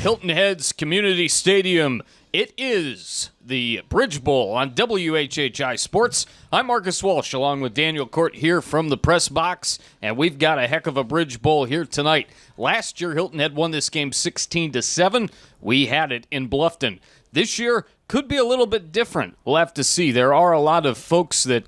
Hilton Head's Community Stadium. It is the Bridge Bowl on WHHI Sports. I'm Marcus Walsh along with Daniel Cort here from the press box, and we've got a heck of a Bridge Bowl here tonight. Last year, Hilton Head won this game 16-7. We had it in Bluffton. This year could be a little bit different. We'll have to see. There are a lot of folks that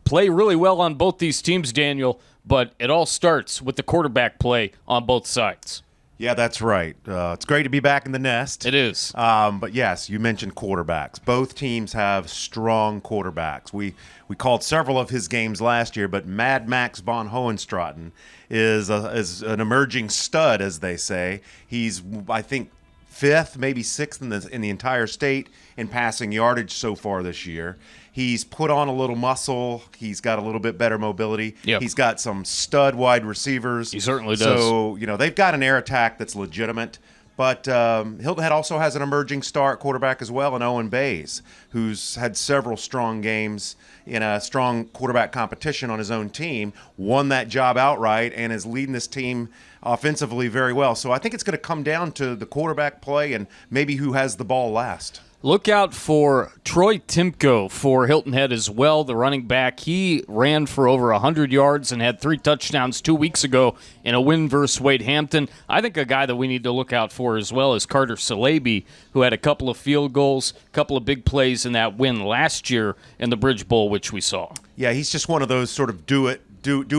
play really well on both these teams, Daniel, but it all starts with the quarterback play on both sides. Yeah, that's right. It's great to be back in the nest. It is. But yes, you mentioned quarterbacks. Both teams have strong quarterbacks. We called several of his games last year, but Mad Max von Hohenstraten is an emerging stud, as they say. He's, I think, fifth, maybe sixth in the entire state in passing yardage so far this year. He's put on a little muscle. He's got a little bit better mobility. Yep. He's got some stud wide receivers. He certainly does. So, they've got an air attack that's legitimate. But Hilton Head also has an emerging star at quarterback as well in Owen Bays, who's had several strong games in a strong quarterback competition on his own team, won that job outright, and is leading this team offensively very well. So I think it's going to come down to the quarterback play and maybe who has the ball last. Look out for Troy Timko for Hilton Head as well, the running back. He ran for over 100 yards and had 3 touchdowns 2 weeks ago in a win versus Wade Hampton. I think a guy that we need to look out for as well is Carter Salaby, who had a couple of field goals, a couple of big plays in that win last year in the Bridge Bowl, which we saw. Yeah, he's just one of those sort of do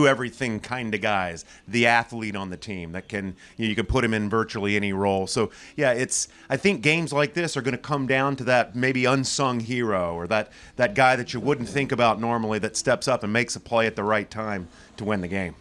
everything kind of guys, the athlete on the team that can, you can put him in virtually any role. So yeah, I think games like this are going to come down to that maybe unsung hero or that guy that you wouldn't think about normally that steps up and makes a play at the right time to win the game.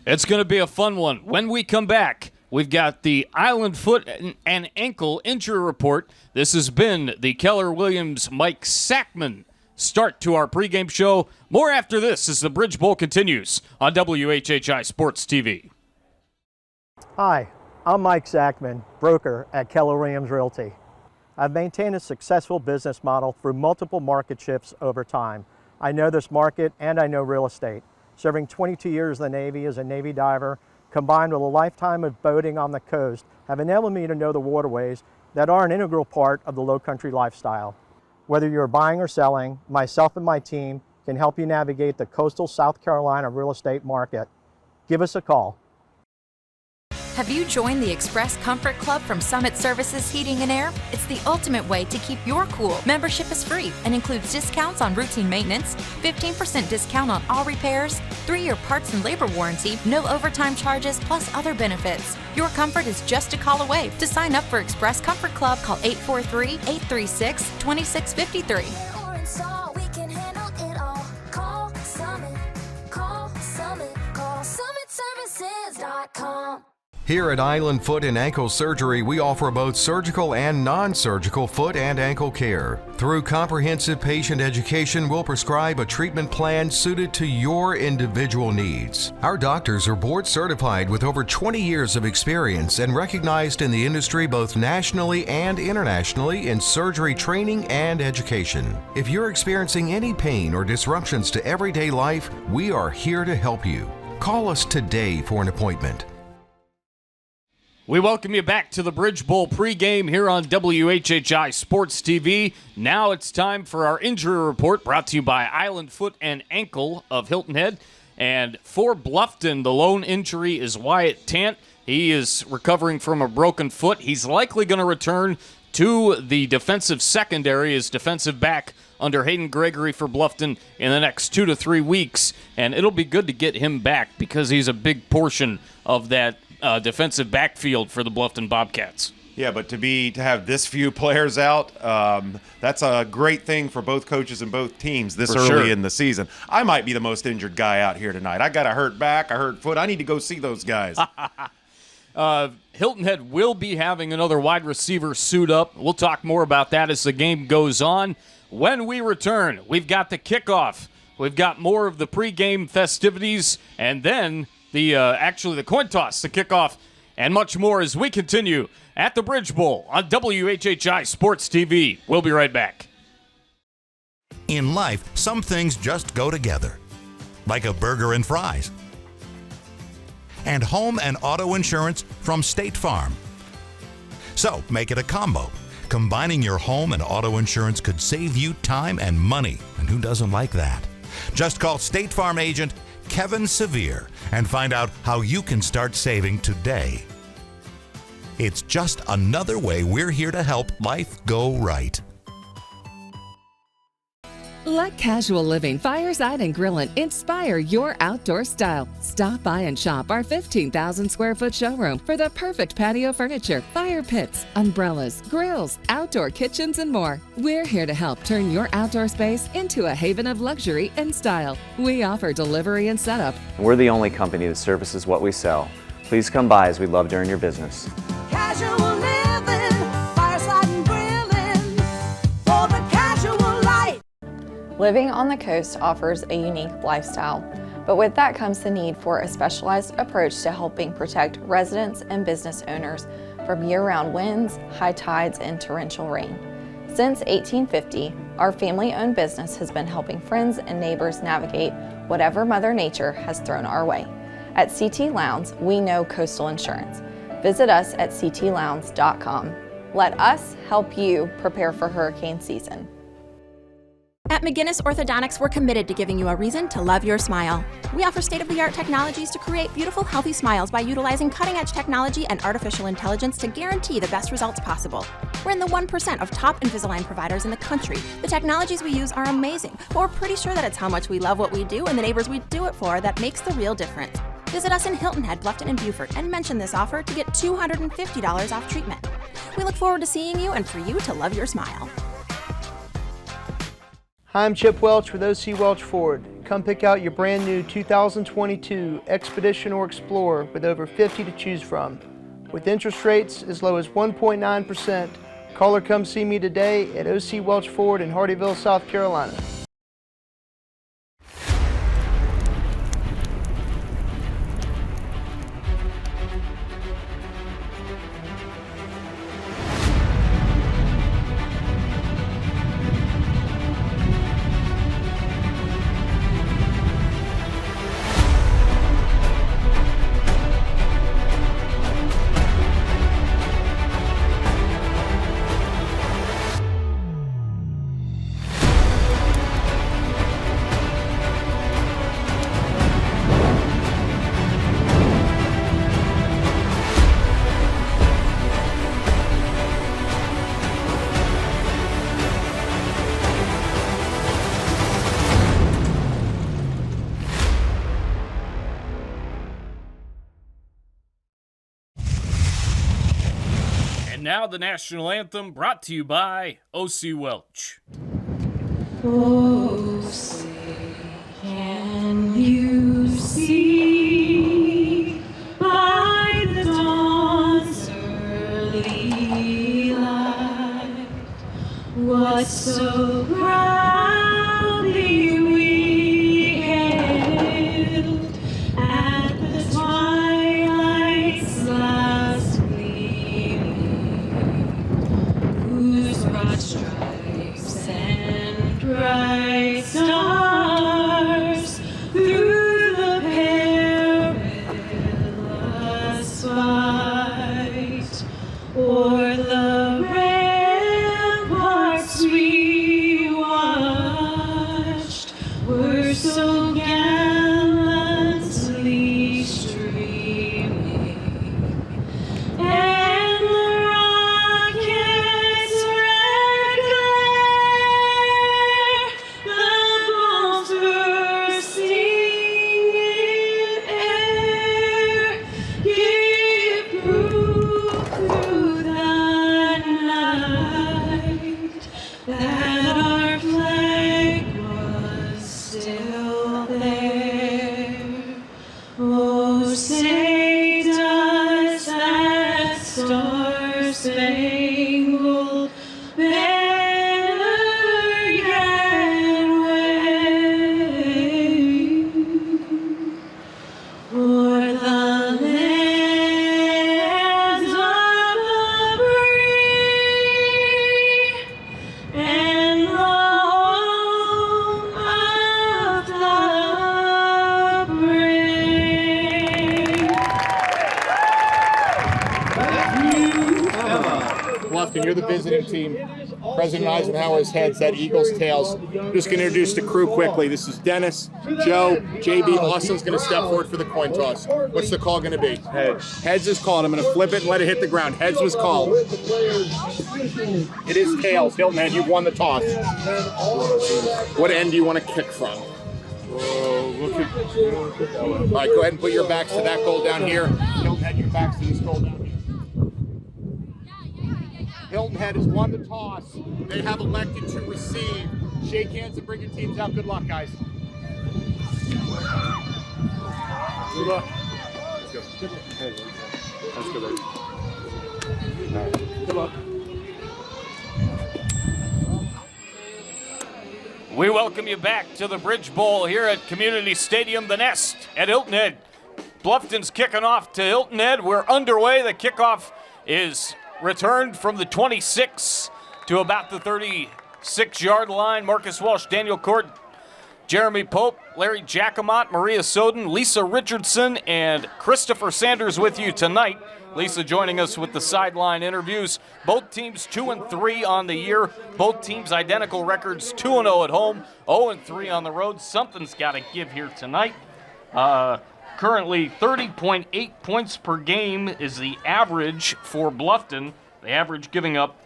It's going to be a fun one. When we come back, we've got the Island foot and ankle injury report. This has been the Keller Williams Mike Sackman start to our pregame show. More after this as the Bridge Bowl continues on WHHI Sports TV. Hi, I'm Mike Sackman, broker at Keller Williams Realty. I've maintained a successful business model through multiple market shifts over time. I know this market and I know real estate. Serving 22 years in the Navy as a Navy diver, combined with a lifetime of boating on the coast, have enabled me to know the waterways that are an integral part of the Lowcountry lifestyle. Whether you're buying or selling, myself and my team can help you navigate the coastal South Carolina real estate market. Give us a call. Have you joined the Express Comfort Club from Summit Services Heating and Air? It's the ultimate way to keep your cool. Membership is free and includes discounts on routine maintenance, 15% discount on all repairs, 3-year parts and labor warranty, no overtime charges, plus other benefits. Your comfort is just a call away. To sign up for Express Comfort Club, call 843-836-2653. Here at Island Foot and Ankle Surgery, we offer both surgical and non-surgical foot and ankle care. Through comprehensive patient education, we'll prescribe a treatment plan suited to your individual needs. Our doctors are board certified with over 20 years of experience and recognized in the industry both nationally and internationally in surgery training and education. If you're experiencing any pain or disruptions to everyday life, we are here to help you. Call us today for an appointment. We welcome you back to the Bridge Bowl pregame here on WHHI Sports TV. Now it's time for our injury report brought to you by Island Foot and Ankle of Hilton Head. And for Bluffton, the lone injury is Wyatt Tant. He is recovering from a broken foot. He's likely going to return to the defensive secondary as defensive back under Hayden Gregory for Bluffton in the next 2 to 3 weeks. And it'll be good to get him back because he's a big portion of that defensive backfield for the Bluffton Bobcats. Yeah, but to have this few players out, that's a great thing for both coaches and both teams this early in the season. I might be the most injured guy out here tonight. I got a hurt back, a hurt foot. I need to go see those guys. Hilton Head will be having another wide receiver suit up. We'll talk more about that as the game goes on. When we return, we've got the kickoff. We've got more of the pregame festivities, and then the coin toss, the kickoff, and much more as we continue at the Bridge Bowl on WHHI Sports TV. We'll be right back. In life, some things just go together, like a burger and fries. And home and auto insurance from State Farm. So make it a combo. Combining your home and auto insurance could save you time and money, and who doesn't like that? Just call State Farm agent Kevin Sevier and find out how you can start saving today. It's just another way we're here to help life go right. Let casual living, fireside and grilling inspire your outdoor style. Stop by and shop our 15,000 square foot showroom for the perfect patio furniture, fire pits, umbrellas, grills, outdoor kitchens, and more. We're here to help turn your outdoor space into a haven of luxury and style. We offer delivery and setup. We're the only company that services what we sell. Please come by, as we'd love to earn your business. Casual living, fireside and grilling, for the casual light. Living on the coast offers a unique lifestyle, but with that comes the need for a specialized approach to helping protect residents and business owners from year-round winds, high tides, and torrential rain. Since 1850, our family-owned business has been helping friends and neighbors navigate whatever Mother Nature has thrown our way. At CT Lowndes, we know coastal insurance. Visit us at ctlowndes.com. Let us help you prepare for hurricane season. At McGinnis Orthodontics, we're committed to giving you a reason to love your smile. We offer state-of-the-art technologies to create beautiful, healthy smiles by utilizing cutting-edge technology and artificial intelligence to guarantee the best results possible. We're in the 1% of top Invisalign providers in the country. The technologies we use are amazing, but we're pretty sure that it's how much we love what we do and the neighbors we do it for that makes the real difference. Visit us in Hilton Head, Bluffton, and Beaufort and mention this offer to get $250 off treatment. We look forward to seeing you and for you to love your smile. Hi, I'm Chip Welch with OC Welch Ford. Come pick out your brand new 2022 Expedition or Explorer with over 50 to choose from. With interest rates as low as 1.9%, call or come see me today at OC Welch Ford in Hardyville, South Carolina. Now the national anthem, brought to you by O.C. Welch. Oh, say, can you see by the dawn's early light what so proudly we hailed at the twilight's last whose broad stripes and bright stars through the perilous fight o'er the ramparts we watched were so gallantly streaming, and the rockets' red glare, the bombs bursting in air, gave proof through the night that our flag was still there. Bluffton, you're the visiting team. President Eisenhower's heads, that Eagles tails. I'm just going to introduce the crew quickly. This is Dennis, Joe, JB. Austin's going to step forward for the coin toss. What's the call going to be? Heads. Heads is called. I'm going to flip it and let it hit the ground. Heads was called. It is tails. Hilton Head, you've won the toss. What end do you want to kick from? All right, go ahead and put your backs to that goal down here. Hilton Head, your backs to this goal down here. Hilton Head has won the toss. They have elected to receive. Shake hands and bring your teams out. Good luck, guys. Good luck. Let's go. Let's go, baby. All right. Good luck. We welcome you back to the Bridge Bowl here at Community Stadium, The Nest at Hilton Head. Bluffton's kicking off to Hilton Head. We're underway. The kickoff is returned from the 26 to about the 36-yard line. Marcus Walsh, Daniel Cort, Jeremy Pope, Larry Jacomot, Maria Soden, Lisa Richardson, and Christopher Sanders with you tonight. Lisa joining us with the sideline interviews. Both teams 2-3 on the year. Both teams identical records, 2-0 at home, 0-3 on the road. Something's got to give here tonight. Currently 30.8 points per game is the average for Bluffton. The average giving up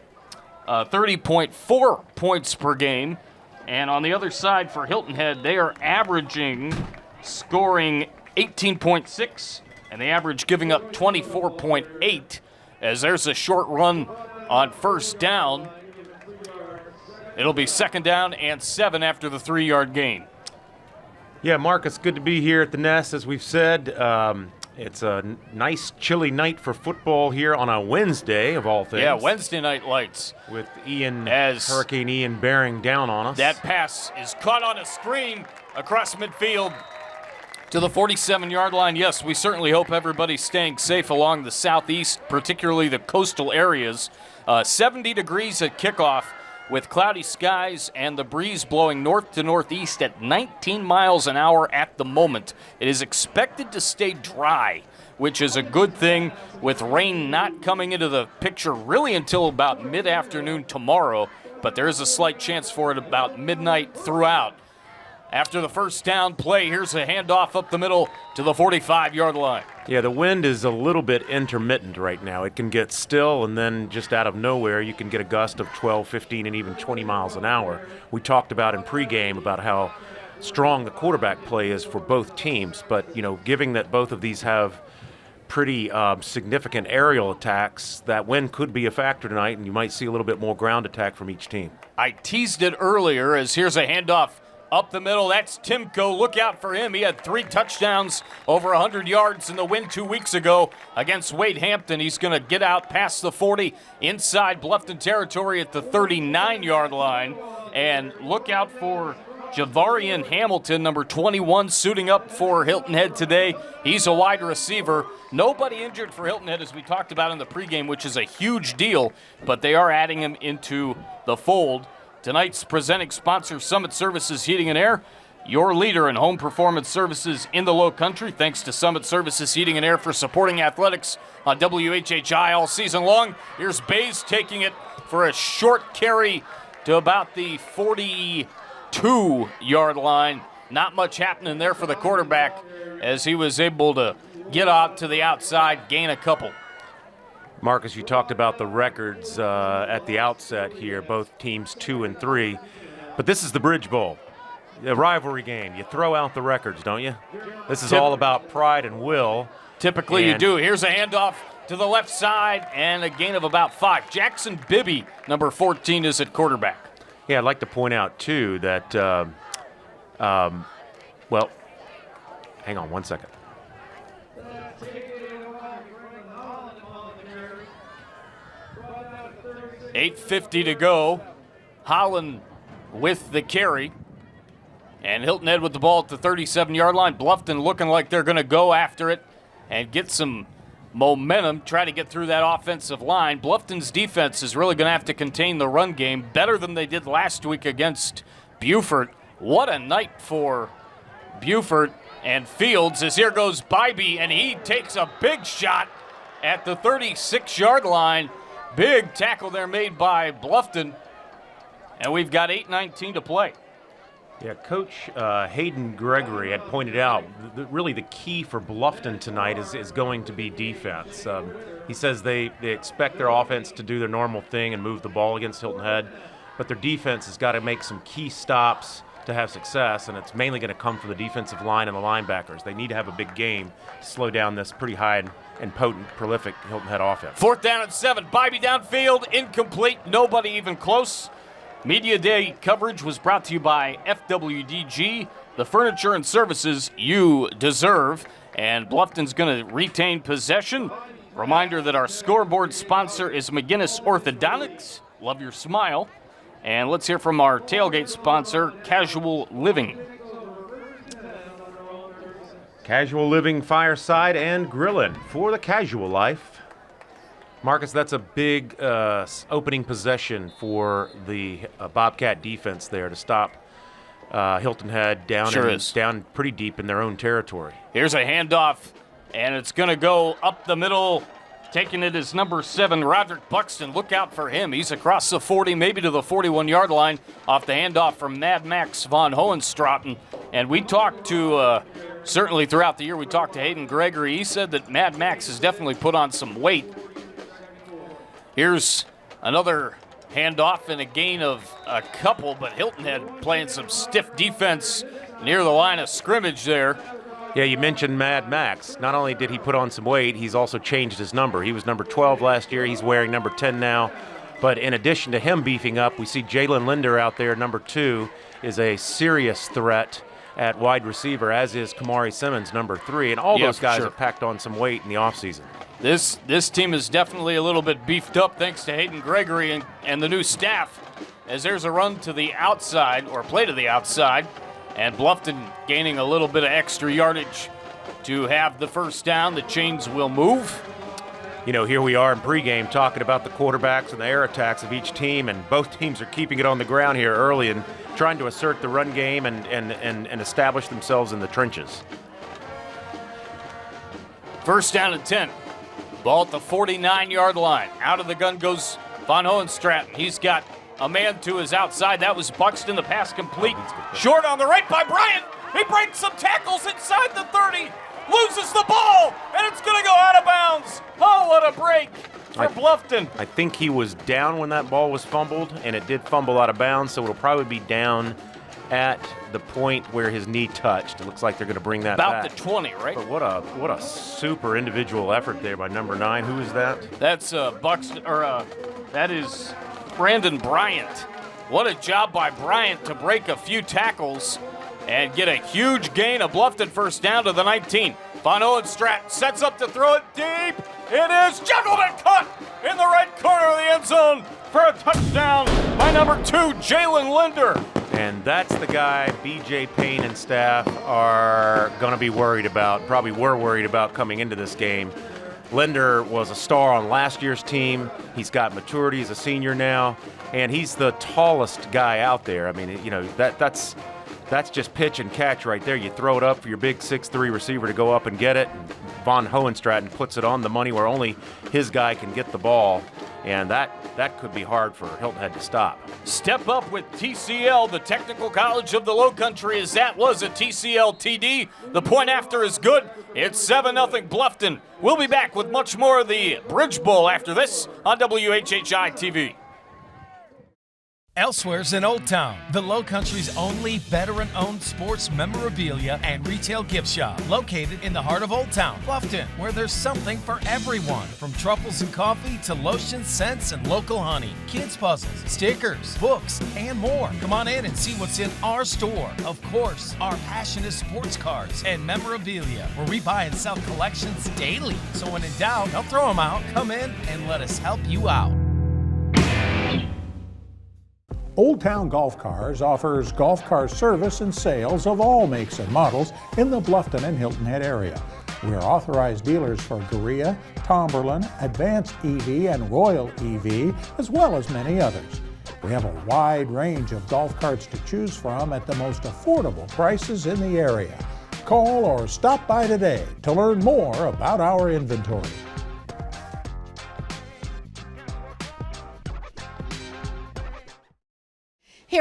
30.4 points per game. And on the other side for Hilton Head, they are averaging scoring 18.6, and the average giving up 24.8. As there's a short run on first down. It'll be second down and 7 after the 3-yard gain. Yeah, Mark, it's good to be here at the Nest, as we've said. It's a nice, chilly night for football here on a Wednesday, of all things. Yeah, Wednesday night lights. With Hurricane Ian bearing down on us. That pass is caught on a screen across midfield to the 47-yard line. Yes, we certainly hope everybody's staying safe along the southeast, particularly the coastal areas. 70 degrees at kickoff, with cloudy skies and the breeze blowing north to northeast at 19 miles an hour at the moment. It is expected to stay dry, which is a good thing, with rain not coming into the picture really until about mid-afternoon tomorrow, but there is a slight chance for it about midnight throughout. After the first down play, here's a handoff up the middle to the 45-yard line. Yeah, the wind is a little bit intermittent right now. It can get still, and then just out of nowhere, you can get a gust of 12, 15, and even 20 miles an hour. We talked about in pregame about how strong the quarterback play is for both teams, but, given that both of these have pretty significant aerial attacks, that wind could be a factor tonight, and you might see a little bit more ground attack from each team. I teased it earlier as here's a handoff up the middle. That's Timko. Look out for him. He had 3 touchdowns, over 100 yards in the win 2 weeks ago against Wade Hampton. He's going to get out past the 40 inside Bluffton territory at the 39-yard line. And look out for Javarian Hamilton, number 21, suiting up for Hilton Head today. He's a wide receiver. Nobody injured for Hilton Head, as we talked about in the pregame, which is a huge deal, but they are adding him into the fold. Tonight's presenting sponsor, Summit Services Heating and Air, your leader in home performance services in the Lowcountry. Thanks to Summit Services Heating and Air for supporting athletics on WHHI all season long. Here's Bays taking it for a short carry to about the 42-yard line. Not much happening there for the quarterback as he was able to get out to the outside, gain a couple. Marcus, you talked about the records at the outset here, both teams 2-3. But this is the Bridge Bowl, a rivalry game. You throw out the records, don't you? This is all about pride and will. Typically you do. Here's a handoff to the left side and a gain of about 5. Jackson Bibby, number 14, is at quarterback. Yeah, I'd like to point out, too, that, hang on one second. $8:50 to go. Holland with the carry. And Hilton Head with the ball at the 37-yard line. Bluffton looking like they're going to go after it and get some momentum, try to get through that offensive line. Bluffton's defense is really going to have to contain the run game better than they did last week against Beaufort. What a night for Beaufort and Fields, as here goes Bybee, and he takes a big shot at the 36-yard line. Big tackle there made by Bluffton. And we've got 8:19 to play. Yeah, Coach Hayden Gregory had pointed out really the key for Bluffton tonight is going to be defense. He says they expect their offense to do their normal thing and move the ball against Hilton Head, but their defense has got to make some key stops to have success, and it's mainly going to come from the defensive line and the linebackers. They need to have a big game to slow down this pretty high and potent, prolific Hilton Head offense. 4th down and 7. Bybee downfield, incomplete, nobody even close. Media Day coverage was brought to you by FWDG, the furniture and services you deserve. And Bluffton's going to retain possession. Reminder that our scoreboard sponsor is McGinnis Orthodontics. Love your smile. And let's hear from our tailgate sponsor, Casual Living. Casual Living, Fireside, and Grillin' for the casual life. Marcus, that's a big opening possession for the Bobcat defense there to stop Hilton Head down down pretty deep in their own territory. Here's a handoff, and it's going to go up the middle. Taking it is number 7, Roderick Buxton. Look out for him. He's across the 40, maybe to the 41-yard line off the handoff from Mad Max von Hohenstraten. And we talked to, certainly throughout the year, we talked to Hayden Gregory. He said that Mad Max has definitely put on some weight. Here's another handoff and a gain of a couple, but Hilton Head playing some stiff defense near the line of scrimmage there. Yeah, you mentioned Mad Max. Not only did he put on some weight, he's also changed his number. He was number 12 last year. He's wearing number 10 now. But in addition to him beefing up, we see Jalen Linder out there, number 2, is a serious threat at wide receiver, as is Kamari Simmons, number 3. And all those guys have packed on some weight in the offseason. This team is definitely a little bit beefed up thanks to Hayden Gregory and the new staff, as there's a run to the outside, or play to the outside, and Bluffton gaining a little bit of extra yardage to have the first down. The chains will move. You know, here we are in pregame talking about the quarterbacks and the air attacks of each team, and both teams are keeping it on the ground here early and trying to assert the run game and establish themselves in the trenches. 1st down and 10. Ball at the 49-yard line. Out of the gun goes von Hohenstraten. He's got a man to his outside. That was Buxton. The pass complete. Short on the right by Bryant. He breaks some tackles inside the 30. Loses the ball, and it's going to go out of bounds. Oh, what a break for Bluffton. I think he was down when that ball was fumbled, and it did fumble out of bounds, so it'll probably be down at the point where his knee touched. It looks like they're going to bring that back. About the 20, right? But what a super individual effort there by number 9. Who is that? That's Buxton, that is Brandon Bryant. What a job by Bryant to break a few tackles and get a huge gain. A Bluffton first down to the 19. Von Hohenstraten sets up to throw it deep. It is juggled and caught in the right corner of the end zone for a touchdown by number 2, Jalen Linder. And that's the guy B.J. Payne and staff are going to be worried about, probably were worried about coming into this game. Linder was a star on last year's team. He's got maturity. He's a senior now, and he's the tallest guy out there. I mean, you know, that's just pitch and catch right there. You throw it up for your big 6'3" receiver to go up and get it. And von Hohenstraten puts it on the money where only his guy can get the ball, and that could be hard for Hilton Head to stop. Step up with TCL, the technical college of the Lowcountry, as that was a TCL TD. The point after is good. It's 7-0 Bluffton. We'll be back with much more of the Bridge Bowl after this on WHHI-TV. Elsewhere's in Old Town, the Lowcountry's only veteran-owned sports memorabilia and retail gift shop, located in the heart of Old Town, Bluffton, where there's something for everyone, from truffles and coffee to lotions, scents, and local honey, kids' puzzles, stickers, books, and more. Come on in and see what's in our store. Of course, our passion is sports cards and memorabilia, where we buy and sell collections daily. So when in doubt, don't throw them out. Come in and let us help you out. Old Town Golf Cars offers golf car service and sales of all makes and models in the Bluffton and Hilton Head area. We are authorized dealers for Korea, Tomberlin, Advanced EV, and Royal EV, as well as many others. We have a wide range of golf carts to choose from at the most affordable prices in the area. Call or stop by today to learn more about our inventory.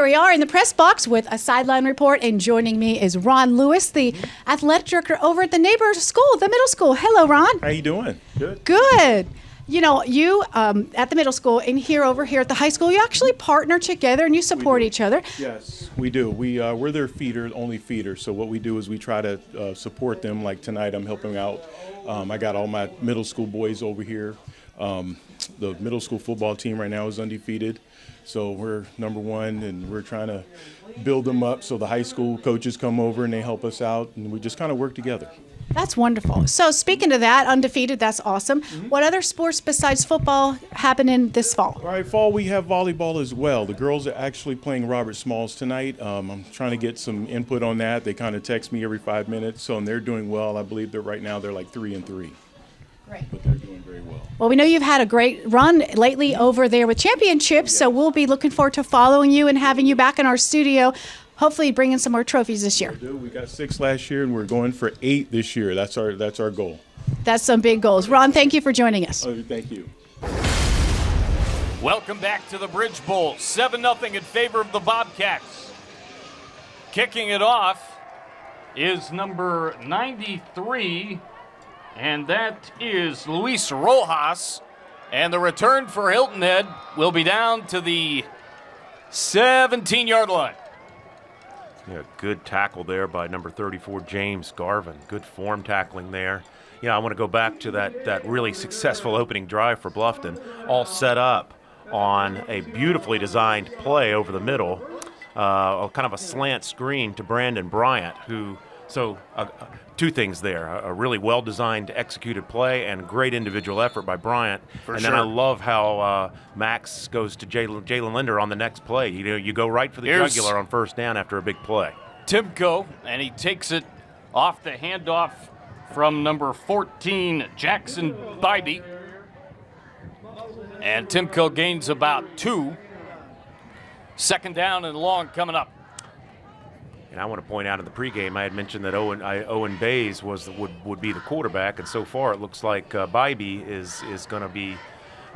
we are in the press box with a sideline report, and joining me is Ron Lewis, the athletic director over at the neighbor school, the middle school. Hello, Ron. How you doing? Good. Good. You know, you at the middle school and over here at the high school, you actually partner together and you support each other. Yes, we do. We're their only feeder. So what we do is we try to support them. Like tonight, I'm helping out. I got all my middle school boys over here. The middle school football team right now is undefeated. So we're number one, and we're trying to build them up. So the high school coaches come over and they help us out, and we just kind of work together. That's wonderful. So speaking of that, undefeated, that's awesome. What other sports besides football happening this fall? All right, fall we have volleyball as well. The girls are actually playing Robert Smalls tonight. I'm trying to get some input on that. They kind of text me every 5 minutes, and they're doing well. I believe they're like 3-3. Great. But they're doing very well. Well, we know you've had a great run lately over there with championships, so we'll be looking forward to following you and having you back in our studio, hopefully bringing some more trophies this year. We got 6 last year, and we're going for 8 this year. That's our goal. That's some big goals. Ron, thank you for joining us. Oh, thank you. Welcome back to the Bridge Bowl. 7-0 in favor of the Bobcats. Kicking it off is number 93, and that is Luis Rojas. And the return for Hilton Head will be down to the 17-yard line. Yeah, good tackle there by number 34, James Garvin. Good form tackling there. You know, I want to go back to that really successful opening drive for Bluffton, all set up on a beautifully designed play over the middle, kind of a slant screen to Brandon Bryant, who, two things there, a really well-designed, executed play and great individual effort by Bryant. Then I love how Max goes to Jalen Linder on the next play. You know, you go right for the jugular on first down after a big play. Timko, and he takes it off the handoff from number 14, Jackson Bybee. And Timko gains about 2. Second down and long coming up. And I want to point out in the pregame, I had mentioned that Owen Bays would be the quarterback, and so far it looks like Bybee is going to be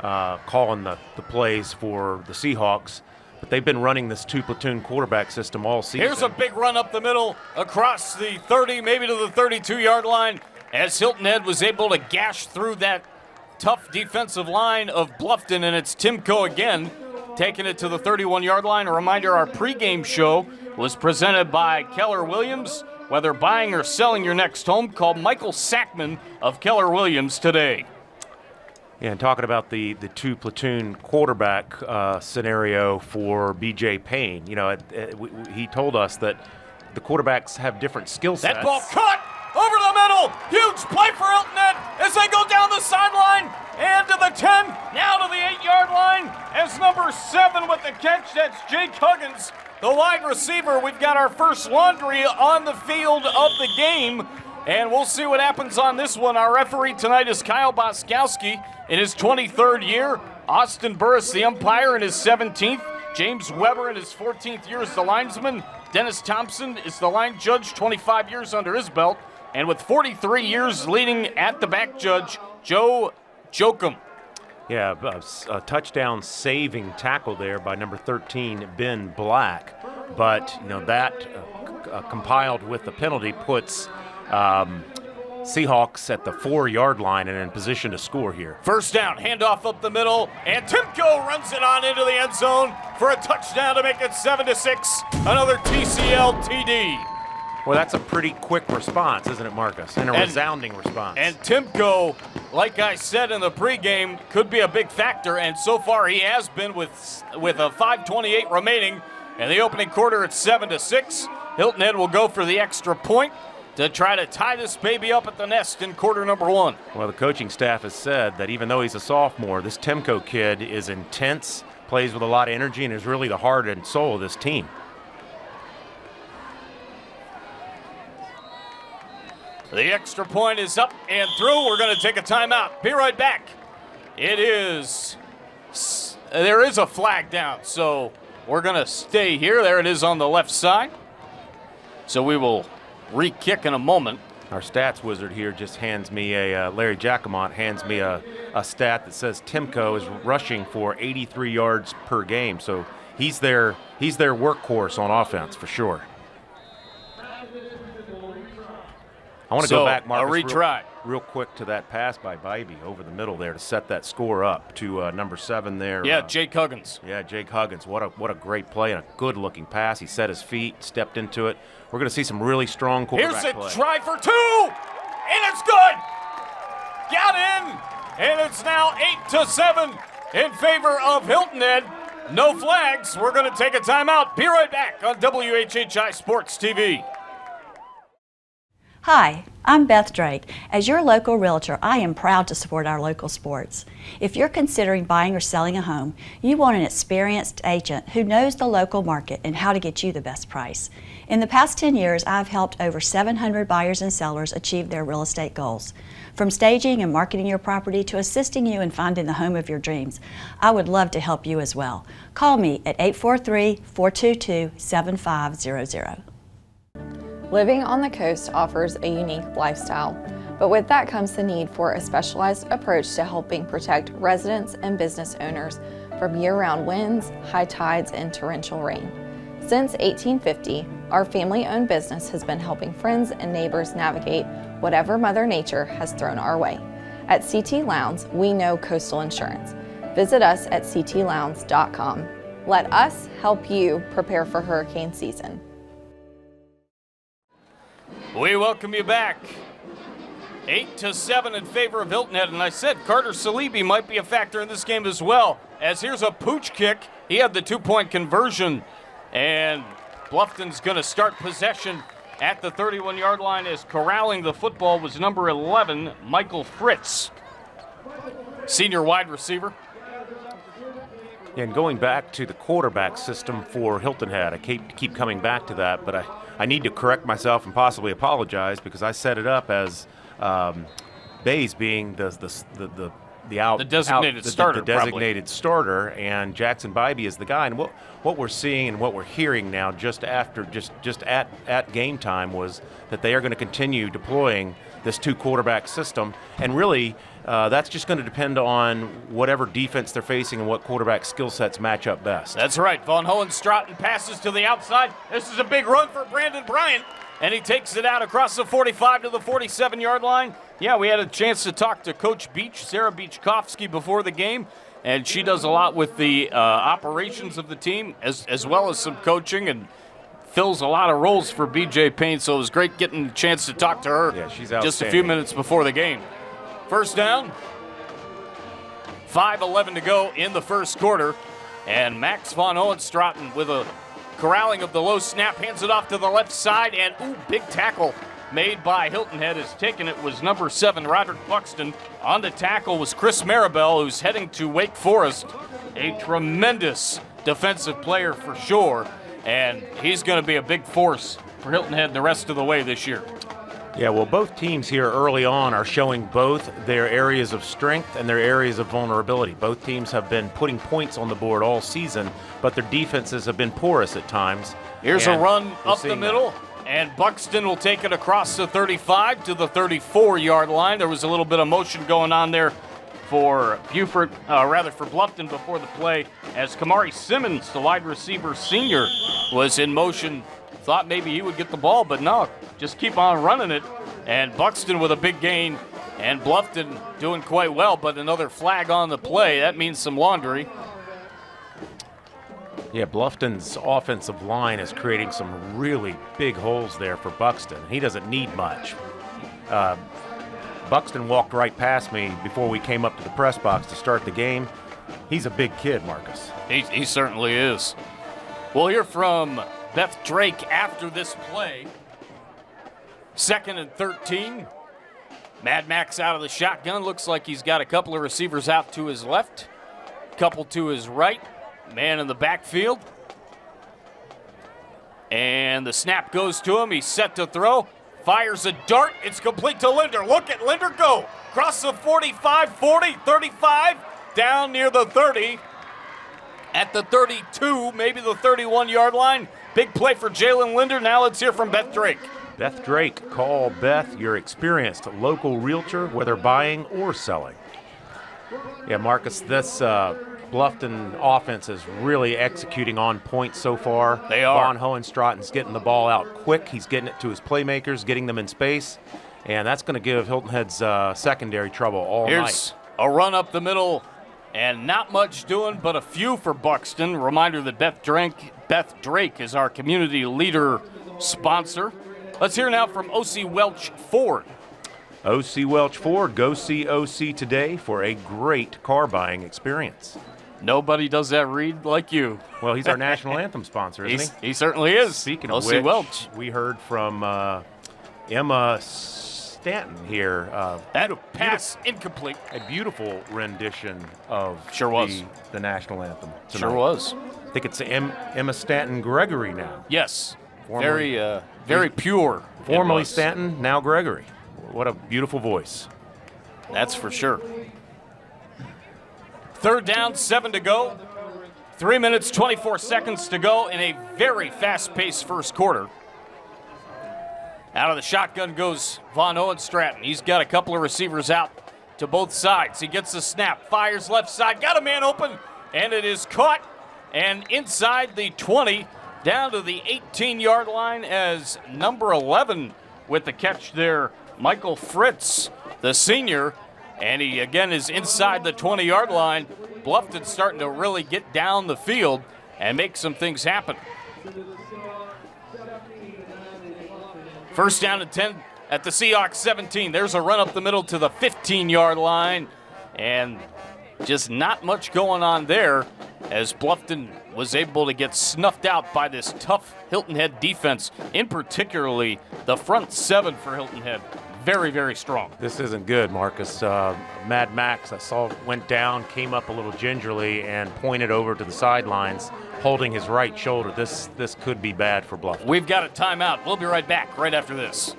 calling the plays for the Seahawks. But they've been running this 2-platoon quarterback system all season. Here's a big run up the middle, across the 30, maybe to the 32-yard line, as Hilton Head was able to gash through that tough defensive line of Bluffton, and it's Timko again, taking it to the 31-yard line. A reminder, our pregame show was presented by Keller Williams. Whether buying or selling your next home, call Michael Sackman of Keller Williams today. Yeah, and talking about the 2-platoon quarterback scenario for B.J. Payne, you know, he told us that the quarterbacks have different skill sets. That ball caught over the middle. Huge play for Hilton Head as they go down the sideline and to the 10, now to the 8-yard line as number 7 with the catch. That's Jake Huggins, the wide receiver. We've got our first laundry on the field of the game, and we'll see what happens on this one. Our referee tonight is Kyle Boskowski in his 23rd year. Austin Burris, the umpire, in his 17th. James Weber in his 14th year as the linesman. Dennis Thompson is the line judge, 25 years under his belt. And with 43 years leading at the back judge, Joe Jokum. Yeah, a touchdown saving tackle there by number 13, Ben Black. But, you know, that compiled with the penalty puts Seahawks at the 4-yard line and in position to score here. First down, handoff up the middle, and Timko runs it on into the end zone for a touchdown to make it 7-6. Another TCL TD. Well, that's a pretty quick response, isn't it, Marcus? And a resounding response. And Timko, like I said in the pregame, could be a big factor, and so far he has been with a 5:28 remaining. In the opening quarter, it's 7-6. Hilton Head will go for the extra point to try to tie this baby up at the nest in quarter number 1. Well, the coaching staff has said that even though he's a sophomore, this Timko kid is intense, plays with a lot of energy, and is really the heart and soul of this team. The extra point is up and through. We're going to take a timeout. Be right back. There is a flag down, so we're going to stay here. There it is on the left side. So we will re-kick in a moment. Our stats wizard here just hands me Larry Jacquemont hands me a stat that says Timko is rushing for 83 yards per game. So he's their workhorse on offense for sure. I want to go back, Marcus, a retry. Real quick to that pass by Bybee over the middle there to set that score up to number 7 there. Yeah, Jake Huggins. Yeah, Jake Huggins. What a great play and a good-looking pass. He set his feet, stepped into it. We're going to see some really strong quarterback play. Here's a try for 2, and it's good. Got in, and it's now 8-7 in favor of Hilton Head. No flags. We're going to take a timeout. Be right back on WHHI Sports TV. Hi, I'm Beth Drake. As your local realtor, I am proud to support our local sports. If you're considering buying or selling a home, you want an experienced agent who knows the local market and how to get you the best price. In the past 10 years, I've helped over 700 buyers and sellers achieve their real estate goals. From staging and marketing your property to assisting you in finding the home of your dreams, I would love to help you as well. Call me at 843-422-7500. Living on the coast offers a unique lifestyle, but with that comes the need for a specialized approach to helping protect residents and business owners from year-round winds, high tides, and torrential rain. Since 1850, our family-owned business has been helping friends and neighbors navigate whatever Mother Nature has thrown our way. At CT Lowndes, we know coastal insurance. Visit us at ctlowndes.com. Let us help you prepare for hurricane season. We welcome you back. 8-7 in favor of Hilton Head, and I said Carter Salibi might be a factor in this game as well, as here's a pooch kick. He had the 2-point conversion, and Bluffton's going to start possession at the 31-yard line as corralling the football was number 11, Michael Fritz, senior wide receiver. And going back to the quarterback system for Hilton Head, I keep coming back to that, but I need to correct myself and possibly apologize because I set it up as Bays being the designated starter, and Jackson Bybee is the guy. And what we're seeing and what we're hearing now, just at game time, was that they are going to continue deploying this 2-quarterback system, and really that's just going to depend on whatever defense they're facing and what quarterback skill sets match up best. That's right. Von Hohenstraten passes to the outside. This is a big run for Brandon Bryant, and he takes it out across the 45 to the 47-yard line. Yeah, we had a chance to talk to Coach Beach, Sarah Beachkowski, before the game, and she does a lot with the operations of the team as well as some coaching, and fills a lot of roles for BJ Payne, so it was great getting a chance to talk to her. Yeah, she's just a few minutes before the game. First down, 5:11 to go in the first quarter, and Max von Hohenstraten with a corralling of the low snap, hands it off to the left side, and big tackle made by Hilton Head. Has taken it was number 7, Roderick Buxton. On the tackle was Chris Maribel, who's heading to Wake Forest, a tremendous defensive player for sure, and he's going to be a big force for Hilton Head the rest of the way this year. Yeah, well, both teams here early on are showing both their areas of strength and their areas of vulnerability. Both teams have been putting points on the board all season, but their defenses have been porous at times. Here's a run up the middle, and Buxton will take it across the 35 to the 34-yard line. There was a little bit of motion going on there for Beaufort, for Bluffton before the play, as Kamari Simmons, the wide receiver senior, was in motion. Thought maybe he would get the ball, but no, just keep on running it. And Buxton with a big gain, and Bluffton doing quite well, but another flag on the play. That means some laundry. Yeah, Bluffton's offensive line is creating some really big holes there for Buxton. He doesn't need much. Buxton walked right past me before we came up to the press box to start the game. He's a big kid, Marcus. He certainly is. We'll hear from Beth Drake after this play. 2nd and 13. Mad Max out of the shotgun. Looks like he's got a couple of receivers out to his left, couple to his right. Man in the backfield. And the snap goes to him. He's set to throw. Fires a dart. It's complete to Linder. Look at Linder go. Across the 45, 40, 35, down near the 30. At the 32, maybe the 31-yard line. Big play for Jalen Linder. Now let's hear from Beth Drake. Beth Drake, call Beth, your experienced local realtor, whether buying or selling. Yeah, Marcus, this Bluffton offense is really executing on point so far. They are. Von Hohenstraten's getting the ball out quick. He's getting it to his playmakers, getting them in space, and that's going to give Hilton Head's secondary trouble all night. Here's a run up the middle, and not much doing, but a few for Buxton. Reminder that Beth Drake is our community leader sponsor. Let's hear now from O.C. Welch Ford. O.C. Welch Ford, go see O.C. today for a great car buying experience. Nobody does that read like you. Well, he's our national anthem sponsor, isn't he? He certainly is. Speaking of O.C. which, Welch. we heard from Emma Stanton here. That pass incomplete. A beautiful rendition of the national anthem tonight. Sure was. I think it's Emma Stanton Gregory now. Yes. Formerly, very pure. Formerly Stanton, now Gregory. What a beautiful voice. That's for sure. 3rd down, 7 to go. 3 minutes, 24 seconds to go in a very fast-paced first quarter. Out of the shotgun goes Von Hohenstraten. He's got a couple of receivers out to both sides. He gets the snap, fires left side, got a man open, and it is caught. And inside the 20, down to the 18-yard line as number 11 with the catch there, Michael Fritz, the senior. And he, again, is inside the 20-yard line. Bluffton's starting to really get down the field and make some things happen. 1st down and 10 at the Seahawks 17. There's a run up the middle to the 15-yard line. And just not much going on there as Bluffton was able to get snuffed out by this tough Hilton Head defense, in particularly the front 7 for Hilton Head. Very, very strong. This isn't good, Marcus. Mad Max, I saw, went down, came up a little gingerly, and pointed over to the sidelines, holding his right shoulder. This could be bad for Bluffton. We've got a timeout. We'll be right back right after this.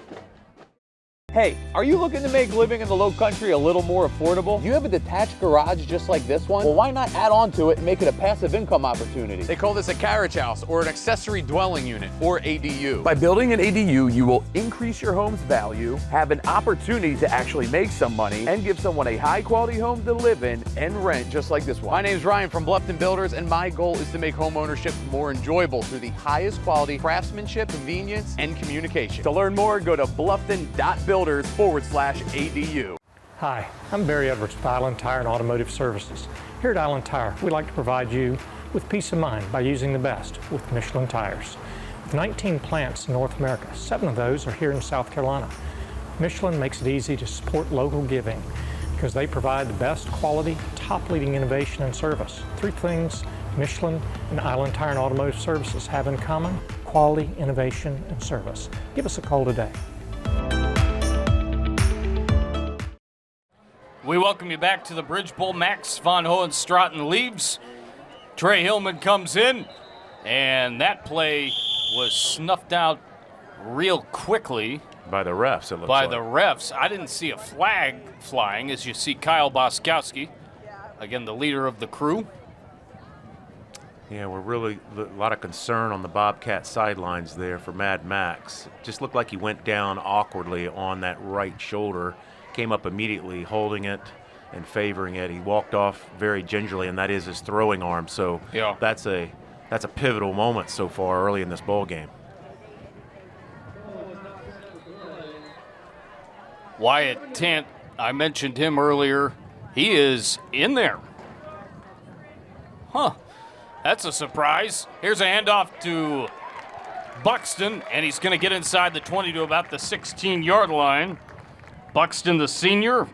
Hey, are you looking to make living in the Lowcountry a little more affordable? Do you have a detached garage just like this one? Well, why not add on to it and make it a passive income opportunity? They call this a carriage house or an accessory dwelling unit or ADU. By building an ADU, you will increase your home's value, have an opportunity to actually make some money, and give someone a high quality home to live in and rent just like this one. My name is Ryan from Bluffton Builders, and my goal is to make home ownership more enjoyable through the highest quality craftsmanship, convenience, and communication. To learn more, go to bluffton.builders/ADU. Hi, I'm Barry Edwards with Island Tire and Automotive Services. Here at Island Tire, we like to provide you with peace of mind by using the best with Michelin tires. With 19 plants in North America, 7 of those are here in South Carolina. Michelin makes it easy to support local giving because they provide the best quality, top-leading innovation and service. 3 things Michelin and Island Tire and Automotive Services have in common: quality, innovation, and service. Give us a call today. We welcome you back to the Bridge Bowl. Max Von Hohenstraten leaves. Trey Hillman comes in, and that play was snuffed out real quickly. By the refs, it looks By like. the refs. I didn't see a flag flying, as you see Kyle Boskowski, again, the leader of the crew. Yeah, we're really a lot of concern on the Bobcat sidelines there for Mad Max. Just looked like he went down awkwardly on that right shoulder. Came up immediately holding it and favoring it. He walked off very gingerly, and that is his throwing arm. So yeah, that's a pivotal moment so far early in this ball game. Wyatt Tant, I mentioned him earlier. He is in there. Huh. That's a surprise. Here's a handoff to Buxton, and he's going to get inside the 20 to about the 16-yard line. Buxton, the senior,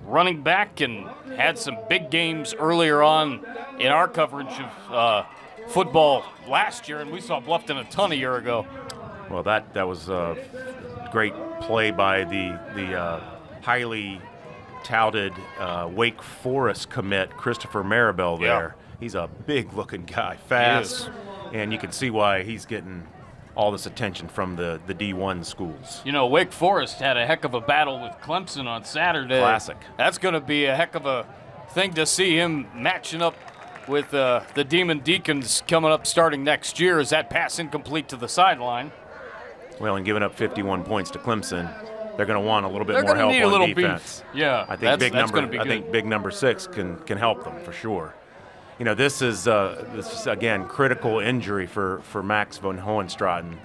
running back, and had some big games earlier on in our coverage of football last year, and we saw Bluffton a ton a year ago. Well, that was a great play by the highly touted Wake Forest commit, Christopher Maribel there. Yeah. He's a big-looking guy, fast, and you can see why he's getting all this attention from the D1 schools. You know, Wake Forest had a heck of a battle with Clemson on Saturday. Classic. That's going to be a heck of a thing to see him matching up with the Demon Deacons coming up starting next year. Is that pass incomplete to the sideline? Well, and giving up 51 points to Clemson, they're going to want a little bit They're more help need a on little defense. Beef. Yeah, I think that's gonna be good. big number 6 can help them for sure. this is again critical injury for Max von Hohenstraten.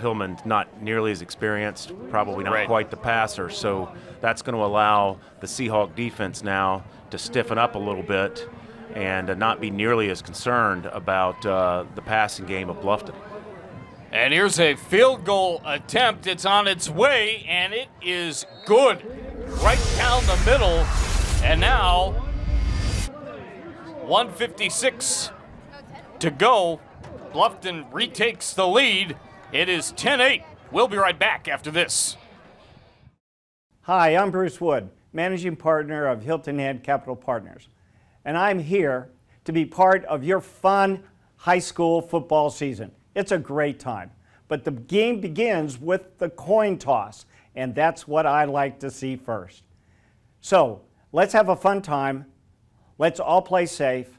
Hillman not nearly as experienced, probably not quite the passer, so that's going to allow the Seahawk defense now to stiffen up a little bit and not be nearly as concerned about the passing game of Bluffton. And here's a field goal attempt. It's on its way, and it is good. Right down the middle. And now, 1:56 to go. Bluffton retakes the lead. It is 10-8. We'll be right back after this. Hi, I'm Bruce Wood, managing partner of Hilton Head Capital Partners. And I'm here to be part of your fun high school football season. It's a great time, but the game begins with the coin toss, and that's what I like to see first. So let's have a fun time. Let's all play safe.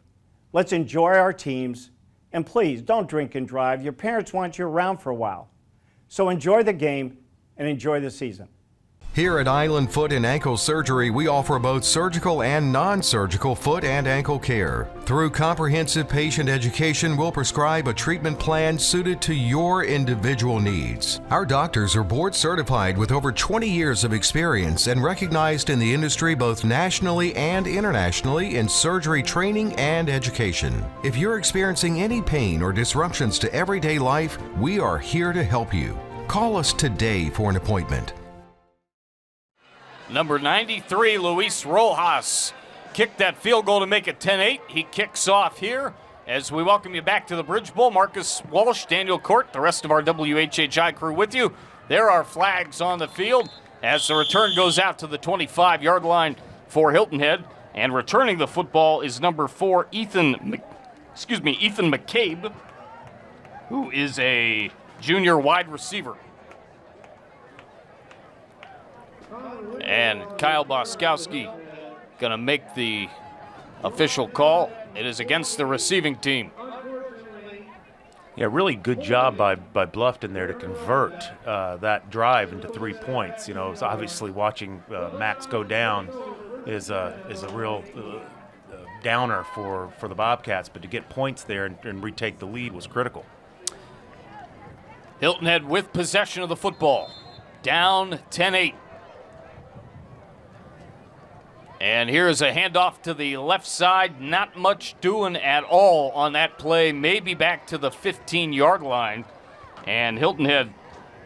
Let's enjoy our teams. And please, don't drink and drive. Your parents want you around for a while. So enjoy the game and enjoy the season. Here at Island Foot and Ankle Surgery, we offer both surgical and non-surgical foot and ankle care. Through comprehensive patient education, we'll prescribe a treatment plan suited to your individual needs. Our doctors are board certified with over 20 years of experience and recognized in the industry both nationally and internationally in surgery training and education. If you're experiencing any pain or disruptions to everyday life, we are here to help you. Call us today for an appointment. Number 93, Luis Rojas, kicked that field goal to make it 10-8. He kicks off here as we welcome you back to the Bridge Bowl. Marcus Walsh, Daniel Cort, the rest of our WHHI crew with you. There are flags on the field as the return goes out to the 25-yard line for Hilton Head. And returning the football is number 4, Ethan McCabe, who is a junior wide receiver. And Kyle Boskowski going to make the official call. It is against the receiving team. Yeah, really good job by Bluffton there to convert that drive into 3 points. It's obviously watching Max go down is a real downer for the Bobcats, but to get points there and retake the lead was critical. Hilton Head with possession of the football. Down 10-8. And here's a handoff to the left side. Not much doing at all on that play. Maybe back to the 15-yard line. And Hilton Head,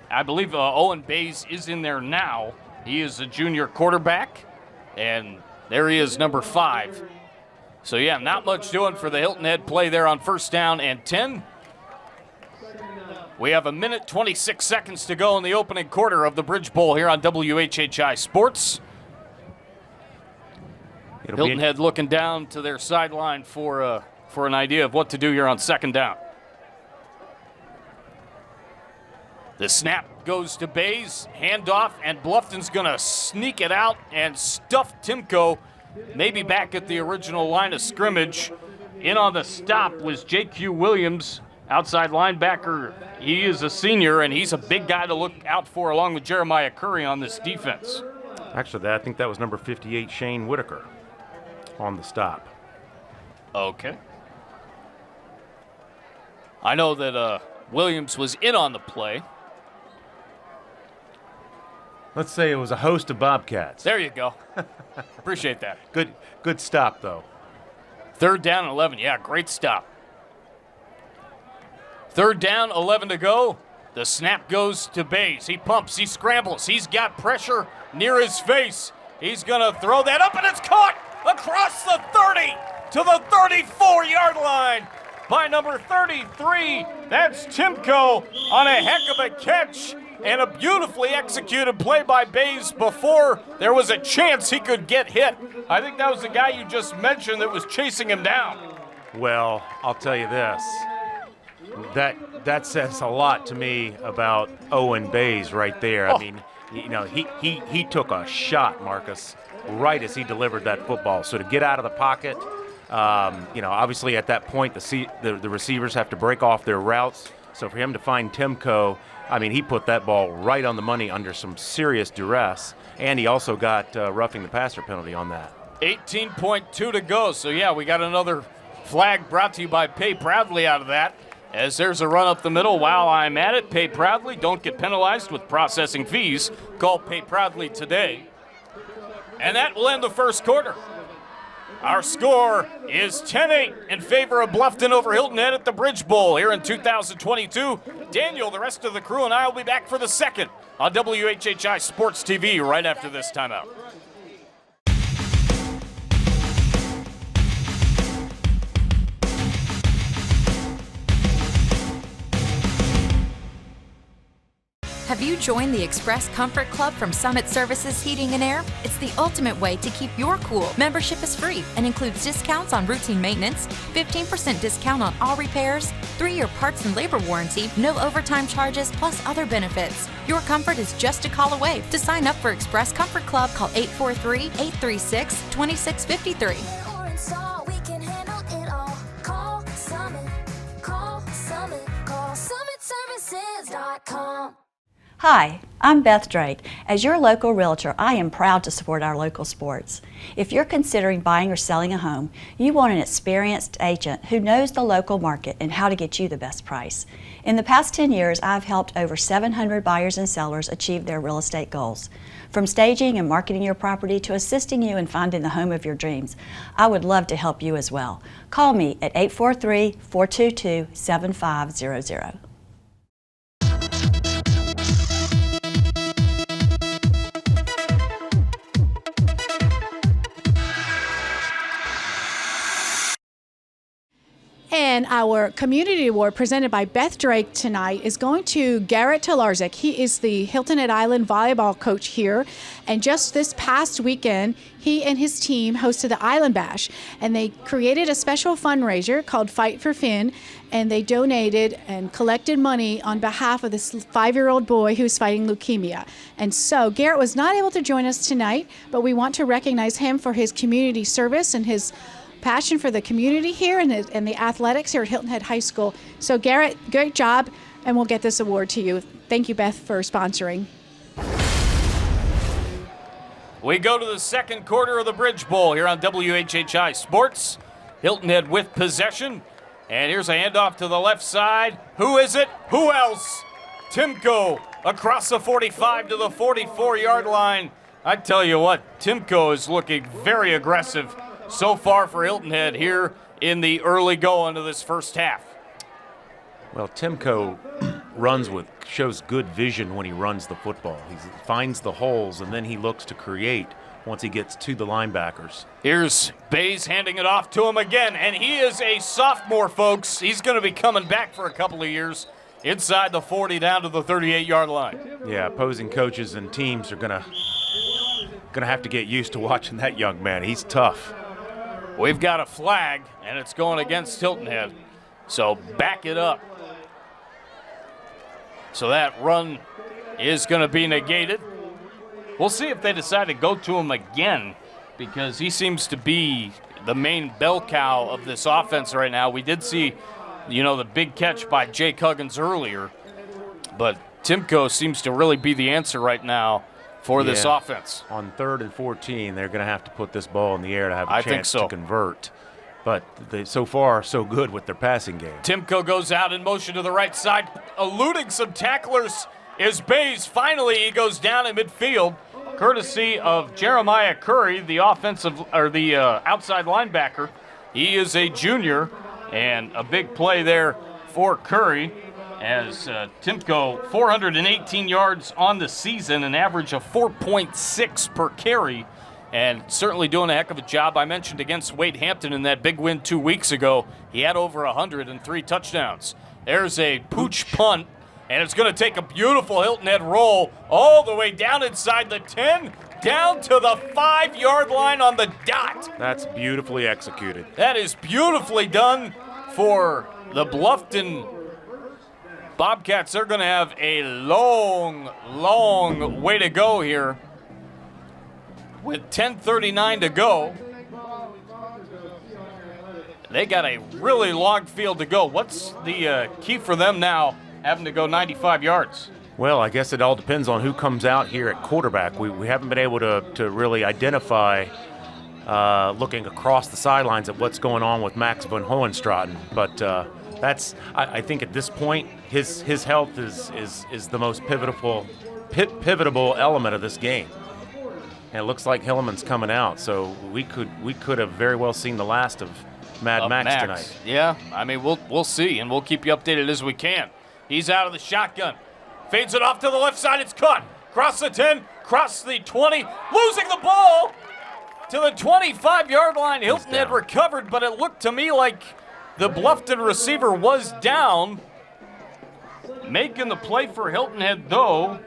I believe Owen Bays is in there now. He is a junior quarterback. And there he is, number 5. So, yeah, not much doing for the Hilton Head play there on 1st down and 10. We have 1 minute, 26 seconds to go in the opening quarter of the Bridge Bowl here on WHHI Sports. Hilton Head looking down to their sideline for an idea of what to do here on 2nd down. The snap goes to Bays, handoff, and Bluffton's going to sneak it out and stuff Timko, maybe back at the original line of scrimmage. In on the stop was J.Q. Williams, outside linebacker. He is a senior, and he's a big guy to look out for along with Jeremiah Curry on this defense. Actually, I think that was number 58, Shane Whitaker, on the stop. Okay. I know that Williams was in on the play. Let's say it was a host of Bobcats. There you go. Appreciate that. Good stop, though. 3rd down and 11. Yeah, great stop. 3rd down, 11 to go. The snap goes to Bays. He pumps, he scrambles. He's got pressure near his face. He's going to throw that up, and it's caught across the 30 to the 34-yard line by number 33. That's Timko on a heck of a catch and a beautifully executed play by Bays before there was a chance he could get hit. I think that was the guy you just mentioned that was chasing him down. Well, I'll tell you this. That says a lot to me about Owen Bays right there. I mean, he took a shot, Marcus, right as he delivered that football. So to get out of the pocket, obviously at that point the receivers have to break off their routes. So for him to find Timko, I mean, he put that ball right on the money under some serious duress, and he also got roughing the passer penalty on that. 18.2 to go. So, yeah, we got another flag brought to you by Pay Proudly out of that. As there's a run up the middle while I'm at it. Pay Proudly. Don't get penalized with processing fees. Call Pay Proudly today. And that will end the first quarter. Our score is 10-8 in favor of Bluffton over Hilton Head at the Bridge Bowl here in 2022. Daniel, the rest of the crew, and I will be back for the second on WHHI Sports TV right after this timeout. Have you joined the Express Comfort Club from Summit Services Heating and Air? It's the ultimate way to keep your cool. Membership is free and includes discounts on routine maintenance, 15% discount on all repairs, 3-year parts and labor warranty, no overtime charges, plus other benefits. Your comfort is just a call away. To sign up for Express Comfort Club, call 843-836-2653. Hi, I'm Beth Drake. As your local realtor, I am proud to support our local sports. If you're considering buying or selling a home, you want an experienced agent who knows the local market and how to get you the best price. In the past 10 years, I've helped over 700 buyers and sellers achieve their real estate goals. From staging and marketing your property to assisting you in finding the home of your dreams, I would love to help you as well. Call me at 843-422-7500. And our community award presented by Beth Drake tonight is going to Garrett Talarczyk. He is the Hilton Head Island volleyball coach here. And just this past weekend, he and his team hosted the Island Bash. And they created a special fundraiser called Fight for Finn. And they donated and collected money on behalf of this 5-year-old boy who's fighting leukemia. And so Garrett was not able to join us tonight, but we want to recognize him for his community service and his passion for the community here and the athletics here at Hilton Head High School. So Garrett, great job, and we'll get this award to you. Thank you, Beth, for sponsoring. We go to the second quarter of the Bridge Bowl here on WHHI Sports. Hilton Head with possession. And here's a handoff to the left side. Who is it? Who else? Timko across the 45 to the 44-yard line. I tell you what, Timko is looking very aggressive so far for Hilton Head here in the early going of this first half. Well, Timko shows good vision when he runs the football. He finds the holes, and then he looks to create once he gets to the linebackers. Here's Bays handing it off to him again, and he is a sophomore, folks. He's going to be coming back for a couple of years inside the 40 down to the 38-yard line. Yeah, opposing coaches and teams are going to have to get used to watching that young man. He's tough. We've got a flag, and it's going against Hilton Head. So back it up. So that run is going to be negated. We'll see if they decide to go to him again, because he seems to be the main bell cow of this offense right now. We did see, the big catch by Jake Huggins earlier, but Timko seems to really be the answer right now for this offense. On 3rd and 14, they're going to have to put this ball in the air to have a chance to convert. But they so far so good with their passing game. Timko goes out in motion to the right side, eluding some tacklers is Bays. Finally, he goes down in midfield, courtesy of Jeremiah Curry, the outside linebacker. He is a junior, and a big play there for Curry. As Timko, 418 yards on the season, an average of 4.6 per carry, and certainly doing a heck of a job. I mentioned against Wade Hampton in that big win 2 weeks ago, he had over 103 touchdowns. There's a pooch punt, and it's going to take a beautiful Hilton Head roll all the way down inside the 10, down to the 5-yard line on the dot. That's beautifully executed. That is beautifully done for the Bluffton Bobcats. They're going to have a long, long way to go here with 10:39 to go. They got a really long field to go. What's the key for them now, having to go 95 yards? Well, I guess it all depends on who comes out here at quarterback. We haven't been able to really identify looking across the sidelines at what's going on with Max Van Hohenstraten. But I think at this point, his health is the most pivotable element of this game. And it looks like Hillman's coming out, so we could have very well seen the last of Mad Max tonight. Yeah, I mean, we'll see, and we'll keep you updated as we can. He's out of the shotgun. Fades it off to the left side. It's caught. Cross the 10, cross the 20, losing the ball to the 25-yard line. Hilton Head recovered, but it looked to me like the Bluffton receiver was down. Making the play for Hilton Head, though,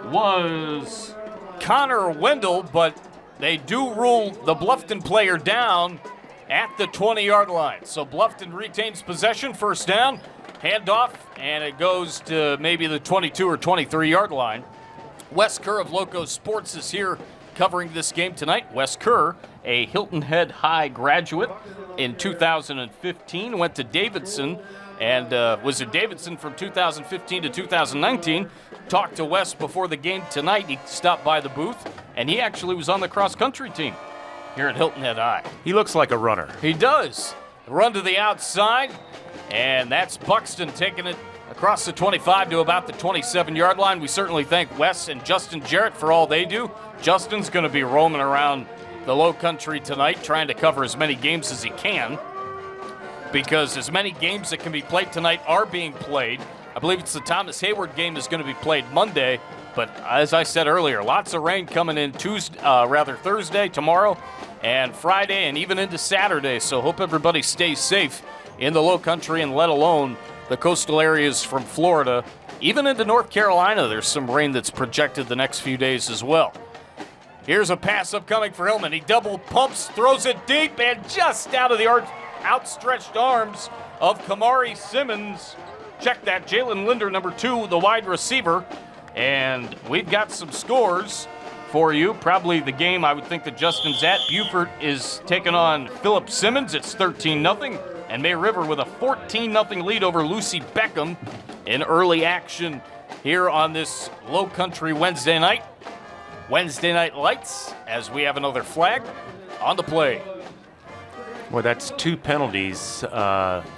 was Connor Wendell, but they do rule the Bluffton player down at the 20-yard line. So Bluffton retains possession, first down, handoff, and it goes to maybe the 22 or 23-yard line. Wes Kerr of Loco Sports is here covering this game tonight. Wes Kerr, a Hilton Head High graduate in 2015, went to Davidson and was at Davidson from 2015 to 2019. Talked to Wes before the game tonight. He stopped by the booth, and he actually was on the cross-country team here at Hilton Head High. He looks like a runner. He does. Run to the outside, and that's Buxton taking it across the 25 to about the 27-yard line. We certainly thank Wes and Justin Jarrett for all they do. Justin's going to be roaming around the Lowcountry tonight trying to cover as many games as he can, because as many games that can be played tonight are being played. I believe it's the Thomas Hayward game is going to be played Monday, but as I said earlier, lots of rain coming in Thursday, tomorrow, and Friday, and even into Saturday. So hope everybody stays safe in the Lowcountry, and let alone the coastal areas from Florida. Even into North Carolina, there's some rain that's projected the next few days as well. Here's a pass upcoming for Hillman. He double pumps, throws it deep, and just out of the outstretched arms of Kamari Simmons. Check that, Jalen Linder, number 2, the wide receiver. And we've got some scores for you. Probably the game I would think that Justin's at. Beaufort is taking on Philip Simmons. It's 13-0. And May River with a 14-0 lead over Lucy Beckham in early action here on this Lowcountry Wednesday night. Wednesday Night Lights, as we have another flag on the play. Well, that's 2 penalties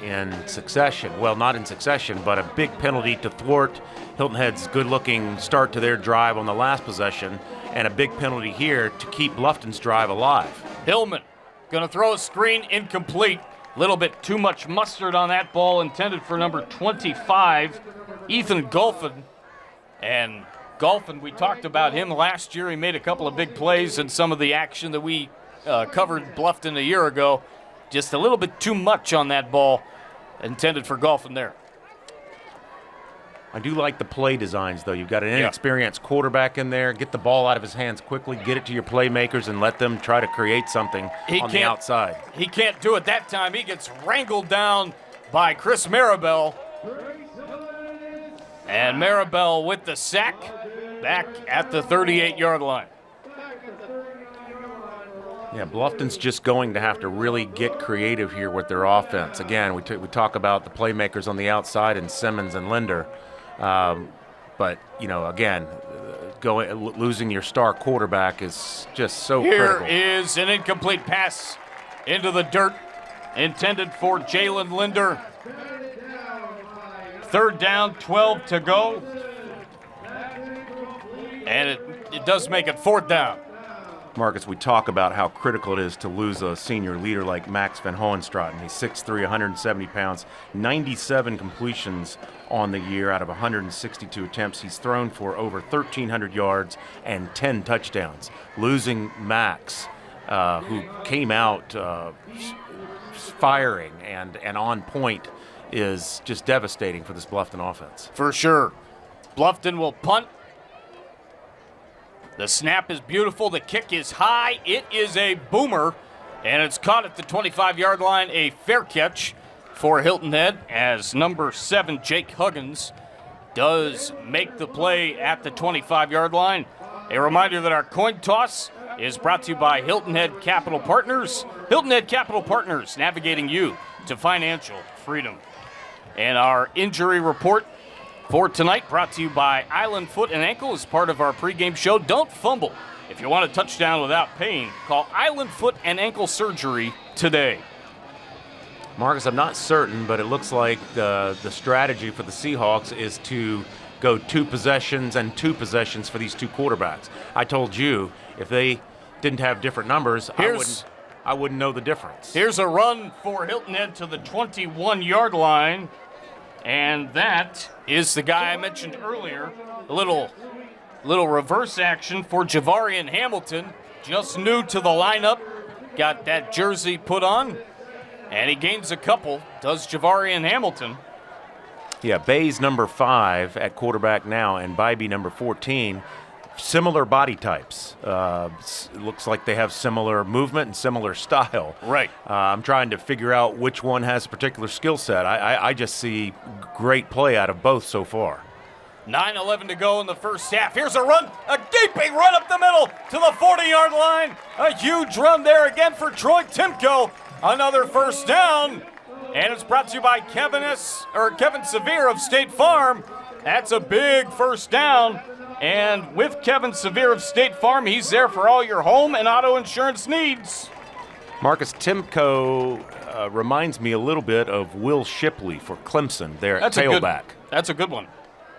in succession. Well, not in succession, but a big penalty to thwart Hilton Head's good-looking start to their drive on the last possession, and a big penalty here to keep Bluffton's drive alive. Hillman going to throw a screen, incomplete. A little bit too much mustard on that ball, intended for number 25, Ethan Golphin. And Golphin, we talked about him last year. He made a couple of big plays in some of the action that we covered Bluffton a year ago. Just a little bit too much on that ball, intended for Golphin there. I do like the play designs, though. You've got an inexperienced quarterback in there. Get the ball out of his hands quickly, get it to your playmakers, and let them try to create something on the outside. He can't do it that time. He gets wrangled down by Chris Maribel. And Maribel with the sack back at the 38-yard line. Yeah, Bluffton's just going to have to really get creative here with their offense. Again, we talk about the playmakers on the outside and Simmons and Linder. But, you know, again, losing your star quarterback is just so critical. Here is an incomplete pass into the dirt, intended for Jalen Linder. 3rd down, 12 to go. And it does make it 4th down. Marcus, we talk about how critical it is to lose a senior leader like Max Van Hohenstraten. He's 6'3", 170 pounds, 97 completions on the year out of 162 attempts. He's thrown for over 1,300 yards and 10 touchdowns. Losing Max, who came out firing and on point, is just devastating for this Bluffton offense. For sure. Bluffton will punt. The snap is beautiful. The kick is high. It is a boomer, and it's caught at the 25-yard line. A fair catch for Hilton Head as number 7, Jake Huggins, does make the play at the 25-yard line. A reminder that our coin toss is brought to you by Hilton Head Capital Partners. Hilton Head Capital Partners, navigating you to financial freedom. And our injury report for tonight, brought to you by Island Foot and Ankle as part of our pregame show. Don't fumble. If you want a touchdown without pain, call Island Foot and Ankle Surgery today. Marcus, I'm not certain, but it looks like the strategy for the Seahawks is to go 2 possessions and 2 possessions for these 2 quarterbacks. I told you if they didn't have different numbers, I wouldn't know the difference. Here's a run for Hilton Head to the 21-yard line, and that is the guy I mentioned earlier. A little reverse action for Javarian Hamilton, just new to the lineup, got that jersey put on, and he gains a couple, does Javarian Hamilton. Yeah, Bay's number 5 at quarterback now, and Bybee number 14. Similar body types. Looks like they have similar movement and similar style. Right. I'm trying to figure out which one has a particular skill set. I just see great play out of both so far. 9:11 to go in the first half. Here's a run, a gaping run up the middle to the 40-yard line. A huge run there again for Troy Timko. Another first down. And it's brought to you by Kevin Severe of State Farm. That's a big first down. And with Kevin Severe of State Farm, he's there for all your home and auto insurance needs. Marcus, Timko reminds me a little bit of Will Shipley for Clemson there at tailback. That's a good one.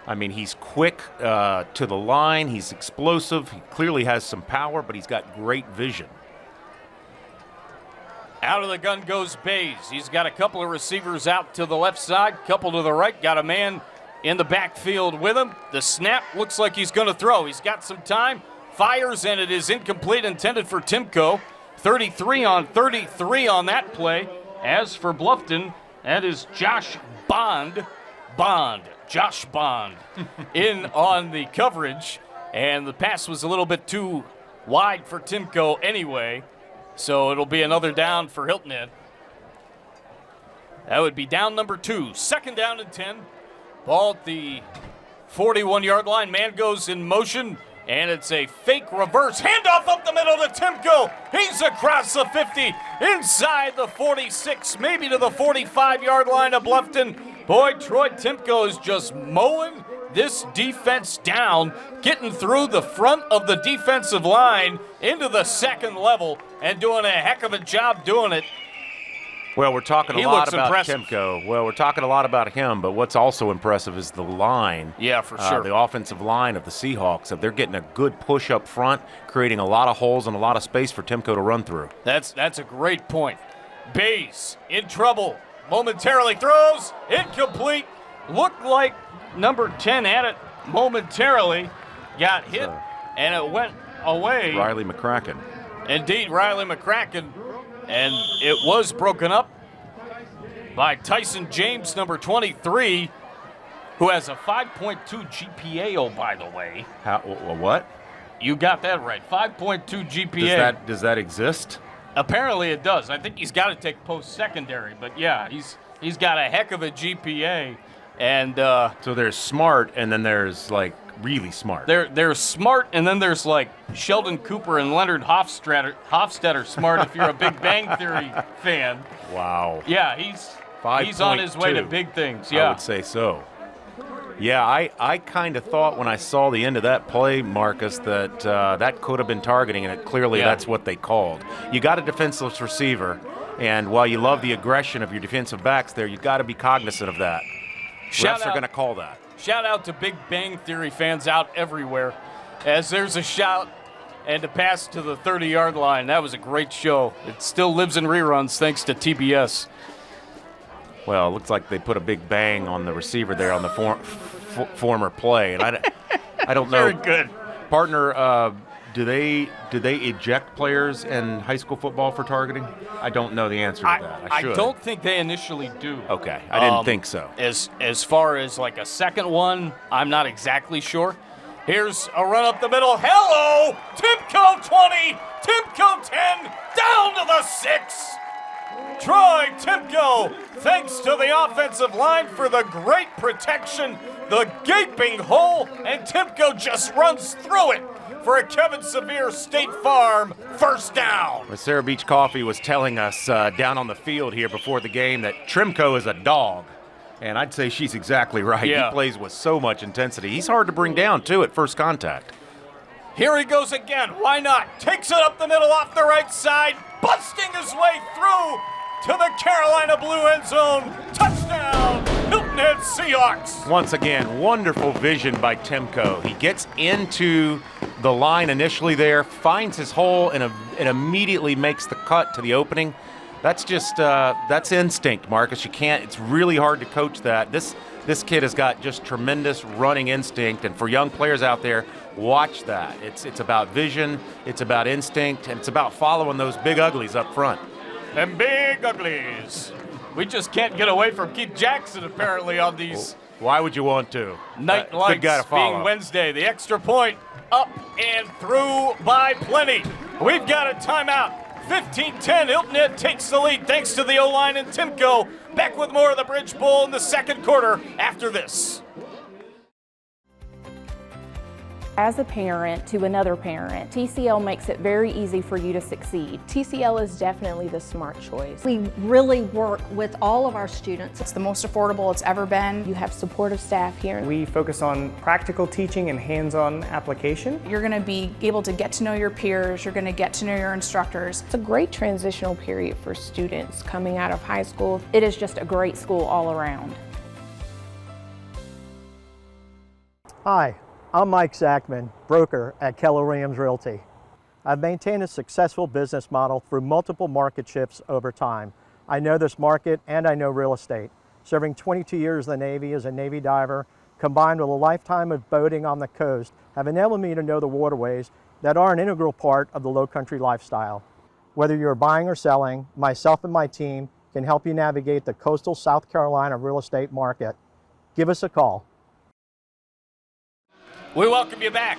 I mean, he's quick to the line. He's explosive. He clearly has some power, but he's got great vision. Out of the gun goes Bays. He's got a couple of receivers out to the left side, couple to the right. Got a man in the backfield with him. The snap looks like he's going to throw. He's got some time. Fires, and it is incomplete, intended for Timko. 33 on 33 on that play. As for Bluffton, that is Josh Bond, in on the coverage. And the pass was a little bit too wide for Timko anyway. So it'll be another down for Hilton Head. That would be down number 2. Second down and 10. Ball at the 41-yard line. Man goes in motion, and it's a fake reverse handoff up the middle to Timko. He's across the 50, inside the 46, maybe to the 45-yard line of Bluffton. Boy, Troy Timko is just mowing this defense down, getting through the front of the defensive line into the second level and doing a heck of a job doing it. Well, we're talking a lot about impressive. Timko. Well, we're talking a lot about him, but what's also impressive is the line. Yeah, for sure. The offensive line of the Seahawks. They're getting a good push up front, creating a lot of holes and a lot of space for Timko to run through. That's a great point. Bays in trouble. Momentarily throws. Incomplete. Looked like number 10 had it momentarily. Got hit, and it went away. Riley McCracken. Indeed, Riley McCracken. And it was broken up by Tyson James, number 23, who has a 5.2 GPA, oh, by the way. What? You got that right. 5.2 GPA. Does that exist? Apparently it does. I think he's got to take post-secondary. But, yeah, he's got a heck of a GPA. And so there's smart, and then there's, like, really smart. There's smart, and then there's, like, Sheldon Cooper and Leonard Hofstadter smart if you're a Big Bang Theory fan. Wow. Yeah, he's on his way to big things. Yeah, I would say so. Yeah, I kind of thought when I saw the end of that play, Marcus, that that could have been targeting, and that's what they called. You got a defenseless receiver, and while you love the aggression of your defensive backs there, you've got to be cognizant of that. Refs are going to call that. Shout out to Big Bang Theory fans out everywhere, as there's a shout and a pass to the 30-yard line. That was a great show. It still lives in reruns thanks to TBS. Well, it looks like they put a big bang on the receiver there on the former play, and I don't know. Very good, partner. Do they eject players in high school football for targeting? I don't know the answer to that. I should. I don't think they initially do. Okay, I didn't think so. As far as like a second one, I'm not exactly sure. Here's a run up the middle. Hello, Timko 20, Timko 10, down to the 6. Troy Timko, thanks to the offensive line for the great protection, the gaping hole, and Timko just runs through it for a Kevin Severe State Farm first down. Well, Sarah Beach Coffee was telling us down on the field here before the game that Trimco is a dog. And I'd say she's exactly right. Yeah. He plays with so much intensity. He's hard to bring down, too, at first contact. Here he goes again. Why not? Takes it up the middle off the right side, busting his way through to the Carolina blue end zone. Touchdown, Hilton Head Seahawks. Once again, wonderful vision by Timko. He gets into the line initially there, finds his hole, and immediately makes the cut to the opening. That's just, that's instinct, Marcus. You can't, it's really hard to coach that. This kid has got just tremendous running instinct, and for young players out there, watch that. It's about vision, it's about instinct, and it's about following those big uglies up front. And big uglies. We just can't get away from Keith Jackson, apparently, on these Why would you want to? night Good lights guy to follow. being Wednesday. The extra point up and through by plenty. We've got a timeout. 15-10, Hilton Head takes the lead thanks to the O-line and Timko. Back with more of the Bridge Bowl in the second quarter after this. As a parent to another parent, TCL makes it very easy for you to succeed. TCL is definitely the smart choice. We really work with all of our students. It's the most affordable it's ever been. You have supportive staff here. We focus on practical teaching and hands-on application. You're going to be able to get to know your peers. You're going to get to know your instructors. It's a great transitional period for students coming out of high school. It is just a great school all around. Hi. I'm Mike Zachman, broker at Keller Williams Realty. I've maintained a successful business model through multiple market shifts over time. I know this market and I know real estate. Serving 22 years in the Navy as a Navy diver, combined with a lifetime of boating on the coast, have enabled me to know the waterways that are an integral part of the Lowcountry lifestyle. Whether you're buying or selling, myself and my team can help you navigate the coastal South Carolina real estate market. Give us a call. We welcome you back.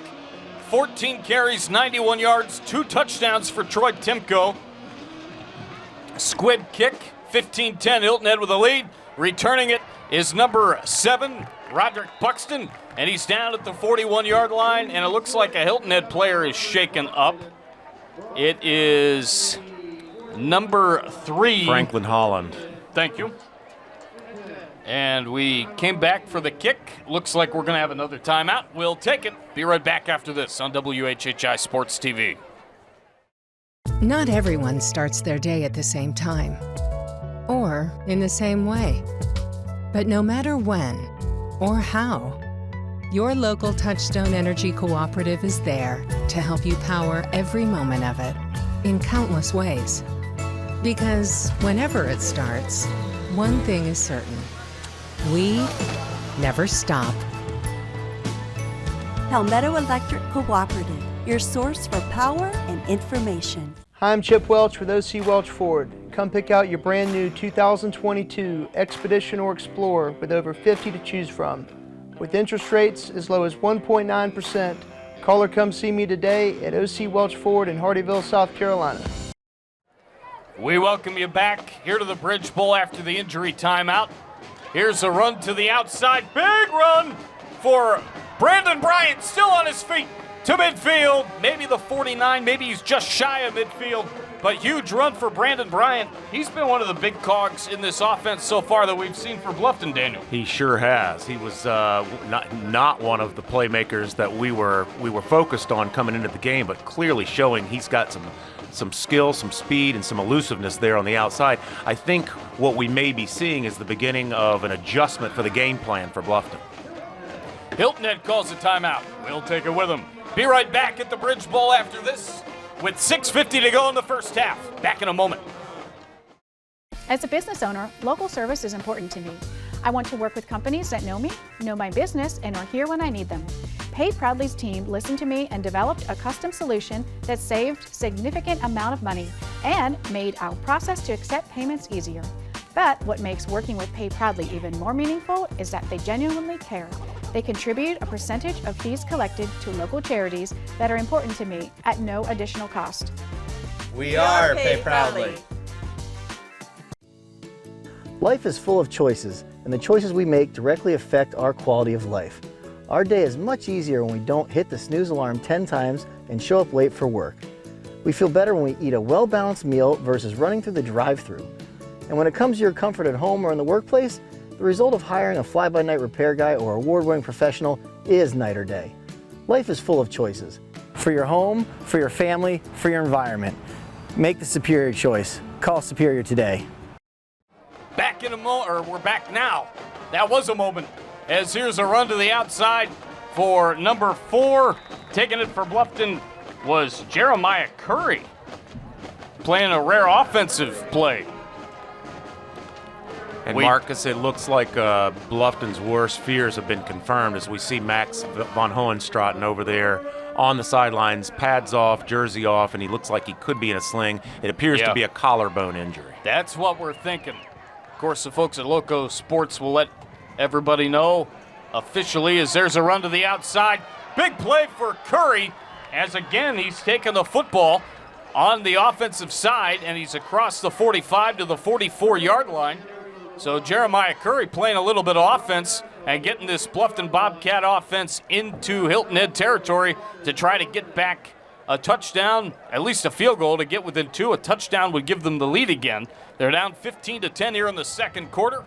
14 carries, 91 yards, 2 touchdowns for Troy Timko. Squib kick, 15-10, Hilton Head with a lead. Returning it is number 7, Roderick Buxton, and he's down at the 41-yard line, and it looks like a Hilton Head player is shaken up. It is number 3. Franklin Holland. Thank you. And we came back for the kick. Looks like we're going to have another timeout. We'll take it. Be right back after this on WHHI Sports TV. Not everyone starts their day at the same time or in the same way. But no matter when or how, your local Touchstone Energy Cooperative is there to help you power every moment of it in countless ways. Because whenever it starts, one thing is certain. We never stop. Palmetto Electric Cooperative, your source for power and information. Hi, I'm Chip Welch with OC Welch Ford. Come pick out your brand new 2022 Expedition or Explorer with over 50 to choose from. With interest rates as low as 1.9%, call or come see me today at OC Welch Ford in Hardyville, South Carolina. We welcome you back here to the Bridge Bowl after the injury timeout. Here's a run to the outside. Big run for Brandon Bryant, still on his feet to midfield. Maybe the 49, maybe he's just shy of midfield, but huge run for Brandon Bryant. He's been one of the big cogs in this offense so far that we've seen for Bluffton, Daniel. He sure has. He was not one of the playmakers that we were focused on coming into the game, but clearly showing he's got some skill, some speed, and some elusiveness there on the outside. I think what we may be seeing is the beginning of an adjustment for the game plan for Bluffton. Hilton Head calls a timeout. We'll take it with him. Be right back at the Bridge Bowl after this with 6:50 to go in the first half. Back in a moment. As a business owner, local service is important to me. I want to work with companies that know me, know my business, and are here when I need them. Pay Proudly's team listened to me and developed a custom solution that saved significant amount of money and made our process to accept payments easier. But what makes working with Pay Proudly even more meaningful is that they genuinely care. They contribute a percentage of fees collected to local charities that are important to me at no additional cost. We are Pay Proudly. Life is full of choices, and the choices we make directly affect our quality of life. Our day is much easier when we don't hit the snooze alarm 10 times and show up late for work. We feel better when we eat a well-balanced meal versus running through the drive-thru. And when it comes to your comfort at home or in the workplace, The result of hiring a fly-by-night repair guy or award-winning professional is night or day. Life is full of choices. For your home, for your family, for your environment. Make the superior choice. Call Superior today. Back in a moment, or we're back now. That was a moment, as here's a run to the outside for number 4. Taking it for Bluffton was Jeremiah Curry, playing a rare offensive play. And Marcus, it looks like Bluffton's worst fears have been confirmed as we see Max von Hohenstraten over there on the sidelines, pads off, jersey off, and he looks like he could be in a sling. It appears to be a collarbone injury. That's what we're thinking. Of course, the folks at Loco Sports will let everybody know officially as there's a run to the outside. Big play for Curry, as again he's taken the football on the offensive side, and he's across the 45 to the 44-yard line. So Jeremiah Curry playing a little bit of offense and getting this Bluffton Bobcat offense into Hilton Head territory to try to get back a touchdown, at least a field goal to get within 2. A touchdown would give them the lead again. They're down 15-10 here in the second quarter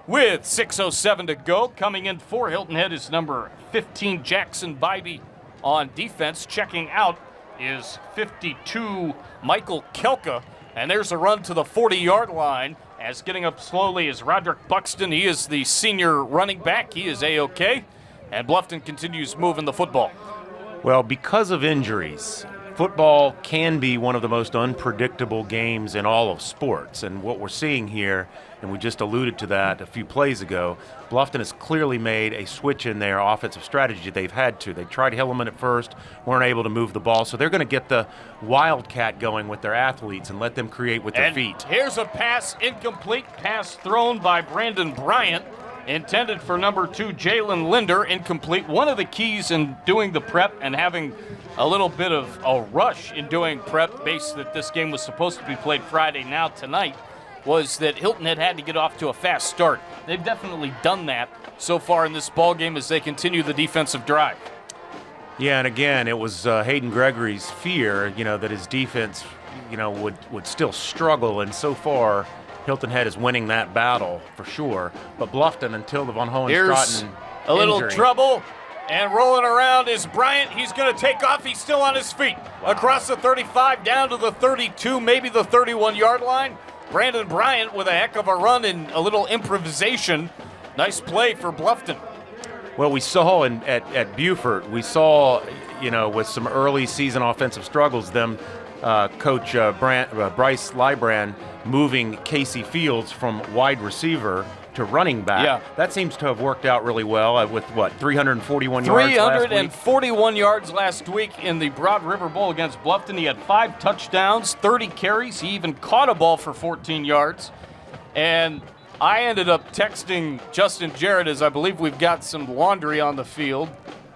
with 6:07 to go. Coming in for Hilton Head is number 15, Jackson Bybee on defense. Checking out is 52, Michael Kelka. And there's a run to the 40-yard line. As getting up slowly is Roderick Buxton. He is the senior running back. He is A-OK. And Bluffton continues moving the football. Well, because of injuries, football can be one of the most unpredictable games in all of sports. And what we're seeing here, and we just alluded to that a few plays ago, Bluffton has clearly made a switch in their offensive strategy. They've had to. They tried Hilleman at first, weren't able to move the ball. So they're going to get the wildcat going with their athletes and let them create with their feet. Here's a pass, incomplete pass thrown by Brandon Bryant. Intended for number 2, Jalen Linder, incomplete. One of the keys in doing the prep and having a little bit of a rush in doing prep, based that this game was supposed to be played Friday, now tonight, was that Hilton had to get off to a fast start. They've definitely done that so far in this ball game as they continue the defensive drive. Yeah, and again, it was Hayden Gregory's fear, that his defense, would still struggle, and so far Hilton Head is winning that battle for sure. But Bluffton, until the von Hohenstraten a little injury. Trouble, and rolling around is Bryant. He's going to take off. He's still on his feet. Wow. Across the 35, down to the 32, maybe the 31-yard line. Brandon Bryant with a heck of a run and a little improvisation. Nice play for Bluffton. Well, we saw at Beaufort, with some early season offensive struggles, them Coach Bryce Lybrand moving Casey Fields from wide receiver to running back. Yeah. That seems to have worked out really well with 341 yards last week? 341 yards last week in the Broad River Bowl against Bluffton. He had 5 touchdowns, 30 carries. He even caught a ball for 14 yards. And I ended up texting Justin Jarrett, as I believe we've got some laundry on the field.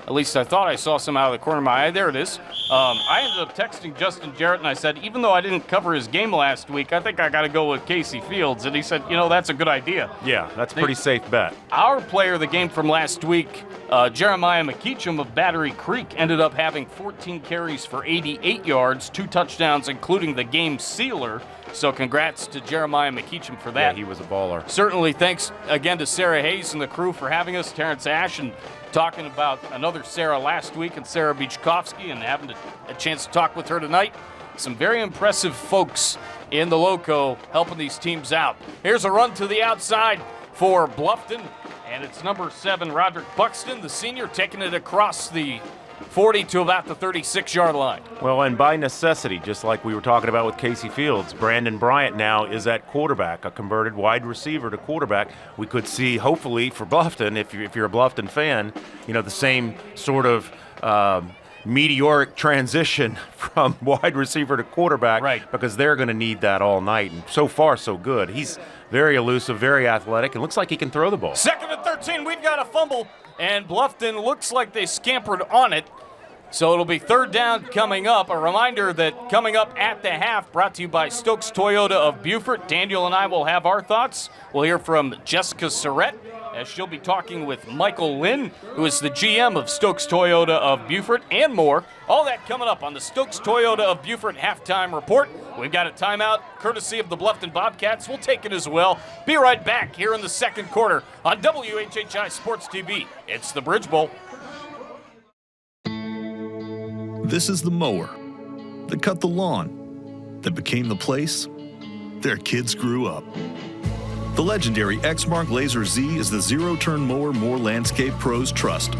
At least I thought I saw some out of the corner of my eye. There it is. I ended up texting Justin Jarrett, and I said, even though I didn't cover his game last week, I think I got to go with Casey Fields. And he said, that's a good idea. Yeah, that's a pretty safe bet. Our player of the game from last week, Jeremiah McKeachum of Battery Creek, ended up having 14 carries for 88 yards, 2 touchdowns, including the game sealer. So congrats to Jeremiah McKeachum for that. Yeah, he was a baller. Certainly thanks again to Sarah Hayes and the crew for having us, Terrence Ash, and talking about another Sarah last week, and Sarah Beachkowski, and having a chance to talk with her tonight. Some very impressive folks in the Loco helping these teams out. Here's a run to the outside for Bluffton, and it's number 7, Roderick Buxton, the senior, taking it across the 40 to about the 36-yard line. Well, and by necessity, just like we were talking about with Casey Fields, Brandon Bryant now is at quarterback, a converted wide receiver to quarterback. We could see, hopefully, for Bluffton, if you're a Bluffton fan, the same sort of meteoric transition from wide receiver to quarterback, right? Because they're going to need that all night. And so far, so good. He's very elusive, very athletic, and looks like he can throw the ball. 2nd and 13, we've got a fumble. And Bluffton looks like they scampered on it. So it'll be 3rd down coming up. A reminder that coming up at the half, brought to you by Stokes Toyota of Beaufort. Daniel and I will have our thoughts. We'll hear from Jessica Surrett, as she'll be talking with Michael Lynn, who is the GM of Stokes Toyota of Beaufort, and more. All that coming up on the Stokes Toyota of Beaufort halftime report We've got a timeout courtesy of the Bluffton Bobcats. We'll take it as well. Be right back here in the second quarter on WHHI Sports TV. It's the Bridge Bowl. This is the mower that cut the lawn, that became the place their kids grew up. The legendary Exmark Laser Z is the zero-turn mower more landscape pros trust.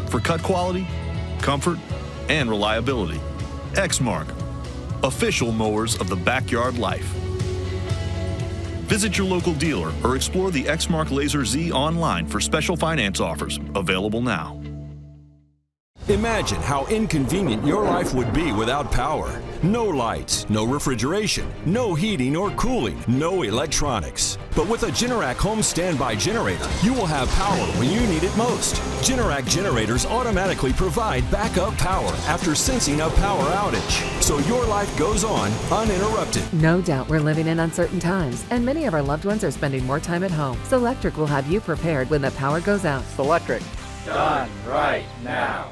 For cut quality, comfort, and reliability. Exmark, official mowers of the backyard life. Visit your local dealer or explore the Exmark Laser Z online for special finance offers, available now. Imagine how inconvenient your life would be without power. No lights, no refrigeration, no heating or cooling, no electronics. But with a Generac home standby generator, you will have power when you need it most. Generac generators automatically provide backup power after sensing a power outage, so your life goes on uninterrupted. No doubt we're living in uncertain times, and many of our loved ones are spending more time at home. Selectric will have you prepared when the power goes out. Selectric. Done right now.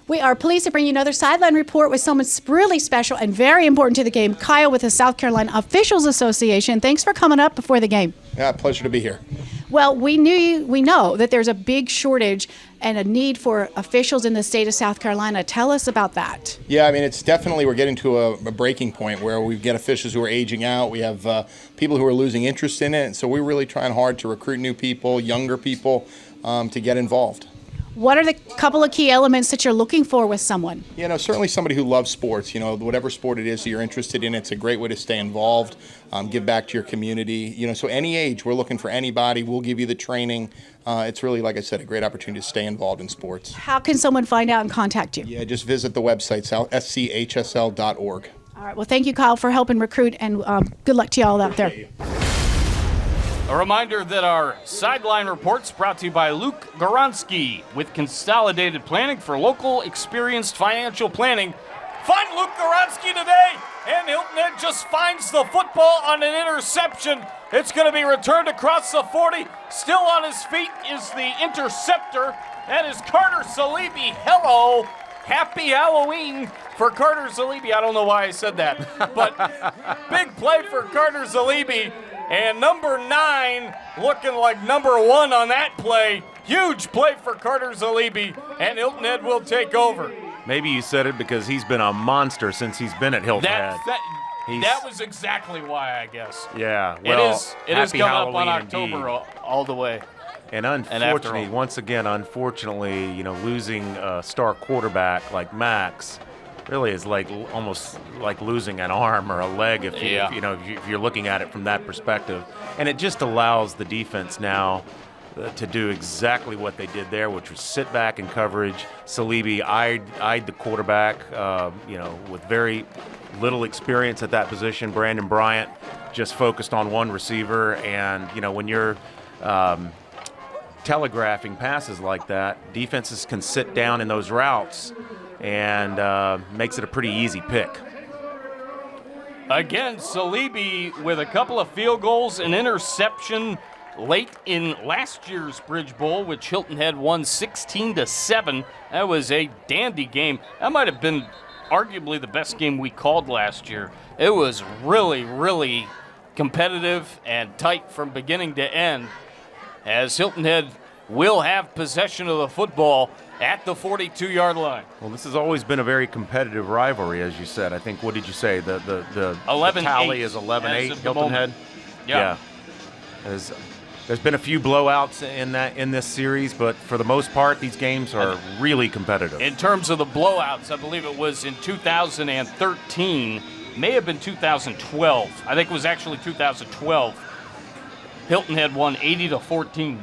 We are pleased to bring you another sideline report with someone really special and very important to the game, Kyle with the South Carolina Officials Association. Thanks for coming up before the game. Yeah, pleasure to be here. Well, we know that there's a big shortage and a need for officials in the state of South Carolina. Tell us about that. Yeah, I mean, it's definitely, we're getting to a breaking point where we get officials who are aging out. We have people who are losing interest in it. And so we're really trying hard to recruit new people, younger people, to get involved. What are the couple of key elements that you're looking for with someone? You know, certainly somebody who loves sports. You know, whatever sport it is that you're interested in, it's a great way to stay involved, give back to your community. You know, so any age, we're looking for anybody. We'll give you the training. It's really, like I said, a great opportunity to stay involved in sports. How can someone find out and contact you? Yeah, just visit the website, schsl.org. All right. Well, thank you, Kyle, for helping recruit, and good luck to you all out there. A reminder that our sideline report's brought to you by Luke Goronski with Consolidated Planning for local experienced financial planning. Find Luke Goronski today, and Hilton Head just finds the football on an interception. It's going to be returned across the 40. Still on his feet is the interceptor. That is Carter Salibi. Hello. Happy Halloween for Carter Salibi. I don't know why I said that, but big play for Carter Salibi. And number 9 looking like number 1 on that play. Huge play for Carter Salibi, and Hilton Head will take over. Maybe you said it because he's been a monster since he's been at Hilton Head. That was exactly why, I guess. Yeah, well, it is coming up on October all the way. And unfortunately, unfortunately, you know, losing a star quarterback like Max really is like almost like losing an arm or a leg if you're looking at it from that perspective. And it just allows the defense now to do exactly what they did there, which was sit back in coverage. Salibi eyed the quarterback, with very little experience at that position. Brandon Bryant just focused on one receiver, and when you're telegraphing passes like that, defenses can sit down in those routes and makes it a pretty easy pick. Again, Salibi with a couple of field goals, an interception late in last year's Bridge Bowl, which Hilton Head won 16-7. That was a dandy game. That might have been arguably the best game we called last year. It was really, really competitive and tight from beginning to end, as Hilton Head will have possession of the football at the 42-yard line. Well, this has always been a very competitive rivalry, as you said. I think, what did you say? The 11-8 tally is 11-8, Hilton Head? Yeah. There's been a few blowouts in this series, but for the most part, these games are really competitive. In terms of the blowouts, I believe it was in 2013, may have been 2012. I think it was actually 2012. Hilton Head won 80-14.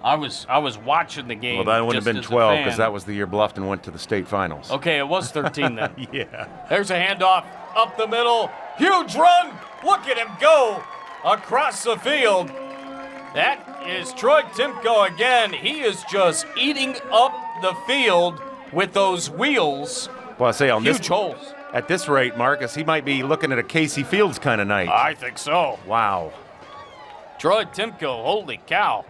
I was watching the game. Well, that wouldn't have been 12 because that was the year Bluffton went to the state finals. Okay, it was 13 then. Yeah. There's a handoff up the middle. Huge run. Look at him go across the field. That is Troy Timko again. He is just eating up the field with those wheels. Well, I say on huge holes. At this rate, Marcus, he might be looking at a Casey Fields kind of night. I think so. Wow. Troy Timko, holy cow.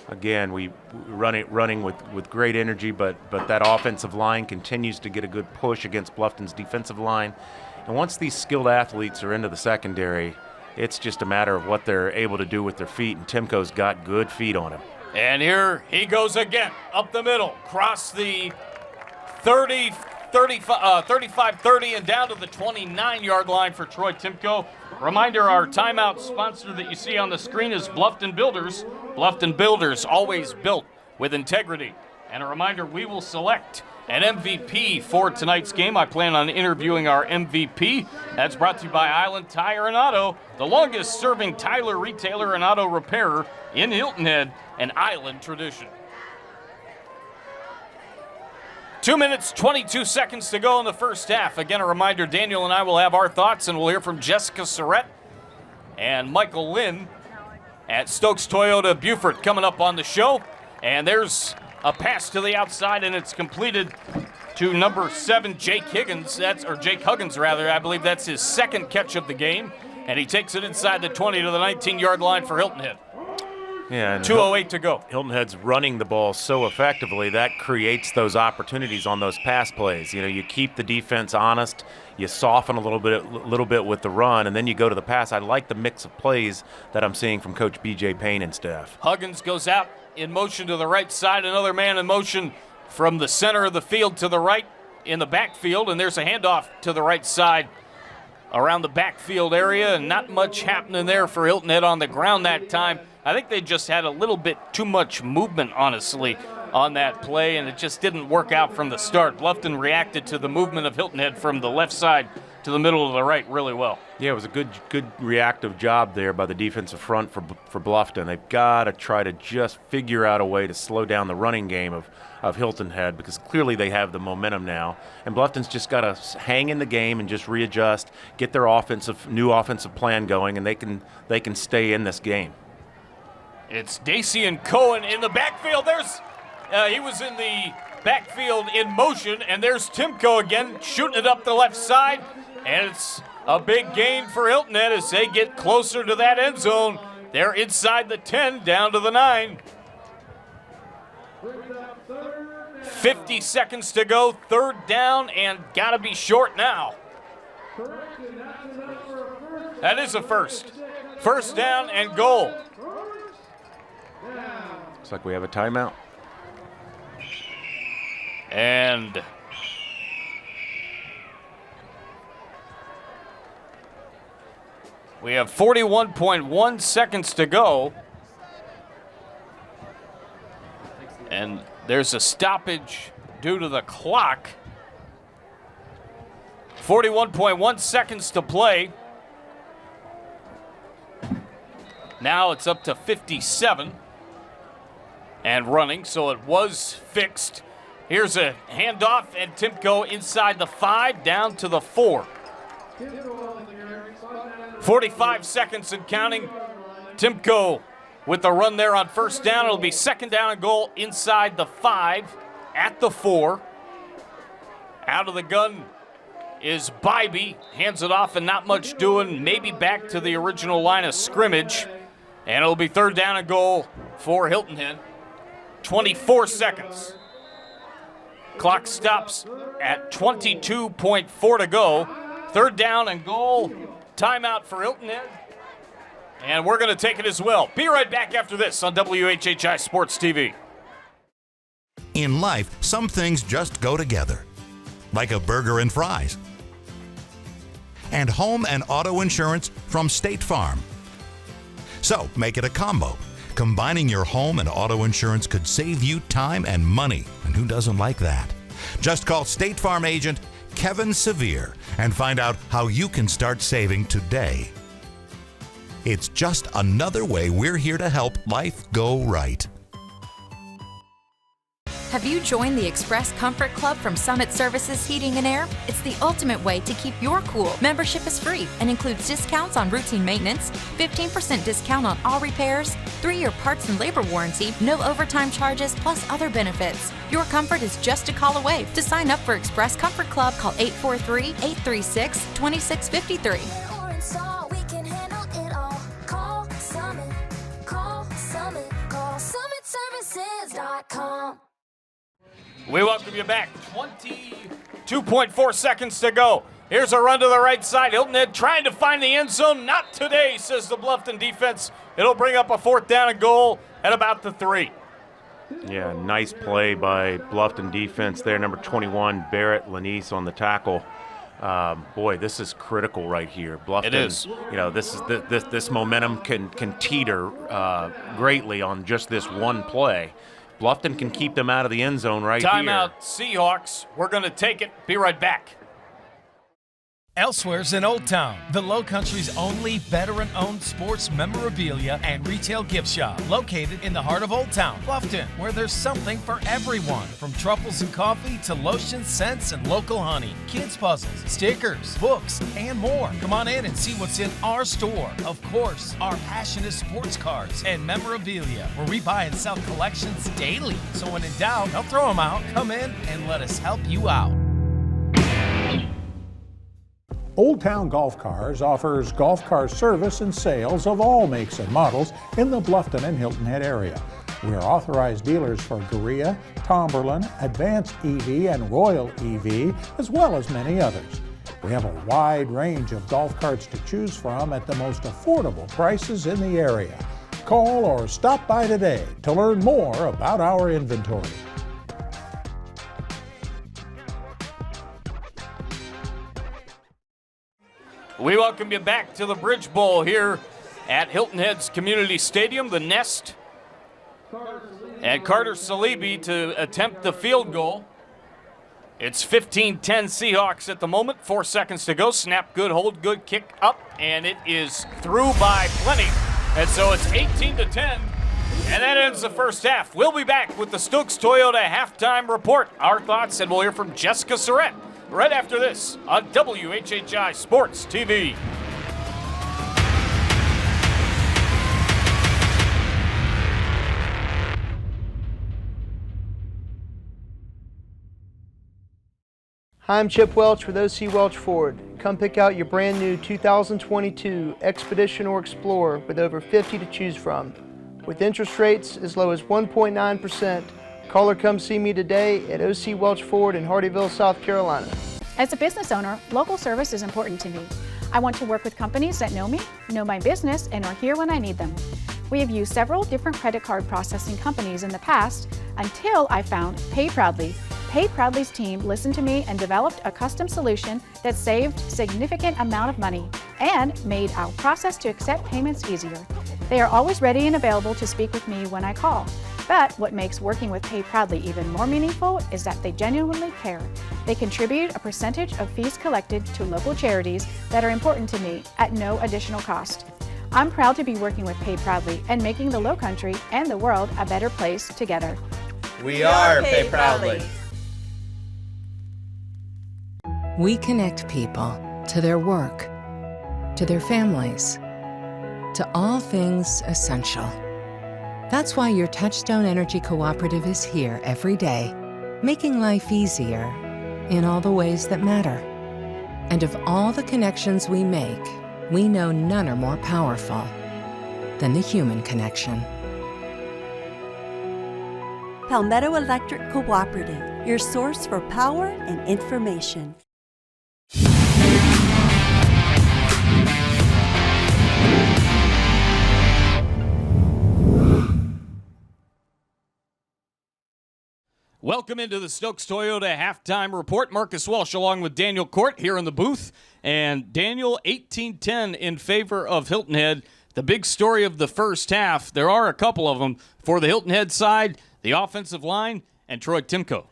Again, we running with great energy, but that offensive line continues to get a good push against Bluffton's defensive line. And once these skilled athletes are into the secondary, it's just a matter of what they're able to do with their feet, and Timko's got good feet on him. And here he goes again, up the middle, cross the 35-30 and down to the 29-yard line for Troy Timko. Reminder, our timeout sponsor that you see on the screen is Bluffton Builders. Bluffton Builders, always built with integrity. And a reminder, we will select an MVP for tonight's game. I plan on interviewing our MVP. That's brought to you by Island Tire and Auto, the longest-serving Tyler retailer and auto repairer in Hilton Head, an Island tradition. 2 minutes, 22 seconds to go in the first half. Again, a reminder, Daniel and I will have our thoughts, and we'll hear from Jessica Surrett and Michael Lynn at Stokes Toyota Beaufort coming up on the show. And there's a pass to the outside, and it's completed to number 7, Jake Huggins, I believe that's his second catch of the game. And he takes it inside the 20 to the 19-yard line for Hilton Head. Yeah, and 2:08 to go. Hilton Head's running the ball so effectively that creates those opportunities on those pass plays. You know, you keep the defense honest, you soften a little bit with the run, and then you go to the pass. I like the mix of plays that I'm seeing from Coach B.J. Payne and staff. Huggins goes out in motion to the right side, another man in motion from the center of the field to the right in the backfield, and there's a handoff to the right side around the backfield area, and not much happening there for Hilton Head on the ground that time. I think they just had a little bit too much movement, honestly, on that play, and it just didn't work out from the start. Bluffton reacted to the movement of Hilton Head from the left side to the middle of the right really well. Yeah, it was a good reactive job there by the defensive front for Bluffton. They've got to try to just figure out a way to slow down the running game of Hilton Head, because clearly they have the momentum now. And Bluffton's just got to hang in the game and just readjust, get their new offensive plan going, and they can stay in this game. It's Dacey and Cohen in the backfield. He was in the backfield in motion, and there's Timko again shooting it up the left side, and it's a big gain for Hilton Head as they get closer to that end zone. They're inside the 10, down to the 9. 50 seconds to go, third down, and gotta be short now. That is a first. First down and goal. Looks like we have a timeout. And we have 41.1 seconds to go. And there's a stoppage due to the clock. 41.1 seconds to play. Now it's up to 57 and running, so it was fixed. Here's a handoff, and Timko inside the 5, down to the 4. 45 seconds and counting. Timko with the run there on first down. It'll be second down and goal inside the 5 at the 4. Out of the gun is Bybee. Hands it off and not much doing. Maybe back to the original line of scrimmage. And it'll be third down and goal for Hilton Head. 24 seconds. Clock stops at 22.4 to go. Third down and goal. Timeout for Hilton Head. And we're going to take it as well. Be right back after this on WHHI Sports TV. In life, some things just go together, like a burger and fries. And home and auto insurance from State Farm. So make it a combo. Combining your home and auto insurance could save you time and money. And who doesn't like that? Just call State Farm agent Kevin Sevier and find out how you can start saving today. It's just another way we're here to help life go right. Have you joined the Express Comfort Club from Summit Services Heating and Air? It's the ultimate way to keep your cool. Membership is free and includes discounts on routine maintenance, 15% discount on all repairs, 3-year parts and labor warranty, no overtime charges, plus other benefits. Your comfort is just a call away. To sign up for Express Comfort Club, call 843-836-2653. We welcome you back. 22.4 seconds to go. Here's a run to the right side. Hilton Head trying to find the end zone. Not today, says the Bluffton defense. It'll bring up a 4th down and goal at about the 3. Yeah, nice play by Bluffton defense there. Number 21, Barrett Lanise on the tackle. Boy, this is critical right here. Bluffton, it is. You know, this momentum can teeter greatly on just this one play. Bluffton can keep them out of the end zone right here. Timeout, Seahawks. We're going to take it. Be right back. Elsewhere's in Old Town, the Lowcountry's only veteran-owned sports memorabilia and retail gift shop, located in the heart of Old Town, Bluffton, where there's something for everyone, from truffles and coffee to lotions, scents, and local honey, kids' puzzles, stickers, books, and more. Come on in and see what's in our store. Of course, our passion is sports cards and memorabilia, where we buy and sell collections daily. So when in doubt, don't throw them out. Come in and let us help you out. Old Town Golf Cars offers golf car service and sales of all makes and models in the Bluffton and Hilton Head area. We are authorized dealers for Gorea, Tomberlin, Advanced EV, and Royal EV, as well as many others. We have a wide range of golf carts to choose from at the most affordable prices in the area. Call or stop by today to learn more about our inventory. We welcome you back to the Bridge Bowl here at Hilton Head's Community Stadium, the Nest. And Carter Salibi to attempt the field goal. It's 15-10 Seahawks at the moment. 4 seconds to go. Snap good, hold good, kick up, and it is through by plenty. And so it's 18-10, and that ends the first half. We'll be back with the Stokes Toyota halftime report. Our thoughts, and we'll hear from Jessica Surratt right after this on WHHI Sports TV. Hi, I'm Chip Welch with OC Welch Ford. Come pick out your brand new 2022 Expedition or Explorer with over 50 to choose from. With interest rates as low as 1.9%, call or come see me today at OC Welch Ford in Hardyville, South Carolina. As a business owner, local service is important to me. I want to work with companies that know me, know my business, and are here when I need them. We have used several different credit card processing companies in the past until I found Pay Proudly. Pay Proudly's team listened to me and developed a custom solution that saved significant amount of money and made our process to accept payments easier. They are always ready and available to speak with me when I call. But what makes working with Pay Proudly even more meaningful is that they genuinely care. They contribute a percentage of fees collected to local charities that are important to me at no additional cost. I'm proud to be working with Pay Proudly and making the Lowcountry and the world a better place together. We are Pay Proudly. We connect people to their work, to their families, to all things essential. That's why your Touchstone Energy Cooperative is here every day, making life easier in all the ways that matter. And of all the connections we make, we know none are more powerful than the human connection. Palmetto Electric Cooperative, your source for power and information. Welcome into the Stokes Toyota halftime report. Marcus Walsh along with Daniel Cort here in the booth. And Daniel, 18-10 in favor of Hilton Head. The big story of the first half, there are a couple of them. For the Hilton Head side, the offensive line and Troy Timko.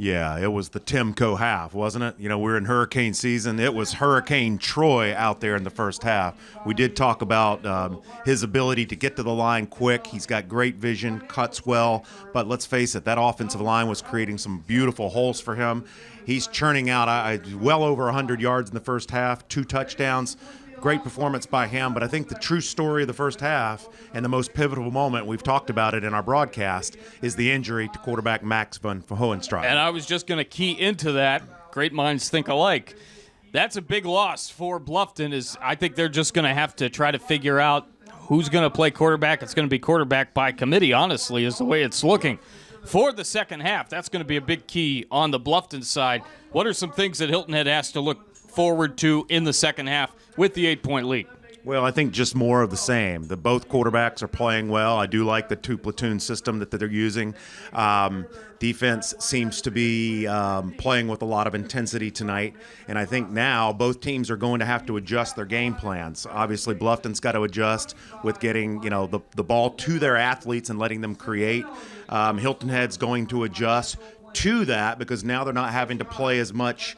Yeah, it was the Timko half, wasn't it? You know, we're in hurricane season. It was Hurricane Troy out there in the first half. We did talk about his ability to get to the line quick. He's got great vision, cuts well. But let's face it, that offensive line was creating some beautiful holes for him. He's churning out well over 100 yards in the first half, 2 touchdowns. Great performance by him, but I think the true story of the first half and the most pivotal moment, we've talked about it in our broadcast, is the injury to quarterback Max van Hohenstraat. And I was just going to key into that. Great minds think alike. That's a big loss for Bluffton. I think they're just going to have to try to figure out who's going to play quarterback. It's going to be quarterback by committee, honestly, is the way it's looking. for the second half. That's going to be a big key on the Bluffton side. What are some things that Hilton Head has to look forward to in the second half with the 8-point lead? Well, I think just more of the same. Both quarterbacks are playing well. I do like the 2-platoon system that they're using. Defense seems to be playing with a lot of intensity tonight, and I think now both teams are going to have to adjust their game plans. Obviously, Bluffton's got to adjust with getting the ball to their athletes and letting them create. Hilton Head's going to adjust to that because now they're not having to play as much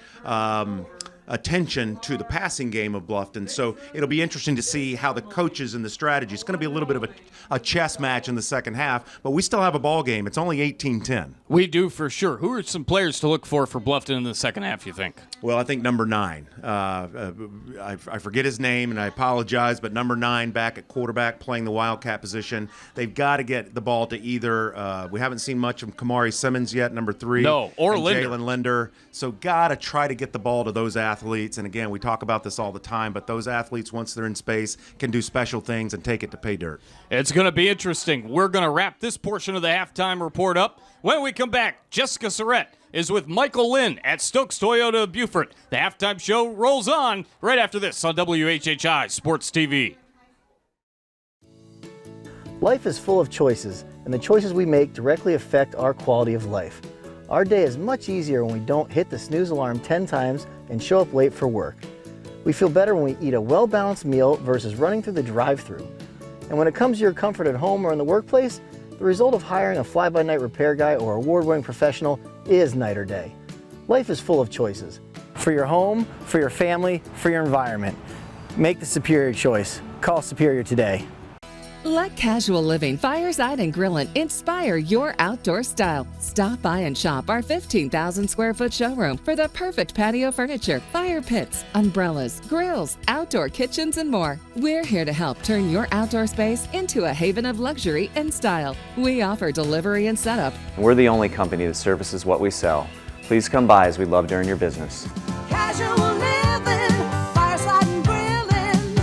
attention to the passing game of Bluffton. So it'll be interesting to see how the coaches and the strategy. It's going to be a little bit of a chess match in the second half, but we still have a ball game. It's only 18-10. We do for sure. Who are some players to look for Bluffton in the second half, you think? Well, I think number 9. I forget his name, and I apologize, but number 9 back at quarterback playing the Wildcat position. They've got to get the ball to either we haven't seen much of Kamari Simmons yet, number 3. No, or Linder. Jalen Linder. So got to try to get the ball to those athletes. And again, we talk about this all the time, but those athletes, once they're in space, can do special things and take it to pay dirt. It's going to be interesting. We're going to wrap this portion of the halftime report up. When we come back, Jessica Surrett is with Michael Lynn at Stokes Toyota of Beaufort. The halftime show rolls on right after this on WHHI Sports TV. Life is full of choices, and the choices we make directly affect our quality of life. Our day is much easier when we don't hit the snooze alarm 10 times and show up late for work. We feel better when we eat a well-balanced meal versus running through the drive-thru. And when it comes to your comfort at home or in the workplace, the result of hiring a fly-by-night repair guy or award-winning professional is night or day. Life is full of choices. For your home, for your family, for your environment. Make the superior choice. Call Superior today. Let casual living, fireside and grilling inspire your outdoor style. Stop by and shop our 15,000 square foot showroom for the perfect patio furniture, fire pits, umbrellas, grills, outdoor kitchens, and more. We're here to help turn your outdoor space into a haven of luxury and style. We offer delivery and setup. We're the only company that services what we sell. Please come by as we'd love to earn your business. Casual living, fireside and grilling,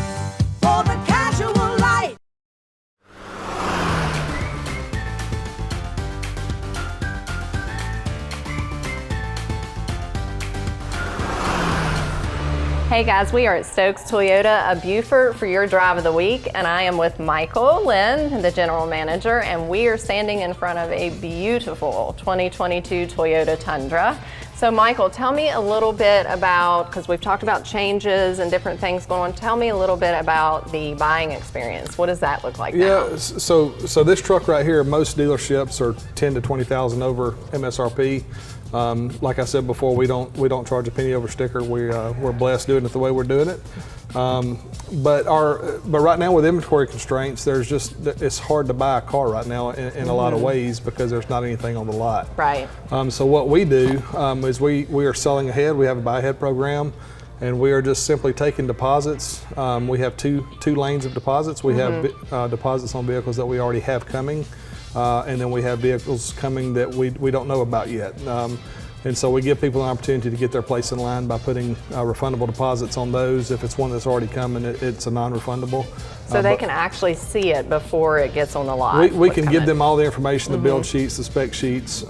for the casual light. Hey guys, we are at Stokes Toyota of Beaufort for your drive of the week, and I am with Michael Lynn, the general manager, and we are standing in front of a beautiful 2022 Toyota Tundra. So Michael, tell me a little bit about, because we've talked about changes and different things going on, tell me a little bit about the buying experience. What does that look like now? Yeah, so this truck right here, most dealerships are 10 to 20,000 over MSRP. Like I said before, we don't charge a penny over sticker. We're blessed doing it the way we're doing it. But right now with inventory constraints, it's hard to buy a car right now in a lot of ways because there's not anything on the lot. Right. So what we do is we are selling ahead. We have a buy ahead program, and we are just simply taking deposits. We have two lanes of deposits. We have deposits on vehicles that we already have coming. And then we have vehicles coming that we don't know about yet. And so we give people an opportunity to get their place in line by putting refundable deposits on those. If it's one that's already coming, it's a non-refundable. So they can actually see it before it gets on the lot. We can give them all the information, the build sheets, the spec sheets,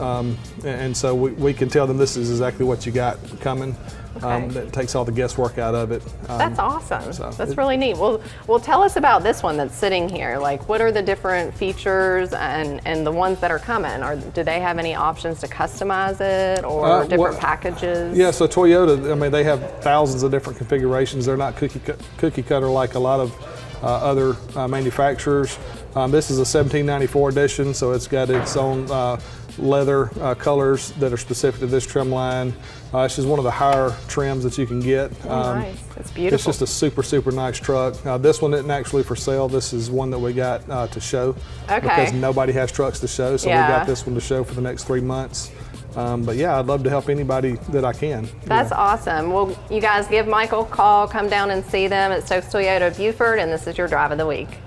and so we can tell them this is exactly what you got coming. That takes all the guesswork out of it. That's awesome. That's really neat. Well, tell us about this one that's sitting here. Like, what are the different features and the ones that are coming? Do they have any options to customize it or different packages? Yeah, so Toyota, I mean, they have thousands of different configurations. They're not cookie cutter like a lot of other manufacturers. This is a 1794 edition, so it's got its own leather colors that are specific to this trim line. It's just one of the higher trims that you can get. Nice. It's beautiful. It's just a super, super nice truck. This one isn't actually for sale. This is one that we got to show. Okay. Because nobody has trucks to show, so we got this one to show for the next 3 months. But yeah, I'd love to help anybody that I can. That's awesome. Well, you guys give Michael a call, come down and see them at Stokes Toyota of Beaufort, and this is your drive of the week.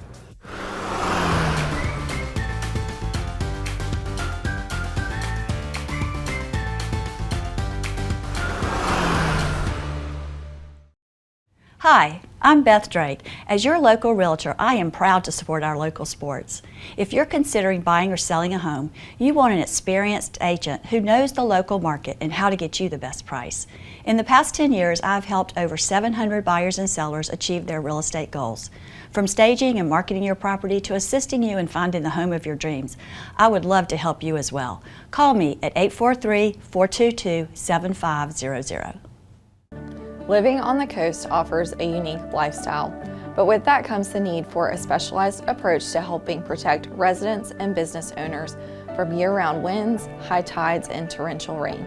Hi, I'm Beth Drake. As your local realtor, I am proud to support our local sports. If you're considering buying or selling a home, you want an experienced agent who knows the local market and how to get you the best price. In the past 10 years, I've helped over 700 buyers and sellers achieve their real estate goals. From staging and marketing your property to assisting you in finding the home of your dreams, I would love to help you as well. Call me at 843-422-7500. Living on the coast offers a unique lifestyle, but with that comes the need for a specialized approach to helping protect residents and business owners from year-round winds, high tides, and torrential rain.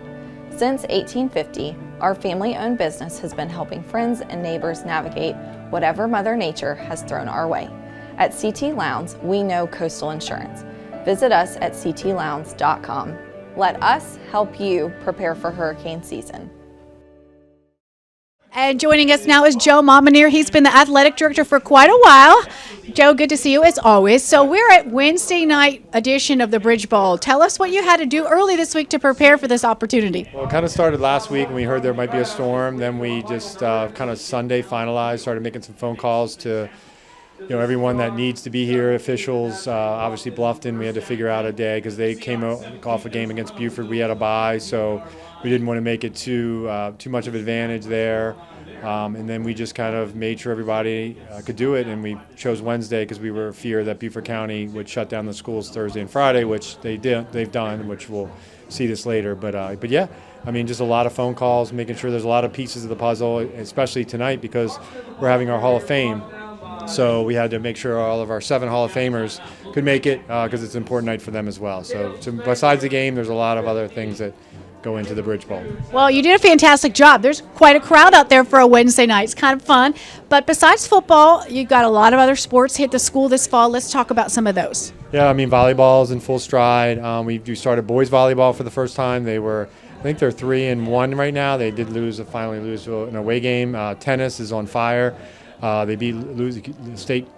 Since 1850, our family-owned business has been helping friends and neighbors navigate whatever Mother Nature has thrown our way. At CT Lowndes, we know coastal insurance. Visit us at ctlowndes.com. Let us help you prepare for hurricane season. And joining us now is Joe Mominier. He's been the athletic director for quite a while. Joe, good to see you as always. So we're at Wednesday night edition of the Bridge Bowl. Tell us what you had to do early this week to prepare for this opportunity. Well, it kind of started last week when we heard there might be a storm. Then we just kind of Sunday finalized, started making some phone calls to everyone that needs to be here, officials. Obviously Bluffton, we had to figure out a day because they came off a game against Beaufort. We had a bye, so we didn't want to make it too much of an advantage there. And then we just kind of made sure everybody could do it, and we chose Wednesday because we were fear that Beaufort County would shut down the schools Thursday and Friday, which they've done, which we'll see this later. But yeah, I mean, just a lot of phone calls, making sure there's a lot of pieces of the puzzle, especially tonight because we're having our Hall of Fame. So we had to make sure all of our 7 Hall of Famers could make it because it's an important night for them as well. So besides the game, there's a lot of other things that go into the Bridge Bowl. Well, you did a fantastic job. There's quite a crowd out there for a Wednesday night. It's kind of fun. But besides football, you've got a lot of other sports hit the school this fall. Let's talk about some of those. Yeah, I mean, volleyball is in full stride. We started boys volleyball for the first time. I think they're 3-1 right now. They did finally lose an away game. Tennis is on fire. They beat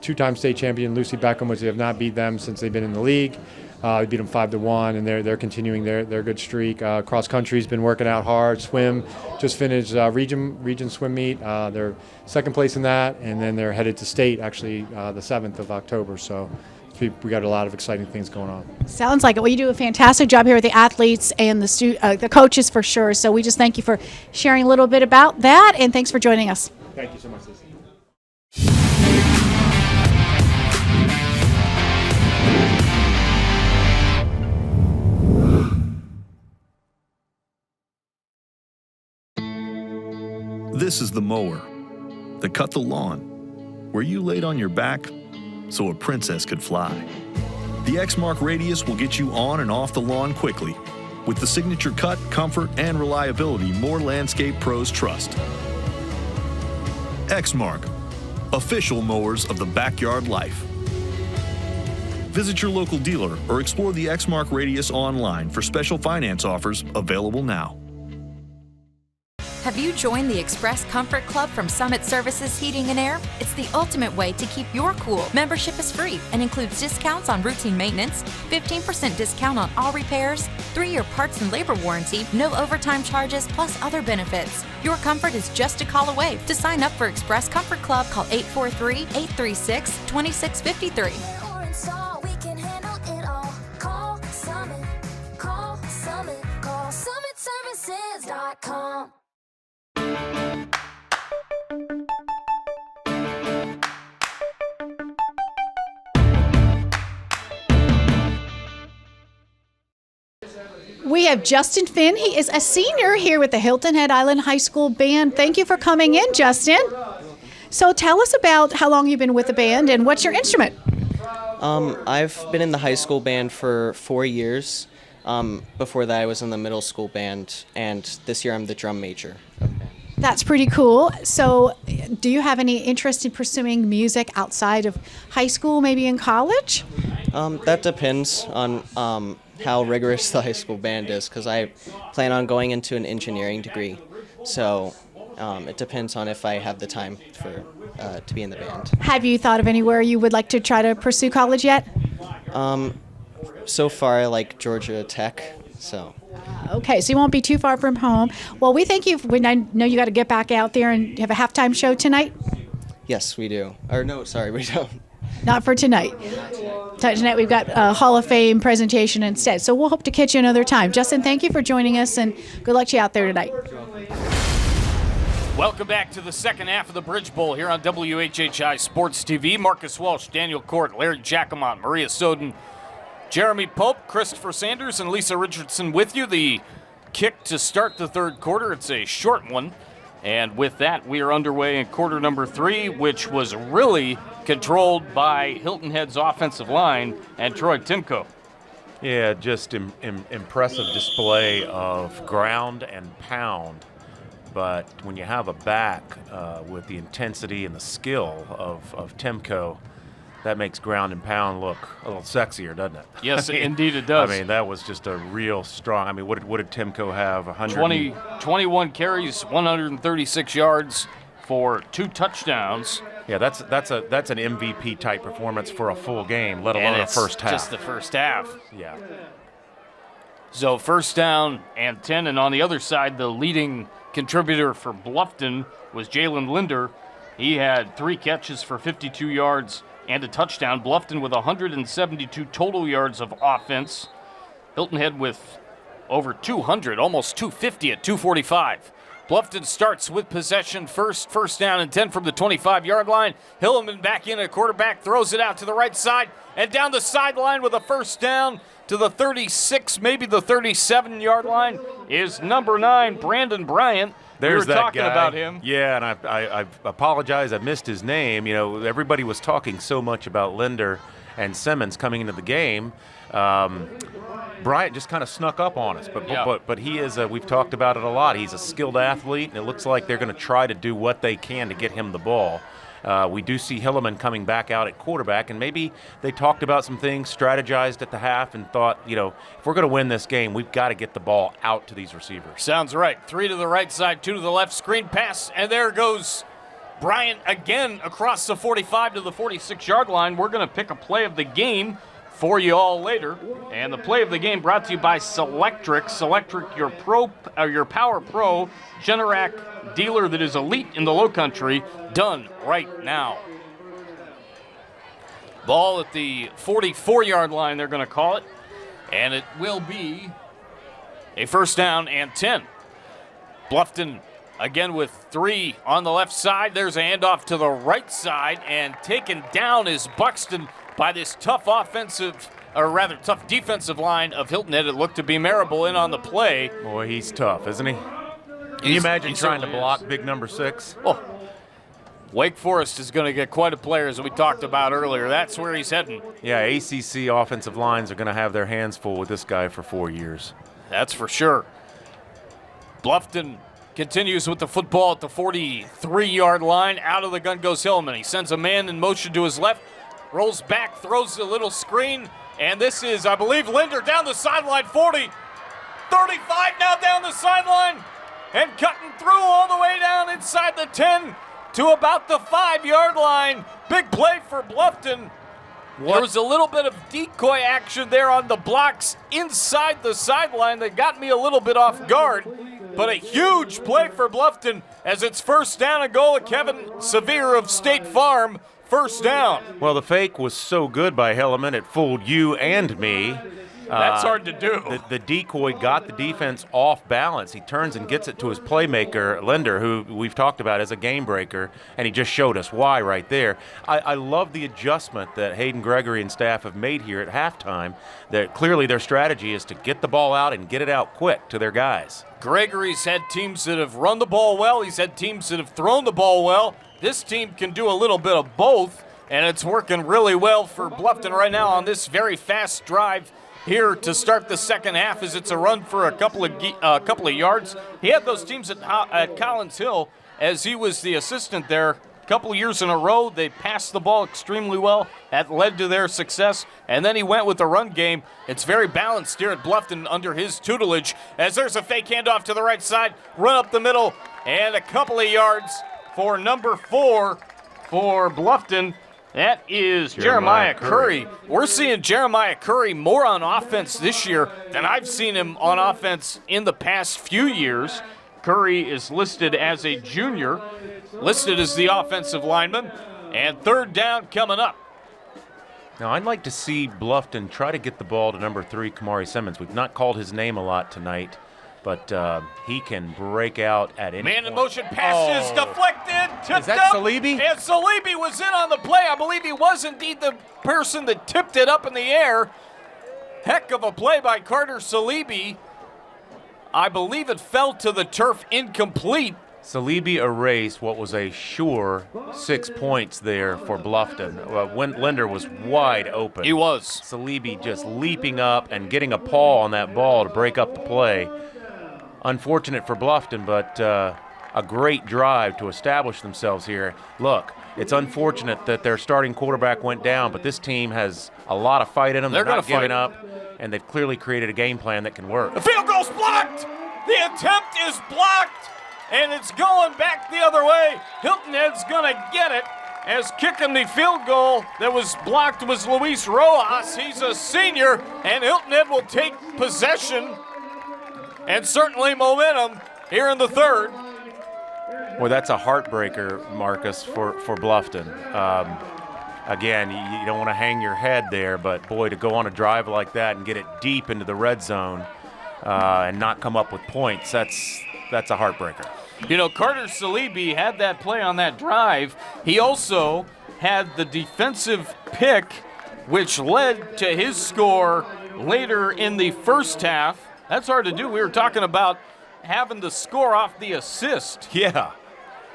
two-time state champion Lucy Beckham, which they have not beat them since they've been in the league. They beat them 5-1, and they're continuing their good streak. Cross country's been working out hard. Swim just finished region swim meet. They're second place in that, and then they're headed to state actually the 7th of October. So we got a lot of exciting things going on. Sounds like it. Well, you do a fantastic job here with the athletes and the coaches for sure. So we just thank you for sharing a little bit about that, and thanks for joining us. Thank you so much, Lisa. This is the mower that cut the lawn, where you laid on your back so a princess could fly. The Exmark Radius will get you on and off the lawn quickly with the signature cut, comfort, and reliability more landscape pros trust. Exmark, official mowers of the backyard life. Visit your local dealer or explore the Exmark Radius online for special finance offers available now. Have you joined the Express Comfort Club from Summit Services Heating and Air? It's the ultimate way to keep your cool. Membership is free and includes discounts on routine maintenance, 15% discount on all repairs, 3-year parts and labor warranty, no overtime charges, plus other benefits. Your comfort is just a call away. To sign up for Express Comfort Club, call 843-836-2653. SummitServices.com. We have Justin Finn. He is a senior here with the Hilton Head Island High School Band. Thank you for coming in, Justin. So tell us about how long you've been with the band and what's your instrument? I've been in the high school band for 4 years. Before that, I was in the middle school band, and this year I'm the drum major. That's pretty cool. So do you have any interest in pursuing music outside of high school, maybe in college? That depends on how rigorous the high school band is, because I plan on going into an engineering degree. So it depends on if I have the time to be in the band. Have you thought of anywhere you would like to try to pursue college yet? So far, I like Georgia Tech. So. Okay, so you won't be too far from home. Well, we thank you. I know you got to get back out there and have a halftime show tonight. Yes, we do. Or no, sorry, we don't. Not for tonight. Tonight we've got a Hall of Fame presentation instead. So we'll hope to catch you another time. Justin, thank you for joining us, and good luck to you out there tonight. Welcome back to the second half of the Bridge Bowl here on WHHI Sports TV. Marcus Walsh, Daniel Cort, Larry Jacomont, Maria Soden, Jeremy Pope, Christopher Sanders, and Lisa Richardson with you. The kick to start the third quarter. It's a short one. And with that, we are underway in quarter number 3, which was really controlled by Hilton Head's offensive line and Troy Timko. Yeah, just impressive display of ground and pound. But when you have a back with the intensity and the skill of Timko, that makes ground and pound look a little sexier, doesn't it? Yes, indeed it does. I mean, that was just a real strong. I mean, what did Timko have? 21 carries, 136 yards for 2 touchdowns. Yeah, that's an MVP type performance for a full game, let alone a first half. Just the first half. Yeah. So first down and 10, and on the other side, the leading contributor for Bluffton was Jalen Linder. He had 3 catches for 52 yards and a touchdown. Bluffton with 172 total yards of offense. Hilton Head with over 200, almost 250 at 245. Bluffton starts with possession first down and 10 from the 25-yard line. Hilleman back in at quarterback, throws it out to the right side and down the sideline with a first down to the 36, maybe the 37-yard line is number 9, Brandon Bryant. There's we were that talking guy. about him. Yeah, and I apologize. I missed his name. You know, everybody was talking so much about Linder and Simmons coming into the game. Bryant just kind of snuck up on us, but he is. We've talked about it a lot. He's a skilled athlete, and it looks like they're going to try to do what they can to get him the ball. We do see Hilleman coming back out at quarterback, and maybe they talked about some things, strategized at the half, and thought, you know, if we're going to win this game, we've got to get the ball out to these receivers. Sounds right. 3 to the right side, 2 to the left, screen pass, and there goes Bryant again across the 45 to the 46-yard line. We're going to pick a play of the game for you all later. And the play of the game brought to you by Selectric. Selectric, your Power Pro Generac dealer that is elite in the Lowcountry, done right now. Ball at the 44-yard line, they're going to call it. And it will be a first down and 10. Bluffton again with 3 on the left side. There's a handoff to the right side, and taken down is Buxton by this tough defensive line of Hilton Head. It looked to be Marable in on the play. Boy, he's tough, isn't he? Can you imagine trying to block big number 6? Oh, Wake Forest is going to get quite a player, as we talked about earlier. That's where he's heading. Yeah, ACC offensive lines are going to have their hands full with this guy for 4 years. That's for sure. Bluffton continues with the football at the 43-yard line. Out of the gun goes Hillman. He sends a man in motion to his left, rolls back, throws a little screen, and this is, I believe, Linder down the sideline, 40, 35 now down the sideline, and cutting through all the way down inside the 10 to about the 5-yard line. Big play for Bluffton. There was a little bit of decoy action there on the blocks inside the sideline that got me a little bit off guard. But a huge play for Bluffton as it's first down and goal at Kevin Severe of State Farm. First down. Well, the fake was so good by Hilleman, it fooled you and me. That's hard to do. The decoy got the defense off balance. He turns and gets it to his playmaker, Linder, who we've talked about as a game breaker, and he just showed us why right there. I love the adjustment that Hayden Gregory and staff have made here at halftime. That clearly their strategy is to get the ball out and get it out quick to their guys. Gregory's had teams that have run the ball well. He's had teams that have thrown the ball well. This team can do a little bit of both, and it's working really well for Bluffton right now on this very fast drive here to start the second half, as it's a run for a couple of yards. He had those teams at Collins Hill as he was the assistant there a couple of years in a row. They passed the ball extremely well. That led to their success, and then he went with the run game. It's very balanced here at Bluffton under his tutelage, as there's a fake handoff to the right side, run up the middle, and a couple of yards for number 4 for Bluffton. That is Jeremiah Curry. We're seeing Jeremiah Curry more on offense this year than I've seen him on offense in the past few years. Curry is listed as a junior, listed as the offensive lineman, and third down coming up. Now, I'd like to see Bluffton try to get the ball to number 3, Kamari Simmons. We've not called his name a lot tonight, but he can break out at any Man in point. motion, pass is deflected, tipped Is that up. Salibi? And Salibi was in on the play. I believe he was indeed the person that tipped it up in the air. Heck of a play by Carter Salibi. I believe it fell to the turf incomplete. Salibi erased what was a sure 6 points there for Bluffton. When Linder was wide open. He was. Salibi just leaping up and getting a paw on that ball to break up the play. Unfortunate for Bluffton, but a great drive to establish themselves here. Look, it's unfortunate that their starting quarterback went down, but this team has a lot of fight in them. They're not giving up, and they've clearly created a game plan that can work. The field goal's blocked. The attempt is blocked, and it's going back the other way. Hilton Head's going to get it, as kicking the field goal that was blocked was Luis Rojas. He's a senior, and Hilton Head will take possession and certainly momentum here in the third. Well, that's a heartbreaker, Marcus, for Bluffton. Again, you don't want to hang your head there, but boy, to go on a drive like that and get it deep into the red zone and not come up with points, that's a heartbreaker. You know, Carter Salibi had that play on that drive. He also had the defensive pick, which led to his score later in the first half. That's hard to do. We were talking about having the score off the assist. Yeah.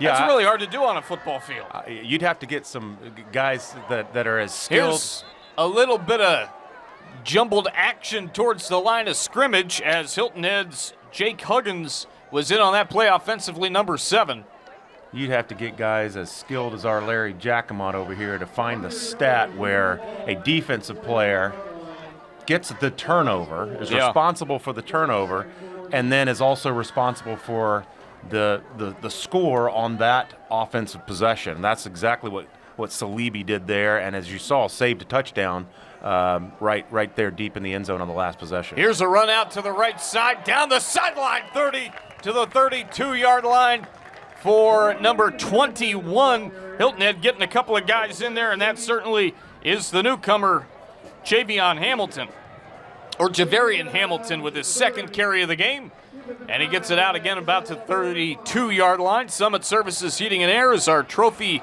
That's really hard to do on a football field. You'd have to get some guys that are as skilled. Here's a little bit of jumbled action towards the line of scrimmage as Hilton Head's Jake Huggins was in on that play offensively, number 7. You'd have to get guys as skilled as our Larry Giacomot over here to find the stat where a defensive player gets the turnover, is responsible for the turnover, and then is also responsible for the score on that offensive possession. That's exactly what Salibi did there, and as you saw, saved a touchdown right there deep in the end zone on the last possession. Here's a run out to the right side, down the sideline, 30 to the 32-yard line for number 21. Hilton Head getting a couple of guys in there, and that certainly is the newcomer, Javarian Hamilton with his second carry of the game. And he gets it out again about to 32-yard line. Summit Services Heating and Air is our trophy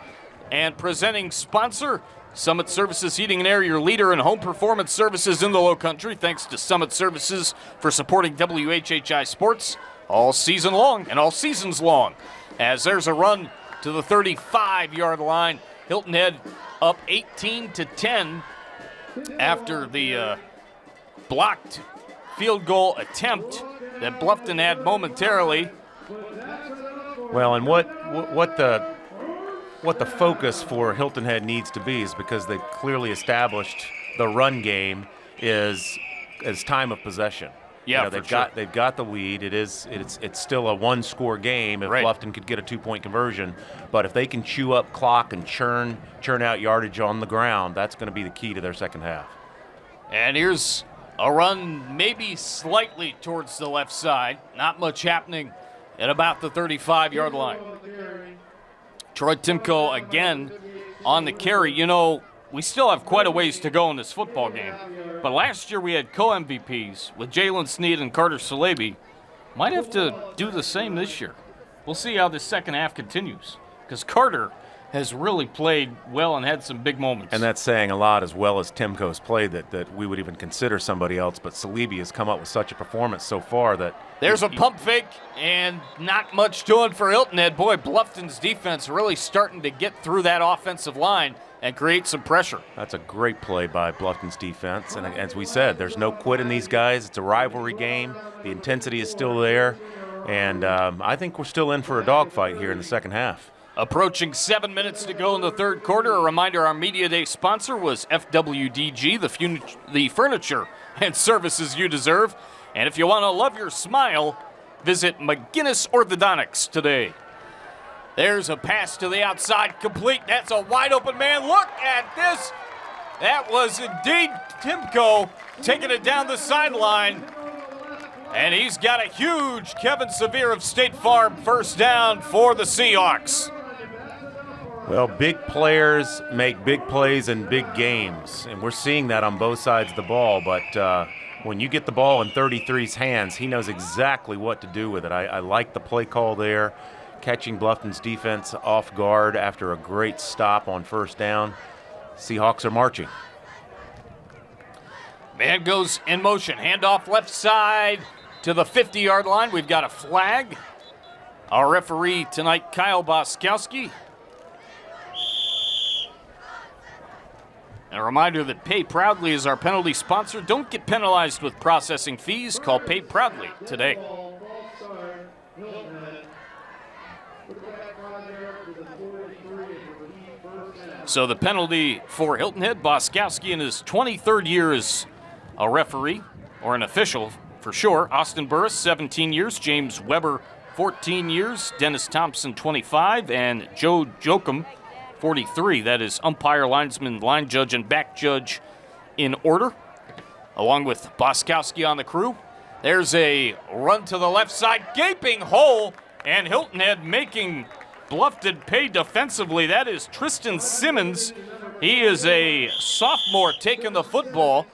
and presenting sponsor. Summit Services Heating and Air, your leader in home performance services in the Lowcountry. Thanks to Summit Services for supporting WHHI Sports all season long and all seasons long. As there's a run to the 35-yard line. Hilton Head up 18-10 after the blocked field goal attempt that Bluffton had momentarily. Well, and what the focus for Hilton Head needs to be is, because they've clearly established the run game is time of possession. Yeah, they've got the lead. It's still a one-score game if Bluffton could get a 2-point conversion. But if they can chew up clock and churn out yardage on the ground, that's going to be the key to their second half. And here's a run maybe slightly towards the left side. Not much happening at about the 35-yard line. Troy Timko again on the carry. You know, we still have quite a ways to go in this football game. But last year we had co-MVPs with Jalen Sneed and Carter Salibi. Might have to do the same this year. We'll see how the second half continues, because Carter has really played well and had some big moments. And that's saying a lot, as well as Timko's played, that we would even consider somebody else. But Salibi has come up with such a performance so far that... There's a pump fake and not much doing for Hilton Head. Boy, Bluffton's defense really starting to get through that offensive line and create some pressure. That's a great play by Bluffton's defense. And as we said, there's no quit in these guys. It's a rivalry game. The intensity is still there. And I think we're still in for a dogfight here in the second half. Approaching 7 minutes to go in the third quarter. A reminder, our Media Day sponsor was FWDG, the furniture and services you deserve. And if you want to love your smile, visit McGinnis Orthodontics today. There's a pass to the outside, complete. That's a wide open man. Look at this. That was indeed Timko taking it down the sideline. And he's got a huge Kevin Severe of State Farm first down for the Seahawks. Well, big players make big plays in big games, and we're seeing that on both sides of the ball. But when you get the ball in 33's hands, he knows exactly what to do with it. I like the play call there, catching Bluffton's defense off guard after a great stop on first down. Seahawks are marching. Man goes in motion, handoff left side to the 50-yard line. We've got a flag. Our referee tonight, Kyle Boskowski. And a reminder that Pay Proudly is our penalty sponsor. Don't get penalized with processing fees. Call Pay Proudly today. So the penalty for Hilton Head, Boskowski in his 23rd year as a referee, or an official for sure. Austin Burris, 17 years. James Weber, 14 years. Dennis Thompson, 25. And Joe Jokum, 43. That is umpire, linesman, line judge, and back judge in order, along with Boskowski on the crew. There's a run to the left side, gaping hole, and Hilton Head making Bluffton pay defensively. That is Tristan Simmons. He is a sophomore taking the football.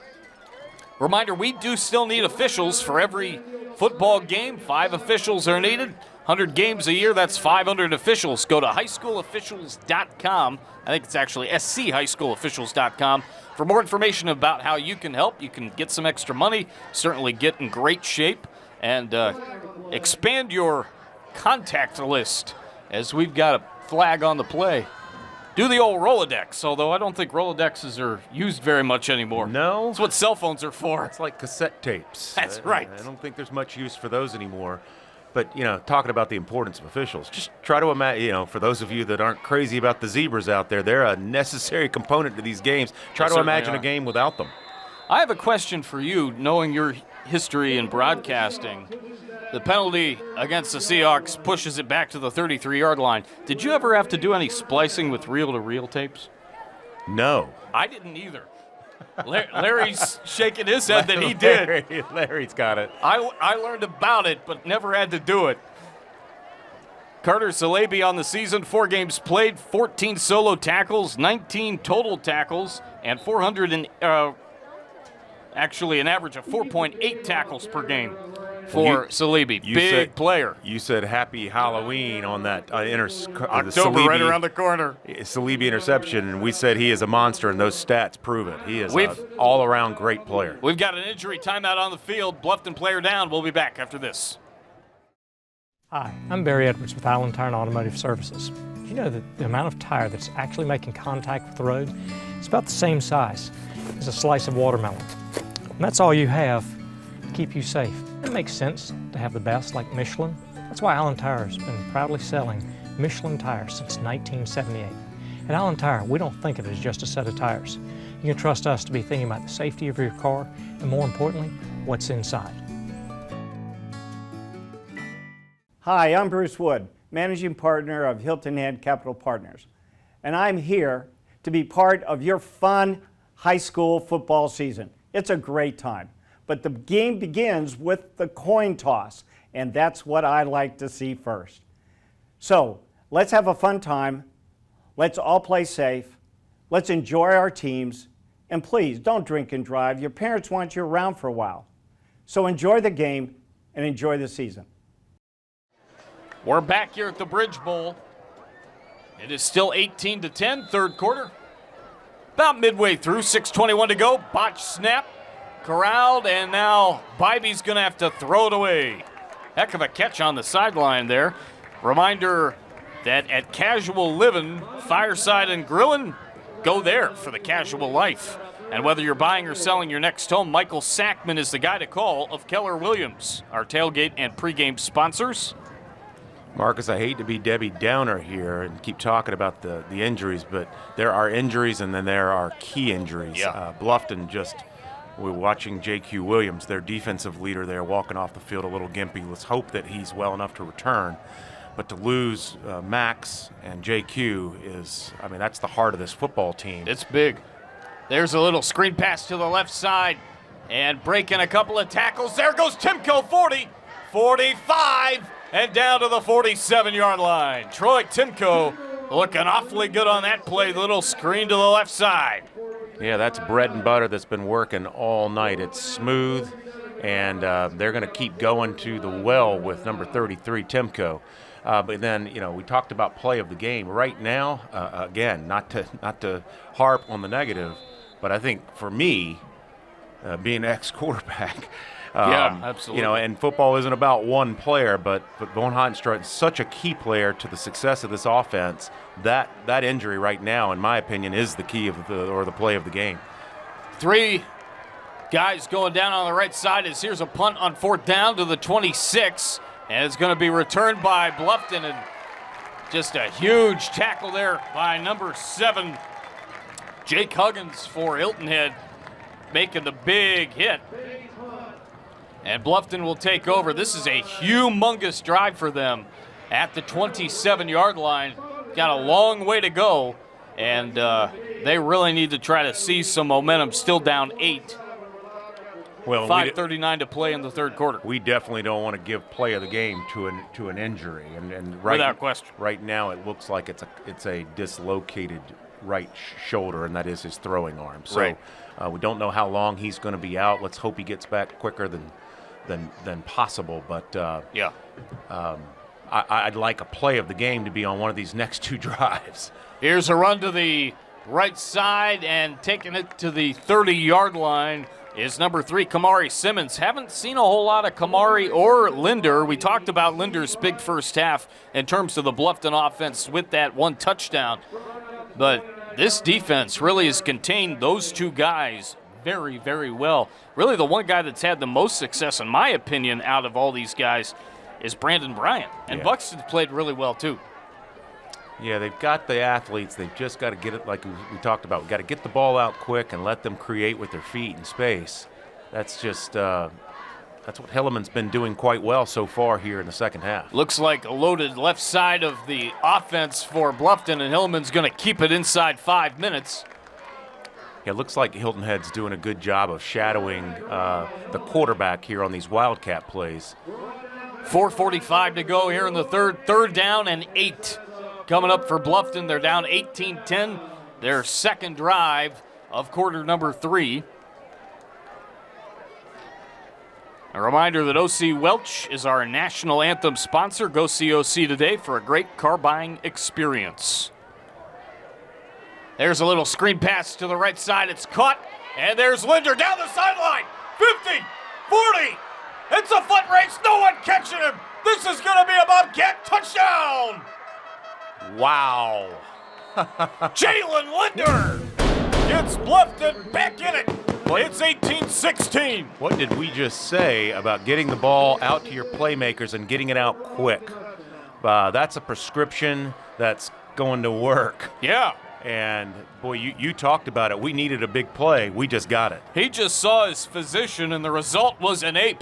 Reminder, we do still need officials for every football game. 5 officials are needed. 100 games a year, that's 500 officials. Go to highschoolofficials.com. I think it's actually schighschoolofficials.com for more information about how you can help. You can get some extra money, certainly get in great shape, and expand your contact list as we've got a flag on the play. Do the old Rolodex, although I don't think Rolodexes are used very much anymore. No. That's what cell phones are for. It's like cassette tapes. That's right. I don't think there's much use for those anymore. But, talking about the importance of officials, just try to imagine, for those of you that aren't crazy about the zebras out there, they're a necessary component to these games. Try to imagine a game without them. I have a question for you, knowing your history in broadcasting. The penalty against the Seahawks pushes it back to the 33-yard line. Did you ever have to do any splicing with reel-to-reel tapes? No. I didn't either. Larry's shaking his head that he did. Larry's got it. I learned about it, but never had to do it. Carter Salaby on the season, 4 games played, 14 solo tackles, 19 total tackles, and actually an average of 4.8 tackles per game for Salaby. Big player. You said happy Halloween on that October, right around the corner. Salaby interception, and we said he is a monster, and those stats prove it. He is an all-around great player. We've got an injury timeout on the field. Bluffton player down. We'll be back after this. Hi, I'm Barry Edwards with Island Tire and Automotive Services. Did you know that the amount of tire that's actually making contact with the road is about the same size as a slice of watermelon? And that's all you have to keep you safe. It makes sense to have the best like Michelin. That's why Island Tire has been proudly selling Michelin tires since 1978. At Island Tire, we don't think of it as just a set of tires. You can trust us to be thinking about the safety of your car and, more importantly, what's inside. Hi, I'm Bruce Wood, Managing Partner of Hilton Head Capital Partners, and I'm here to be part of your fun high school football season. It's a great time, but the game begins with the coin toss, and that's what I like to see first. So let's have a fun time, let's all play safe, let's enjoy our teams, and please don't drink and drive. Your parents want you around for a while. So enjoy the game and enjoy the season. We're back here at the Bridge Bowl. It is still 18-10, third quarter. About midway through, 6:21 to go. Botch snap, corralled, and now Bybee's going to have to throw it away. Heck of a catch on the sideline there. Reminder that at Casual Living, Fireside and Grillin', go there for the casual life. And whether you're buying or selling your next home, Michael Sackman is the guy to call of Keller Williams, our tailgate and pregame sponsors. Marcus, I hate to be Debbie Downer here and keep talking about the injuries, but there are injuries and then there are key injuries. Yeah. Bluffton we're watching J.Q. Williams, their defensive leader there, walking off the field a little gimpy. Let's hope that he's well enough to return. But to lose Max and JQ is, I mean, that's the heart of this football team. It's big. There's a little screen pass to the left side and breaking a couple of tackles. There goes Timko, 40, 45, and down to the 47-yard line. Troy Timko looking awfully good on that play. The little screen to the left side. Yeah, that's bread and butter that's been working all night. It's smooth, and they're going to keep going to the well with number 33, Timko. But then, you know, we talked about play of the game. Right now, again, not to harp on the negative, but I think for me, being an ex-quarterback, yeah, absolutely. You know, and football isn't about one player, but Von Hodenstraat is such a key player to the success of this offense. That injury right now, in my opinion, is the key of the play of the game. 3 guys going down on the right side as here's a punt on 4th down to the 26, and it's going to be returned by Bluffton, and just a huge tackle there by number 7, Jake Huggins for Hilton Head, making the big hit. And Bluffton will take over. This is a humongous drive for them at the 27-yard line. Got a long way to go, and they really need to try to seize some momentum. Still down 8. Well, 5:39 to play in the third quarter. We definitely don't want to give play of the game to an injury, and right, without question. Right now, it looks like it's a dislocated right shoulder, and that is his throwing arm. So right. We don't know how long he's going to be out. Let's hope he gets back quicker than possible. But I'd like a play of the game to be on one of these next 2 drives. Here's a run to the right side, and taking it to the 30-yard line is number 3, Kamari Simmons. Haven't seen a whole lot of Kamari or Linder. We talked about Linder's big first half in terms of the Bluffton offense with that 1 touchdown. But this defense really has contained those 2 guys very, very well. Really the one guy that's had the most success, in my opinion, out of all these guys is Brandon Bryant. And yeah. Buxton's played really well, too. Yeah, they've got the athletes. They've just got to get it, like we talked about. We've got to get the ball out quick and let them create with their feet in space. That's just that's what Hilleman's been doing quite well so far here in the second half. Looks like a loaded left side of the offense for Bluffton, and Hilleman's going to keep it inside 5 minutes. Yeah, it looks like Hilton Head's doing a good job of shadowing the quarterback here on these Wildcat plays. 4:45 to go here in the third down and 8. Coming up for Bluffton, they're down 18-10. Their second drive of quarter number 3. A reminder that OC Welch is our national anthem sponsor. Go see OC today for a great car buying experience. There's a little screen pass to the right side. It's caught, and there's Linder down the sideline. 50, 40. It's a foot race. No one catching him. This is going to be a Bobcat touchdown. Wow. Jalen Linder gets Bluffton back in it. It's 18-16. What did we just say about getting the ball out to your playmakers and getting it out quick? That's a prescription that's going to work. Yeah. And, boy, you talked about it. We needed a big play. We just got it. He just saw his physician, and the result was an A+.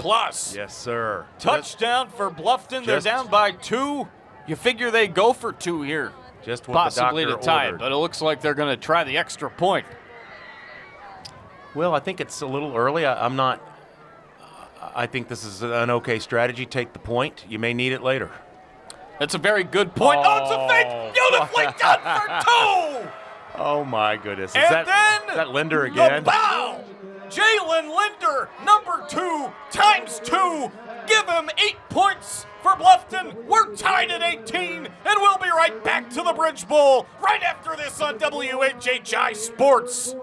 Yes, sir. Touchdown for Bluffton. They're down by 2. You figure they go for 2 here. Just what possibly the doctor to tie ordered. It, but it looks like they're going to try the extra point. Well, I think it's a little early. I'm not. I think this is an okay strategy. Take the point. You may need it later. That's a very good point. Oh, it's a fake. Beautifully done for 2. Oh, my goodness. Is that Linder again? The bow. Jalen Linder, number 2, times 2. Give him 8 points for Bluffton. We're tied at 18, and we'll be right back to the Bridge Bowl right after this on WHHI Sports.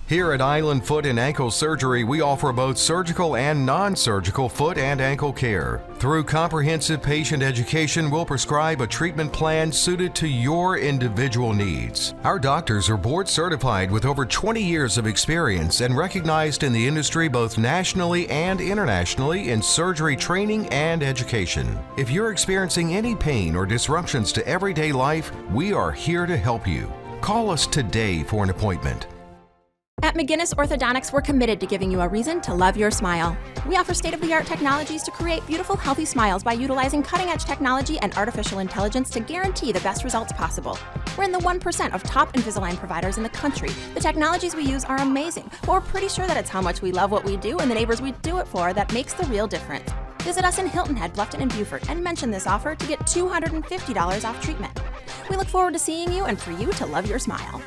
Here at Island Foot and Ankle Surgery, we offer both surgical and non-surgical foot and ankle care. Through comprehensive patient education, we'll prescribe a treatment plan suited to your individual needs. Our doctors are board certified with over 20 years of experience and recognized in the industry both nationally and internationally in surgery training and education. If you're experiencing any pain or disruptions to everyday life, we are here to help you. Call us today for an appointment. At McGinnis Orthodontics, we're committed to giving you a reason to love your smile. We offer state-of-the-art technologies to create beautiful, healthy smiles by utilizing cutting-edge technology and artificial intelligence to guarantee the best results possible. We're in the 1% of top Invisalign providers in the country. The technologies we use are amazing, but we're pretty sure that it's how much we love what we do and the neighbors we do it for that makes the real difference. Visit us in Hilton Head, Bluffton, and Beaufort and mention this offer to get $250 off treatment. We look forward to seeing you and for you to love your smile.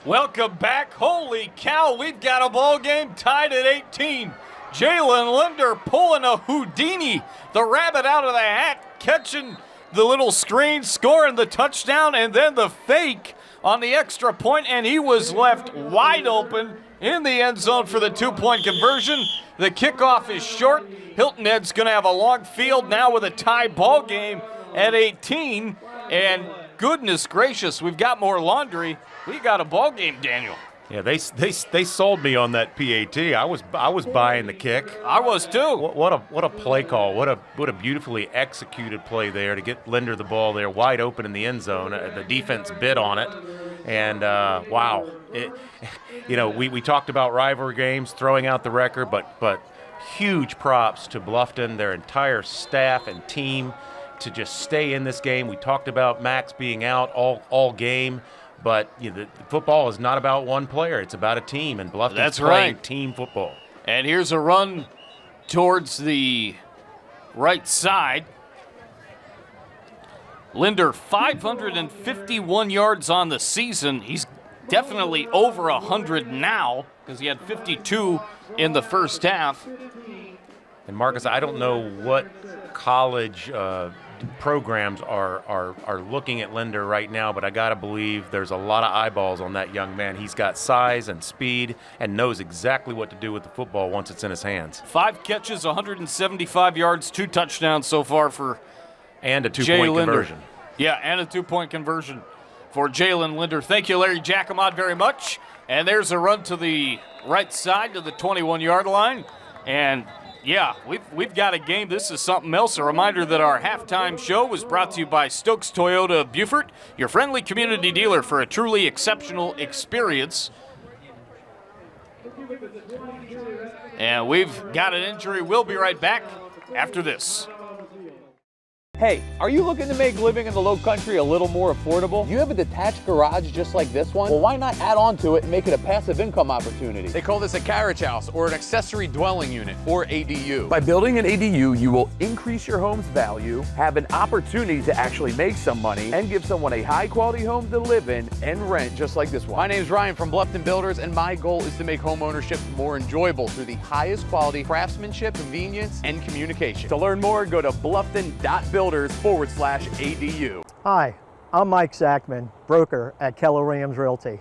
Welcome back. Holy cow, we've got a ball game tied at 18. Jalen Linder pulling a Houdini, the rabbit out of the hat, catching the little screen, scoring the touchdown, and then the fake on the extra point, and he was left wide open in the end zone for the 2-point conversion. The kickoff is short. Hilton Head's going to have a long field now with a tie ball game at 18, and goodness gracious, we've got more laundry. We got a ball game, Daniel. Yeah, they sold me on that PAT. I was buying the kick. I was too. What a play call. What a beautifully executed play there to get Linder the ball there wide open in the end zone. The defense bid on it, and wow. We talked about rivalry games, throwing out the record, but huge props to Bluffton, their entire staff and team to just stay in this game. We talked about Max being out all game. But the football is not about one player. It's about a team, and Bluffton's playing team football. And here's a run towards the right side. Linder, 551 yards on the season. He's definitely over 100 now because he had 52 in the first half. And Marcus, I don't know what college programs are looking at Linder right now, but I got to believe there's a lot of eyeballs on that young man. He's got size and speed and knows exactly what to do with the football once it's in his hands. 5 catches, 175 yards, 2 touchdowns so far for and a 2-point conversion. Yeah, and a 2-point conversion for Jalen Linder. Thank you, Larry Jacomod, very much. And there's a run to the right side to the 21-yard line. And yeah, we've got a game. This is something else. A reminder that our halftime show was brought to you by Stokes Toyota of Beaufort, your friendly community dealer for a truly exceptional experience. And we've got an injury. We'll be right back after this. Hey, are you looking to make living in the Lowcountry a little more affordable? You have a detached garage just like this one? Well, why not add on to it and make it a passive income opportunity? They call this a carriage house or an accessory dwelling unit or ADU. By building an ADU, you will increase your home's value, have an opportunity to actually make some money, and give someone a high-quality home to live in and rent just like this one. My name's Ryan from Bluffton Builders, and my goal is to make home ownership more enjoyable through the highest quality craftsmanship, convenience, and communication. To learn more, go to bluffton.builders/ADU. Hi, I'm Mike Zachman, broker at Keller Williams Realty.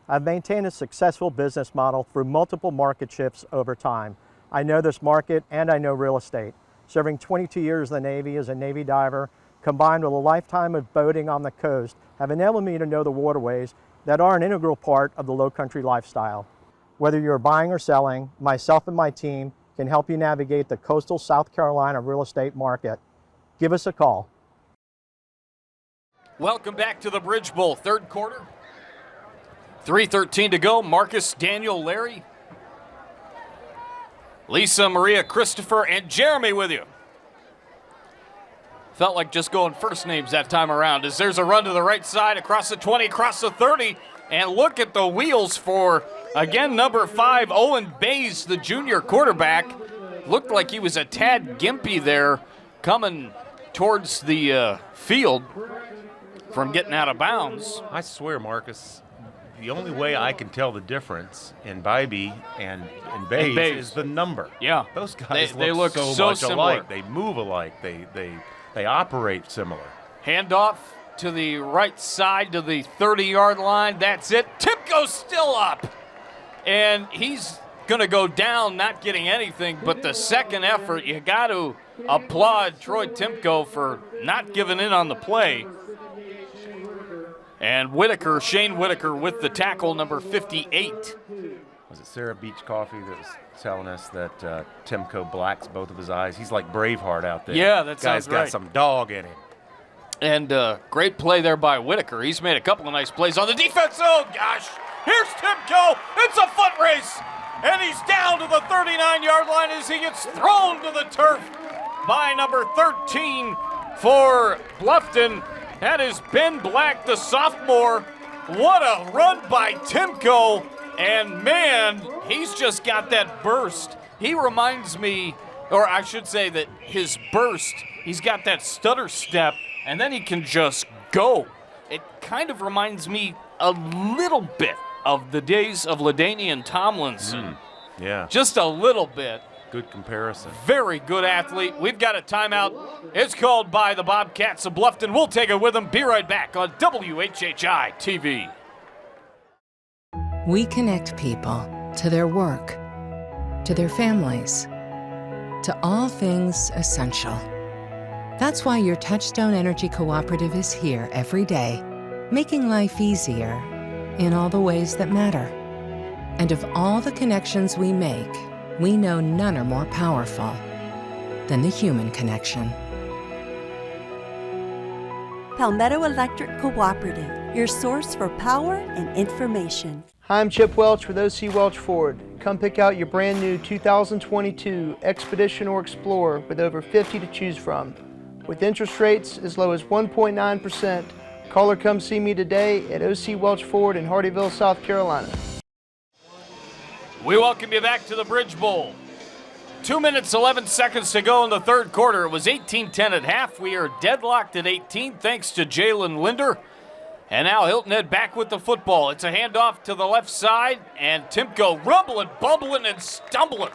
I've maintained a successful business model through multiple market shifts over time. I know this market and I know real estate. Serving 22 years in the Navy as a Navy diver, combined with a lifetime of boating on the coast, have enabled me to know the waterways that are an integral part of the Lowcountry lifestyle. Whether you're buying or selling, myself and my team can help you navigate the coastal South Carolina real estate market. Give us a call. Welcome back to the Bridge Bowl, third quarter. 3:13 to go. Marcus, Daniel, Larry, Lisa, Maria, Christopher, and Jeremy with you. Felt like just going first names that time around as there's a run to the right side, across the 20, across the 30, and look at the wheels for, again, number 5, Owen Bays, the junior quarterback. Looked like he was a tad gimpy there coming towards the field from getting out of bounds. I swear, Marcus, the only way I can tell the difference in Bybee and Bays is the number. Yeah. Those guys they look so so much similar. alike. They move alike. They operate similar. Handoff to the right side to the 30-yard line. That's it. Tipko's still up. And he's going to go down not getting anything, but the second effort, you got to applaud Troy Timko for not giving in on the play. And Whitaker, Shane Whitaker with the tackle, number 58. Was it Sarah Beach Coffee that was telling us that Timko blacks both of his eyes? He's like Braveheart out there. Yeah, that Guy's sounds right. got some dog in him. And great play there by Whitaker. He's made a couple of nice plays on the defense. Oh, gosh. Here's Timko. It's a foot race. And he's down to the 39-yard line as he gets thrown to the turf by number 13 for Bluffton. That is Ben Black, the sophomore. What a run by Timko. And, man, he's just got that burst. He reminds me, or I should say that his burst, he's got that stutter step, and then he can just go. It kind of reminds me a little bit of the days of LaDainian Tomlinson. Yeah. Just a little bit. Good comparison. Very good athlete. We've got a timeout. It's called by the Bobcats of Bluffton. We'll take it with them. Be right back on WHHI-TV. We connect people to their work, to their families, to all things essential. That's why your Touchstone Energy Cooperative is here every day, making life easier in all the ways that matter. And of all the connections we make, we know none are more powerful than the human connection. Palmetto Electric Cooperative, your source for power and information. Hi, I'm Chip Welch with OC Welch Ford. Come pick out your brand new 2022 Expedition or Explorer with over 50 to choose from. With interest rates as low as 1.9%, call or come see me today at OC Welch Ford in Hardyville, South Carolina. We welcome you back to the Bridge Bowl. 2 minutes, 11 seconds to go in the third quarter. It was 18-10 at half. We are deadlocked at 18 thanks to Jalen Linder. And now Hilton Head back with the football. It's a handoff to the left side, and Timko rumbling, bumbling, and stumbling.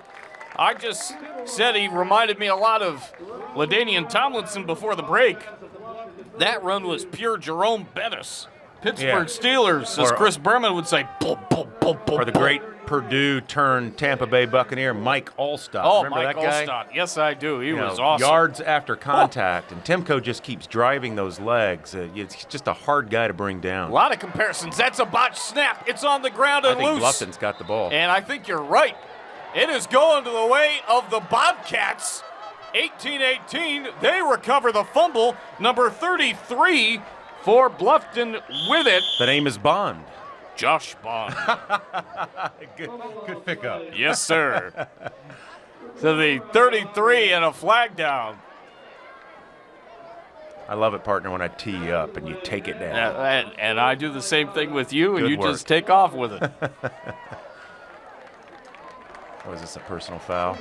I just said he reminded me a lot of LaDainian Tomlinson before the break. That run was pure Jerome Bettis. Pittsburgh Steelers, as Chris Berman would say. Or the great Purdue turned Tampa Bay Buccaneer Mike Allstott. Oh, Remember Mike that guy? Allstott. Yes, I do. He was awesome. Yards after contact, and Timko just keeps driving those legs. It's just a hard guy to bring down. A lot of comparisons. That's a botched snap. It's on the ground and I think loose. Bluffton's got the ball. And I think you're right. It is going to the way of the Bobcats. 18-18. They recover the fumble. Number 33 for Bluffton with it. The name is Bond. Josh Bond. Good pickup. Yes, sir. So the 33 and a flag down. I love it, partner, when I tee you up and you take it down. And I do the same thing with you, and Good you work. just take off with it. Was this a personal foul?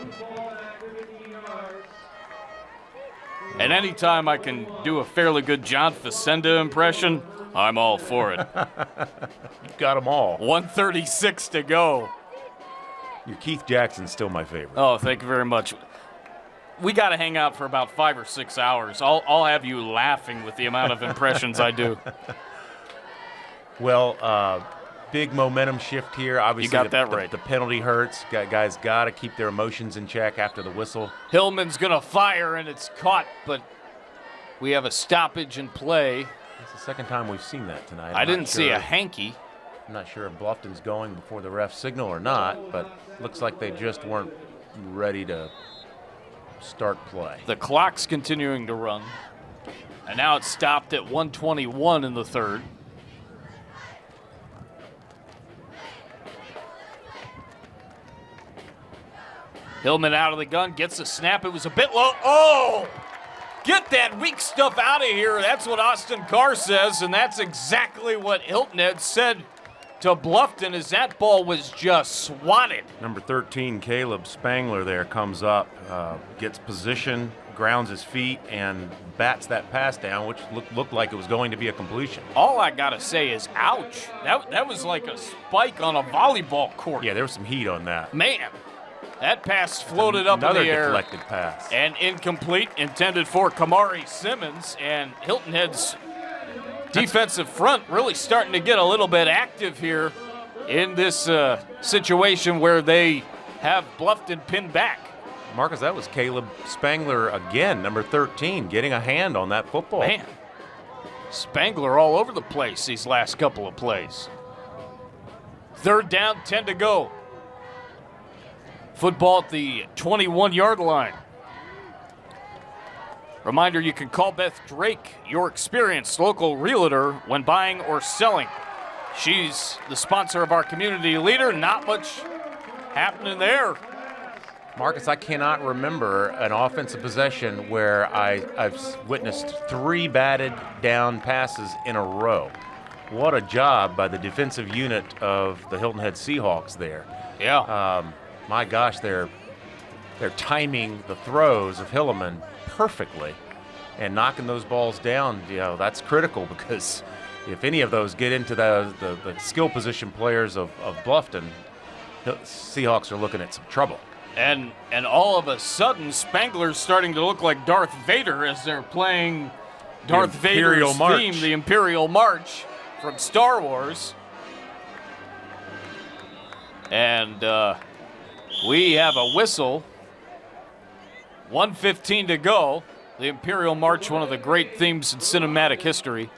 And anytime I can do a fairly good John Facenda impression, I'm all for it. You've got them all. 1:36 to go. Your Keith Jackson's still my favorite. Oh, thank you very much. We got to hang out for about 5 or 6 hours. I'll have you laughing with the amount of impressions I do. Well, big momentum shift here. Obviously, You got that right. The penalty hurts. Guys got to keep their emotions in check after the whistle. Hillman's going to fire, and it's caught, but we have a stoppage in play. It's the second time we've seen that tonight. I didn't see a hanky. I'm not sure if Bluffton's going before the ref signal or not, but looks like they just weren't ready to start play. The clock's continuing to run, and now it's stopped at 1:21 in the third. Hillman out of the gun, gets the snap. It was a bit low. Oh! Get that weak stuff out of here. That's what Austin Carr says, and that's exactly what Hilton Head said to Bluffton as that ball was just swatted. Number 13, Caleb Spangler there comes up, gets position, grounds his feet, and bats that pass down, which looked like it was going to be a completion. All I got to say is, ouch. That was like a spike on a volleyball court. Yeah, there was some heat on that. Man, that pass floated up in the air. Another deflected pass. And incomplete, intended for Kamari Simmons. And Hilton Head's defensive front really starting to get a little bit active here in this situation where they have Bluffton pinned back. Marcus, that was Caleb Spangler again, number 13, getting a hand on that football. Man, Spangler all over the place these last couple of plays. Third down, 10 to go. Football at the 21-yard line. Reminder, you can call Beth Drake, your experienced local realtor, when buying or selling. She's the sponsor of our community leader. Not much happening there. Marcus, I cannot remember an offensive possession where I've witnessed 3 batted down passes in a row. What a job by the defensive unit of the Hilton Head Seahawks there. Yeah. My gosh, they're timing the throws of Hilleman perfectly and knocking those balls down. That's critical, because if any of those get into the skill position players of Bluffton, the Seahawks are looking at some trouble. And all of a sudden, Spangler's starting to look like Darth Vader as they're playing Darth Vader's theme, the Imperial March from Star Wars. And we have a whistle. 1:15 to go. The Imperial March, one of the great themes in cinematic history.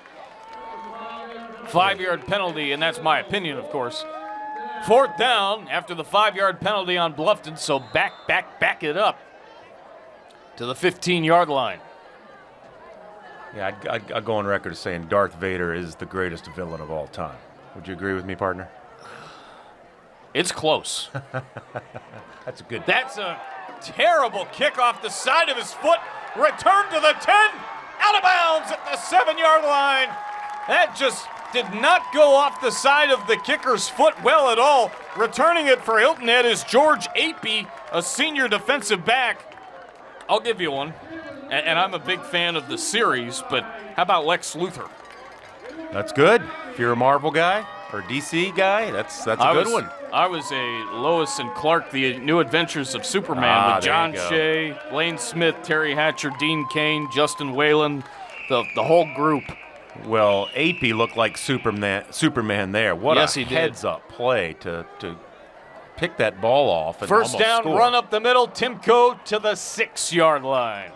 5-yard penalty, and that's my opinion, of course. 4th down after the 5-yard penalty on Bluffton, so back it up to the 15-yard line. Yeah, I'd go on record as saying Darth Vader is the greatest villain of all time. Would you agree with me, partner? It's close. That's a terrible kick off the side of his foot. Return to the 10. Out of bounds at the 7-yard line. That just did not go off the side of the kicker's foot well at all. Returning it for Hilton Head is George Apey, a senior defensive back. I'll give you one. And I'm a big fan of the series, but how about Lex Luthor? That's good. If you're a Marvel guy or DC guy, that's a good one. I was a Lois and Clark, The New Adventures of Superman, with John Shea, Lane Smith, Terry Hatcher, Dean Cain, Justin Whalen, the whole group. Well, Apey looked like Superman there. What a heads-up play to pick that ball off. And first down, score. Run up the middle, Timko to the 6-yard line.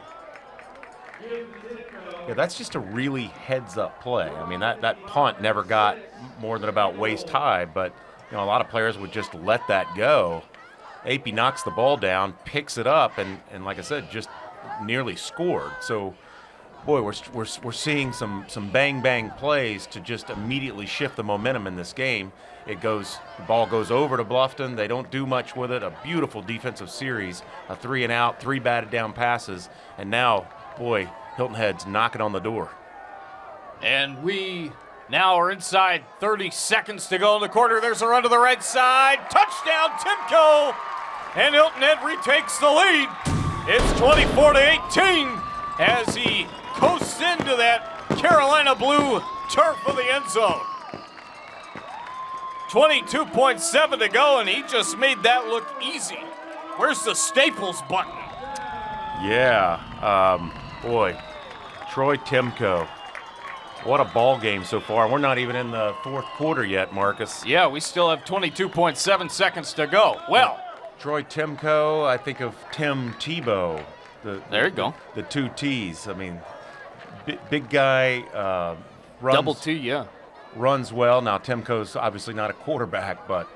Yeah, that's just a really heads-up play. I mean, that punt never got more than about waist high, but a lot of players would just let that go. Apey knocks the ball down, picks it up, and like I said, just nearly scored. So, boy, we're seeing some bang plays to just immediately shift the momentum in this game. The ball goes over to Bluffton. They don't do much with it. A beautiful defensive series, a 3-and-out, 3 batted down passes, and now, boy, Hilton Head's knocking on the door. And we now are inside 30 seconds to go in the quarter. There's a run to the right side. Touchdown, Timko! And Hilton Head retakes the lead. It's 24-18 as he coasts into that Carolina blue turf of the end zone. 22.7 to go, and he just made that look easy. Where's the Staples button? Yeah, boy, Troy Timko. What a ball game so far. We're not even in the 4th quarter yet, Marcus. Yeah, we still have 22.7 seconds to go. Well, Troy Timko, I think of Tim Tebow. There you go. The 2 T's. I mean, big guy. Runs, double T, yeah. Runs well. Now, Timko's obviously not a quarterback, but.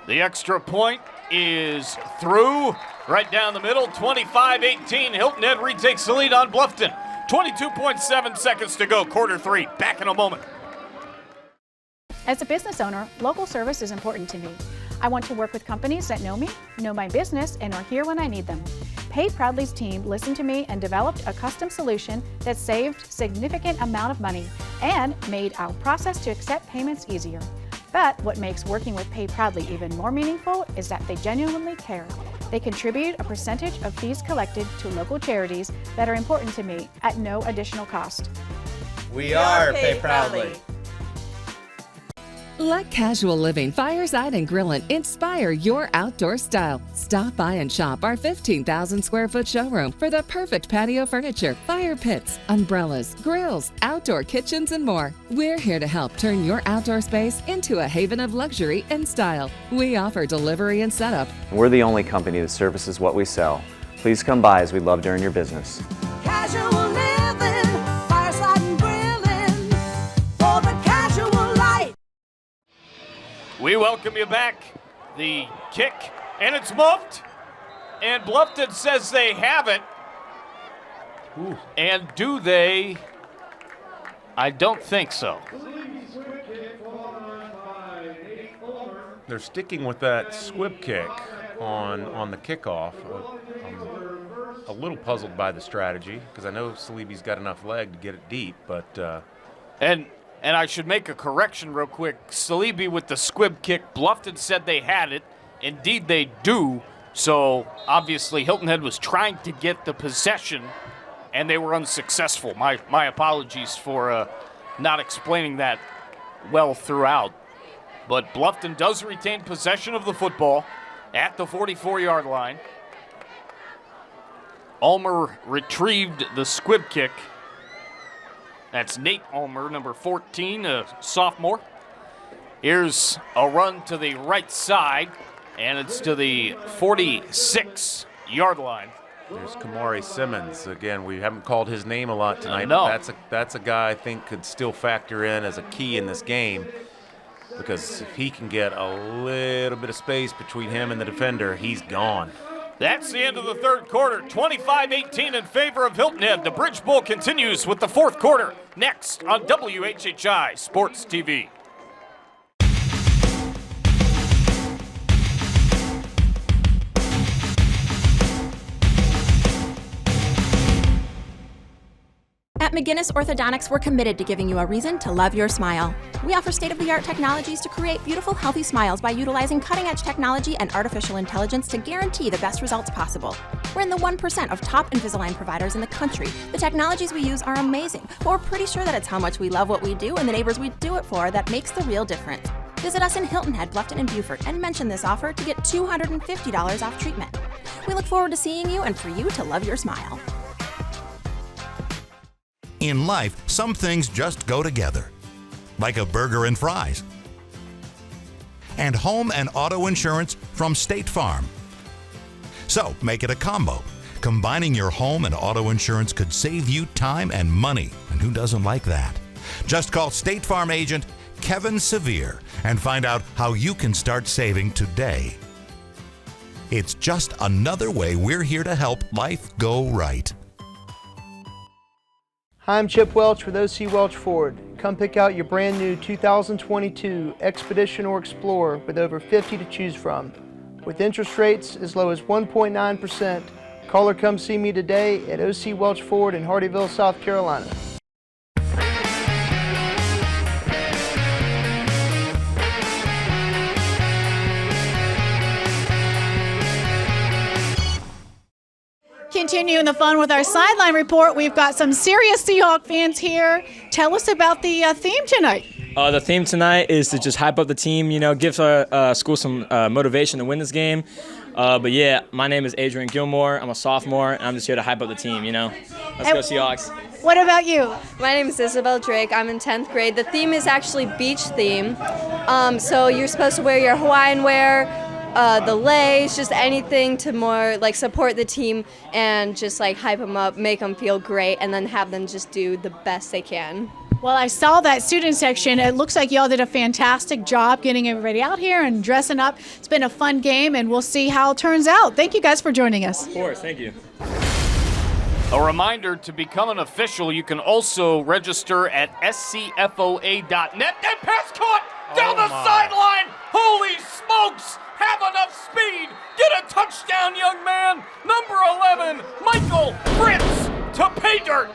The extra point is through. Right down the middle, 25-18. Hilton Head retakes the lead on Bluffton. 22.7 seconds to go, quarter 3. Back in a moment. As a business owner, local service is important to me. I want to work with companies that know me, know my business, and are here when I need them. Pay Proudly's team listened to me and developed a custom solution that saved significant amount of money and made our process to accept payments easier. But what makes working with Pay Proudly even more meaningful is that they genuinely care. They contribute a percentage of fees collected to local charities that are important to me at no additional cost. We are Pay Proudly. Let casual living, fireside and grilling inspire your outdoor style. Stop by and shop our 15,000 square foot showroom for the perfect patio furniture, fire pits, umbrellas, grills, outdoor kitchens, and more. We're here to help turn your outdoor space into a haven of luxury and style. We offer delivery and setup. We're the only company that services what we sell. Please come by as we'd love to earn your business. Casual living, fireside and grilling, for the casual life. We welcome you back. The kick, and it's muffed. And Bluffton says they have it. Ooh. And do they? I don't think so. They're sticking with that squib kick on the kickoff. I'm a little puzzled by the strategy because I know Salibi's got enough leg to get it deep, but and I should make a correction real quick. Salibi with the squib kick. Bluffton said they had it. Indeed, they do. So obviously, Hilton Head was trying to get the possession, and they were unsuccessful. My apologies for not explaining that well throughout. But Bluffton does retain possession of the football at the 44-yard line. Ulmer retrieved the squib kick. That's Nate Ulmer, number 14, a sophomore. Here's a run to the right side, and it's to the 46-yard line. There's Kamari Simmons. Again, we haven't called his name a lot tonight. No. But that's a guy I think could still factor in as a key in this game, because if he can get a little bit of space between him and the defender, he's gone. That's the end of the third quarter. 25-18 in favor of Hilton Head. The Bridge Bowl continues with the fourth quarter next on WHHI Sports TV. At McGinnis Orthodontics, we're committed to giving you a reason to love your smile. We offer state-of-the-art technologies to create beautiful, healthy smiles by utilizing cutting-edge technology and artificial intelligence to guarantee the best results possible. We're in the 1% of top Invisalign providers in the country. The technologies we use are amazing, but we're pretty sure that it's how much we love what we do and the neighbors we do it for that makes the real difference. Visit us in Hilton Head, Bluffton, and Beaufort and mention this offer to get $250 off treatment. We look forward to seeing you and for you to love your smile. In life, some things just go together, like a burger and fries. And home and auto insurance from State Farm. So make it a combo. Combining your home and auto insurance could save you time and money, and who doesn't like that? Just call State Farm agent Kevin Sevier and find out how you can start saving today. It's just another way we're here to help life go right. Hi, I'm Chip Welch with OC Welch Ford. Come pick out your brand new 2022 Expedition or Explorer with over 50 to choose from. With interest rates as low as 1.9%, call or come see me today at OC Welch Ford in Hardyville, South Carolina. Continuing the fun with our sideline report, we've got some serious Seahawks fans here. Tell us about the theme tonight. The theme tonight is to just hype up the team, give our school some motivation to win this game. But yeah, my name is Adrian Gilmore. I'm a sophomore, and I'm just here to hype up the team, Let's go Seahawks. What about you? My name is Isabel Drake. I'm in 10th grade. The theme is actually beach theme. So you're supposed to wear your Hawaiian wear, the leis, just anything to more support the team and just hype them up, make them feel great, and then have them just do the best they can. Well, I saw that student section. It looks like y'all did a fantastic job getting everybody out here and dressing up. It's been a fun game, and we'll see how it turns out. Thank you guys for joining us. Of course, thank you. A reminder, to become an official, you can also register at scfoa.net. That pass caught down the sideline. Holy smokes! Have enough speed. Get a touchdown, young man. Number 11, Michael Fritz to pay dirt.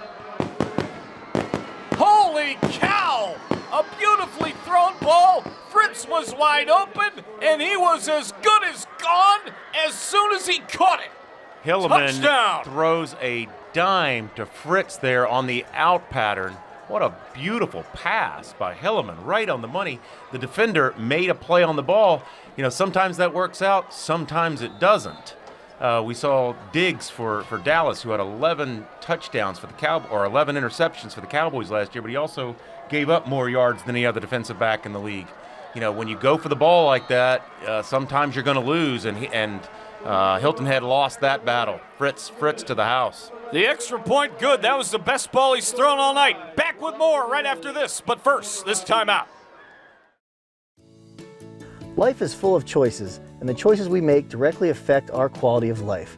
Holy cow! A beautifully thrown ball. Fritz was wide open, and he was as good as gone as soon as he caught it. Hilleman Touchdown. throws a dime to Fritz there on the out pattern. What a beautiful pass by Hilleman, right on the money. The defender made a play on the ball. Sometimes that works out, sometimes it doesn't. We saw Diggs for Dallas, who had 11 touchdowns for the Cowboys, or 11 interceptions for the Cowboys last year, but he also gave up more yards than any other defensive back in the league. When you go for the ball like that, sometimes you're going to lose, and Hilton Head lost that battle. Fritz to the house. The extra point, good. That was the best ball he's thrown all night. Back with more right after this, but first, this timeout. Life is full of choices, and the choices we make directly affect our quality of life.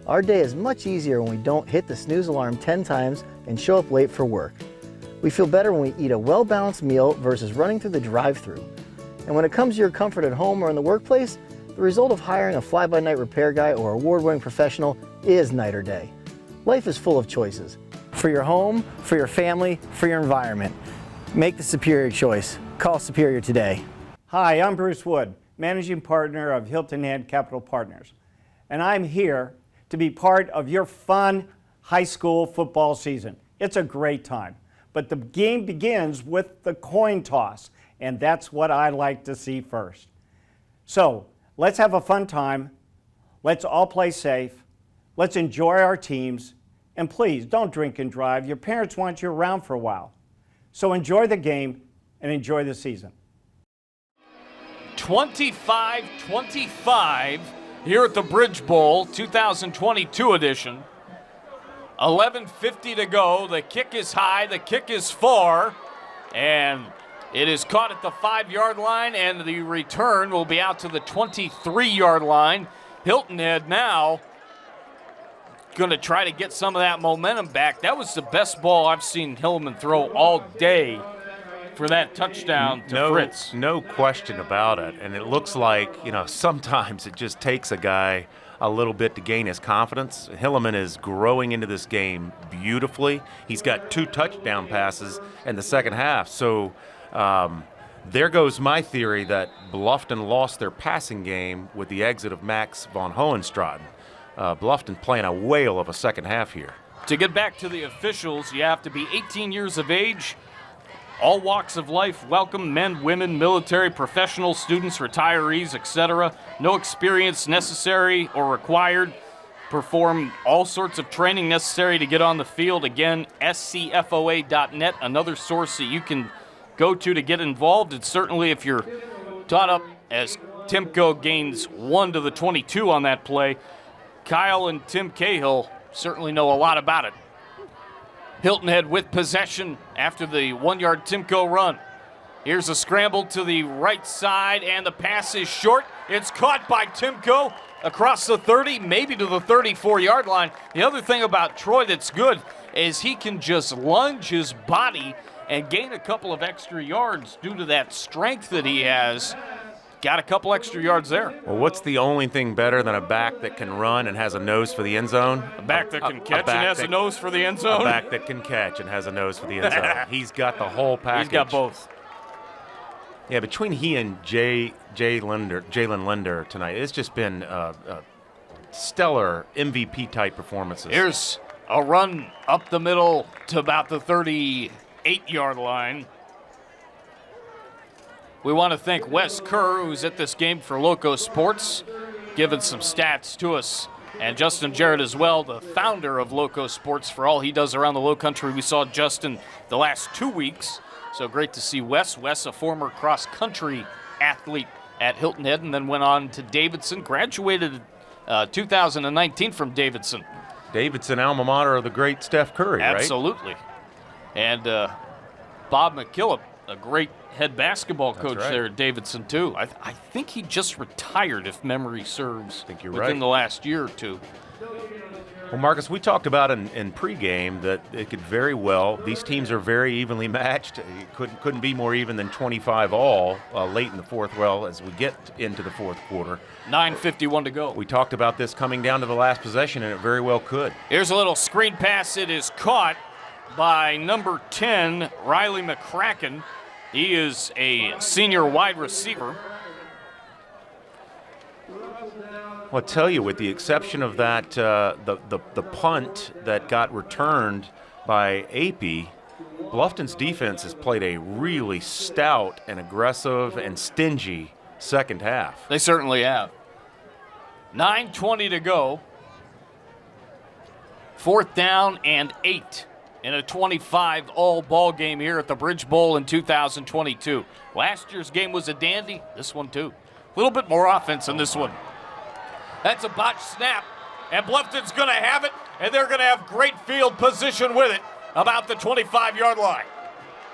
Our day is much easier when we don't hit the snooze alarm 10 times and show up late for work. We feel better when we eat a well-balanced meal versus running through the drive-thru. And when it comes to your comfort at home or in the workplace, the result of hiring a fly-by-night repair guy or award-winning professional is night or day. Life is full of choices. For your home, for your family, for your environment. Make the superior choice. Call Superior today. Hi, I'm Bruce Wood, Managing Partner of Hilton Head Capital Partners. And I'm here to be part of your fun high school football season. It's a great time. But the game begins with the coin toss, and that's what I like to see first. So let's have a fun time. Let's all play safe. Let's enjoy our teams. And please, don't drink and drive. Your parents want you around for a while. So enjoy the game and enjoy the season. 25-25 here at the Bridge Bowl 2022 edition. 11:50 to go. The kick is high, the kick is far, and it is caught at the 5-yard line, and the return will be out to the 23-yard line. Hilton Head now going to try to get some of that momentum back. That was the best ball I've seen Hillman throw all day for that touchdown to Fritz. No question about it. And it looks like, sometimes it just takes a guy a little bit to gain his confidence. Hillman is growing into this game beautifully. He's got 2 touchdown passes in the second half. So there goes my theory that Bluffton lost their passing game with the exit of Max von Hohenstraten. Bluffton playing a whale of a second half here. To get back to the officials, you have to be 18 years of age. All walks of life welcome, men, women, military, professional, students, retirees, etc. No experience necessary or required. Perform all sorts of training necessary to get on the field. Again, scfoa.net, another source that you can go to get involved. And certainly if you're taught up as Timko gains 1 to the 22 on that play, Kyle and Tim Cahill certainly know a lot about it. Hilton Head with possession after the 1-yard Timko run. Here's a scramble to the right side, and the pass is short. It's caught by Timko across the 30, maybe to the 34-yard line. The other thing about Troy that's good is he can just lunge his body and gain a couple of extra yards due to that strength that he has. Got a couple extra yards there. Well, what's the only thing better than a back that can run and has a nose for the end zone? A back that can catch and has a nose for the end zone? A back that can catch and has a nose for the end zone. He's got the whole package. He's got both. Yeah, between he and Jalen Linder tonight, it's just been stellar MVP-type performances. Here's a run up the middle to about the 38-yard line. We want to thank Wes Kerr, who's at this game for Loco Sports, giving some stats to us. And Justin Jarrett as well, the founder of Loco Sports, for all he does around the Lowcountry. We saw Justin the last 2 weeks, so great to see Wes. Wes, a former cross-country athlete at Hilton Head, and then went on to Davidson, graduated 2019 from Davidson. Davidson, alma mater of the great Steph Curry, right? Absolutely. And Bob McKillop, a great head basketball coach there at Davidson, too. I think he just retired, if memory serves, within the last year or two. Well, Marcus, we talked about in pregame that it could very well, these teams are very evenly matched. It couldn't be more even than 25 all late in the fourth, as we get into the fourth quarter. 9:51 to go. We talked about this coming down to the last possession, and it very well could. Here's a little screen pass. It is caught by number 10, Riley McCracken. He is a senior wide receiver. Well, I tell you, with the exception of that, the punt that got returned by AP, Bluffton's defense has played a really stout and aggressive and stingy second half. They certainly have. 9:20 to go. 4th down and 8 in a 25-all ball game here at the Bridge Bowl in 2022. Last year's game was a dandy. This one, too. A little bit more offense in this one. That's a botched snap, and Bluffton's going to have it, and they're going to have great field position with it about the 25-yard line.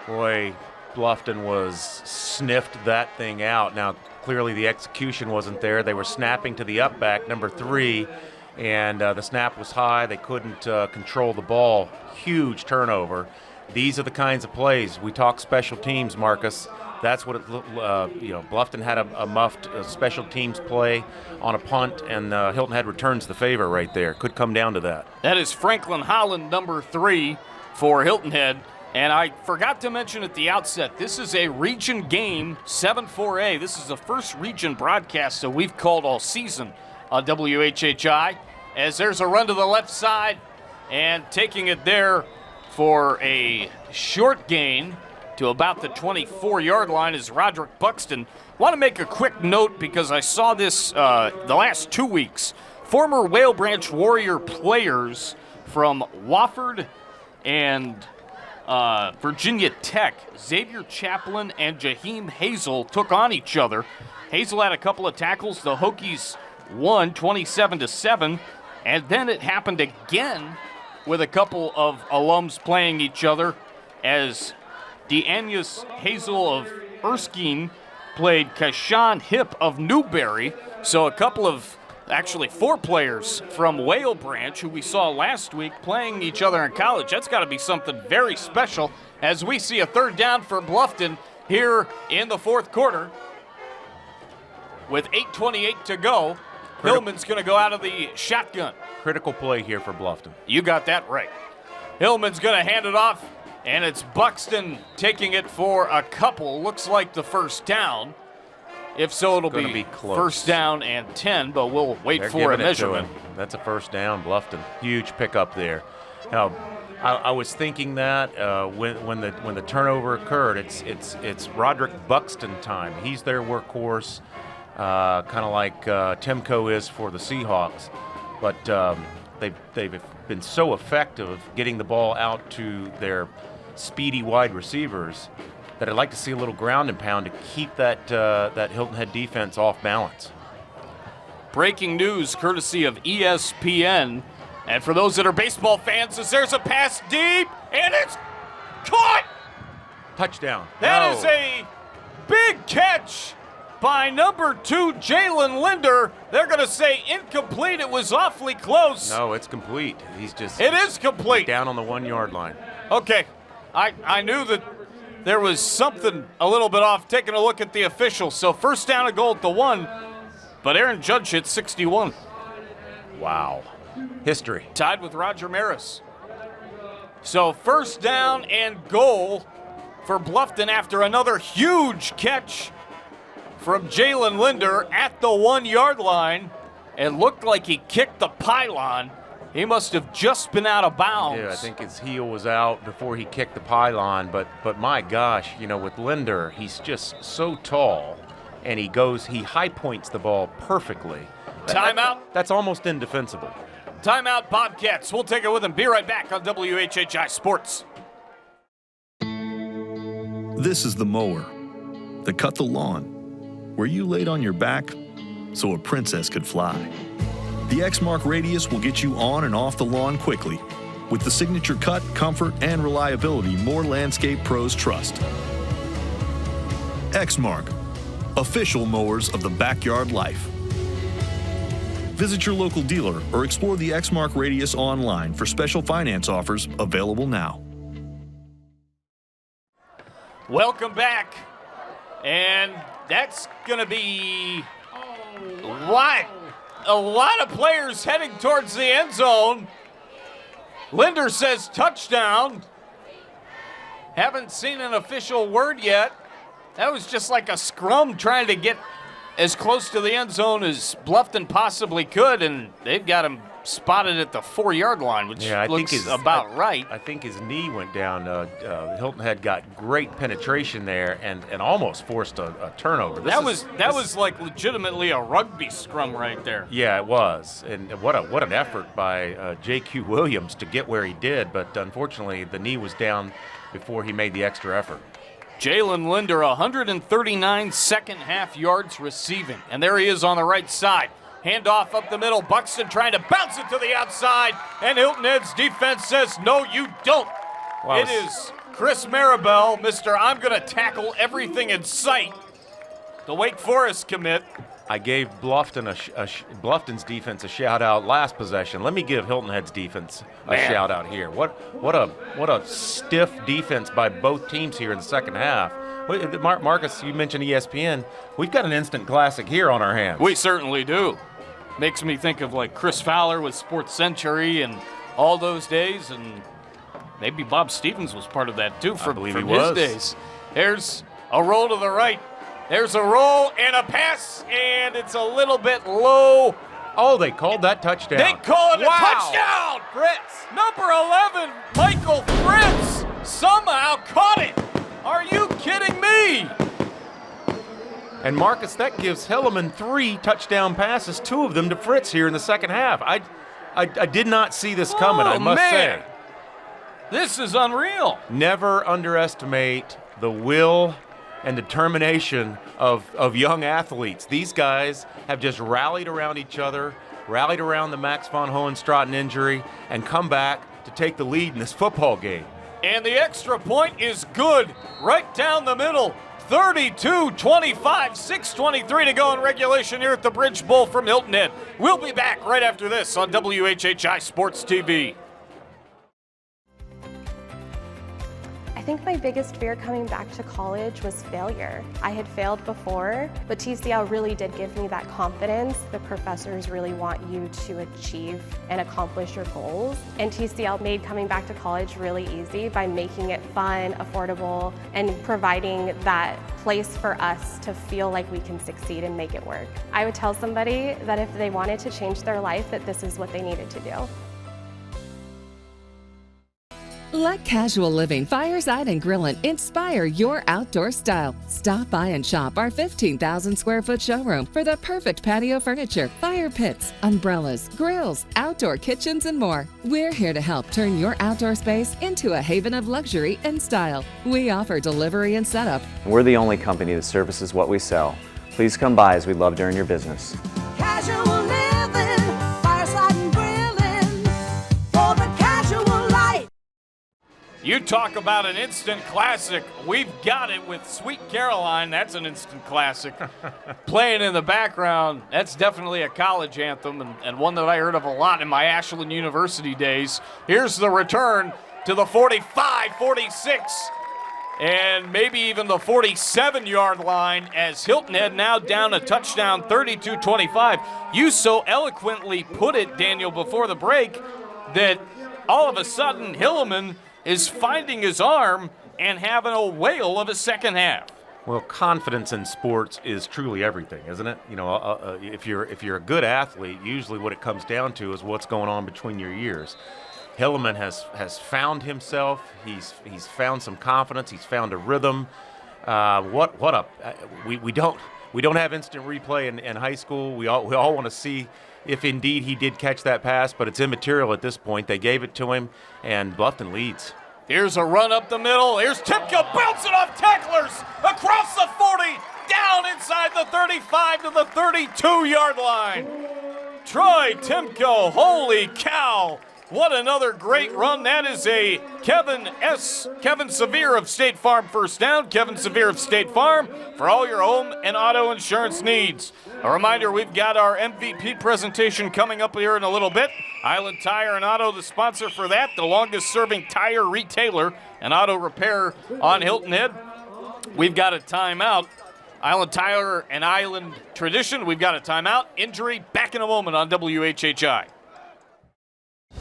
Boy, Bluffton sniffed that thing out. Now, clearly the execution wasn't there. They were snapping to the up back, number 3, and the snap was high. They couldn't control the ball. Huge turnover. These are the kinds of plays. We talk special teams, Marcus. That's what Bluffton had a muffed special teams play on a punt, and Hilton Head returns the favor right there. Could come down to that. That is Franklin Holland, number 3 for Hilton Head. And I forgot to mention at the outset, this is a region game, 7-4A. This is the first region broadcast that we've called all season on WHHI. As there's a run to the left side, and taking it there for a short gain to about the 24-yard line is Roderick Buxton. Want to make a quick note because I saw this the last 2 weeks. Former Whale Branch Warrior players from Wofford and Virginia Tech, Xavier Chaplin and Jaheim Hazel took on each other. Hazel had a couple of tackles. The Hokies won 27-7, and then it happened again with a couple of alums playing each other as Deanius Hazel of Erskine played Kashan Hip of Newberry. So a couple of, actually 4 players from Whale Branch who we saw last week playing each other in college. That's got to be something very special as we see a third down for Bluffton here in the fourth quarter. With 8:28 to go, Hillman's going to go out of the shotgun. Critical play here for Bluffton. You got that right. Hillman's going to hand it off, and it's Buxton taking it for a couple. Looks like the first down. If so, it'll be close. First down and 10, but we'll wait for a measurement. That's a first down, Bluffton. Huge pickup there. Now, I was thinking that when the turnover occurred, it's Roderick Buxton time. He's their workhorse, kind of like Timko is for the Seahawks. But they've been so effective getting the ball out to their speedy wide receivers that I'd like to see a little ground and pound to keep that Hilton Head defense off balance. Breaking news courtesy of ESPN. And for those that are baseball fans, as there's a pass deep, and it's caught! Touchdown. That is a big catch by number 2, Jalen Linder. They're going to say incomplete. It was awfully close. No, it's complete. It is complete. Down on the 1-yard line. Okay. I knew that there was something a little bit off, taking a look at the officials. So first down and goal at the 1, but Aaron Judge hit 61. Wow. History. Tied with Roger Maris. So first down and goal for Bluffton after another huge catch from Jalen Linder at the 1-yard line. It looked like he kicked the pylon. He must have just been out of bounds. Yeah, I think his heel was out before he kicked the pylon. But my gosh, with Linder, he's just so tall, and he high points the ball perfectly. Timeout. That's almost indefensible. Timeout, Bobcats. We'll take it with them. Be right back on WHHI Sports. This is the mower that cut the lawn, where you laid on your back so a princess could fly. The Exmark Radius will get you on and off the lawn quickly with the signature cut, comfort, and reliability more landscape pros trust. Exmark, official mowers of the backyard life. Visit your local dealer or explore the Exmark Radius online for special finance offers available now. Welcome back. And that's going to be a lot of players heading towards the end zone. Linder says touchdown. Haven't seen an official word yet. That was just like a scrum trying to get as close to the end zone as Bluffton possibly could, and they've got him spotted at the 4-yard line, which looks about right. I think his knee went down. Hilton Head got great penetration there and almost forced a turnover. That was like legitimately a rugby scrum right there. Yeah, it was. And what an effort by J.Q. Williams to get where he did, but unfortunately the knee was down before he made the extra effort. Jalen Linder, 139 second-half yards receiving. And there he is on the right side. Handoff up the middle. Buxton trying to bounce it to the outside. And Hilton Head's defense says, no, you don't. Wow. It is Chris Maribel, Mr. I'm going to tackle everything in sight. The Wake Forest commit. I gave Bluffton's defense a shout out last possession. Let me give Hilton Head's defense a shout out here. What a stiff defense by both teams here in the second half. Marcus, you mentioned ESPN. We've got an instant classic here on our hands. We certainly do. Makes me think of like Chris Fowler with Sports Century and all those days, and maybe Bob Stevens was part of that too from his days. There's a roll to the right. There's a roll and a pass, and it's a little bit low. Oh, they called that touchdown. They call it a touchdown! Fritz, number 11, Michael Fritz, somehow caught it. Are you kidding me? And Marcus, that gives Hilliman 3 touchdown passes, 2 of them to Fritz here in the second half. I did not see this coming, I must say. This is unreal. Never underestimate the will and determination of young athletes. These guys have just rallied around each other, rallied around the Max von Hohenstraten injury, and come back to take the lead in this football game. And the extra point is good, right down the middle. 32-25, 6:23 to go in regulation here at the Bridge Bowl from Hilton Head. We'll be back right after this on WHHI Sports TV. I think my biggest fear coming back to college was failure. I had failed before, but TCL really did give me that confidence. The professors really want you to achieve and accomplish your goals. And TCL made coming back to college really easy by making it fun, affordable, and providing that place for us to feel like we can succeed and make it work. I would tell somebody that if they wanted to change their life, that this is what they needed to do. Let casual living, fireside, and grilling inspire your outdoor style. Stop by and shop our 15,000 square foot showroom for the perfect patio furniture, fire pits, umbrellas, grills, outdoor kitchens, and more. We're here to help turn your outdoor space into a haven of luxury and style. We offer delivery and setup. We're the only company that services what we sell. Please come by as we'd love to earn your business. Casual living, fireside and grilling, for the casual light. You talk about an instant classic. We've got it with Sweet Caroline. That's an instant classic. Playing in the background, that's definitely a college anthem and one that I heard of a lot in my Ashland University days. Here's the return to the 45, 46, and maybe even the 47-yard line as Hilton Head now down a touchdown, 32-25. You so eloquently put it, Daniel, before the break that all of a sudden Hilliman is finding his arm and having a whale of a second half. Well, confidence in sports is truly everything, isn't it? You know, if you're a good athlete, usually what it comes down to is what's going on between your ears. Hilliman has found himself. He's found some confidence. He's found a rhythm. We don't have instant replay in high school. We all want to see if indeed he did catch that pass, but it's immaterial at this point. They gave it to him, and Bluffton leads. Here's a run up the middle. Here's Timko bouncing off tacklers across the 40, down inside the 35 to the 32-yard line. Troy Timko, holy cow. What another great run. That is a Kevin Severe of State Farm first down. Kevin Severe of State Farm for all your home and auto insurance needs. A reminder, we've got our MVP presentation coming up here in a little bit. Island Tire and Auto, the sponsor for that, the longest-serving tire retailer and auto repair on Hilton Head. We've got a timeout. Island Tire and Island Tradition, we've got a timeout. Injury, back in a moment on WHHI.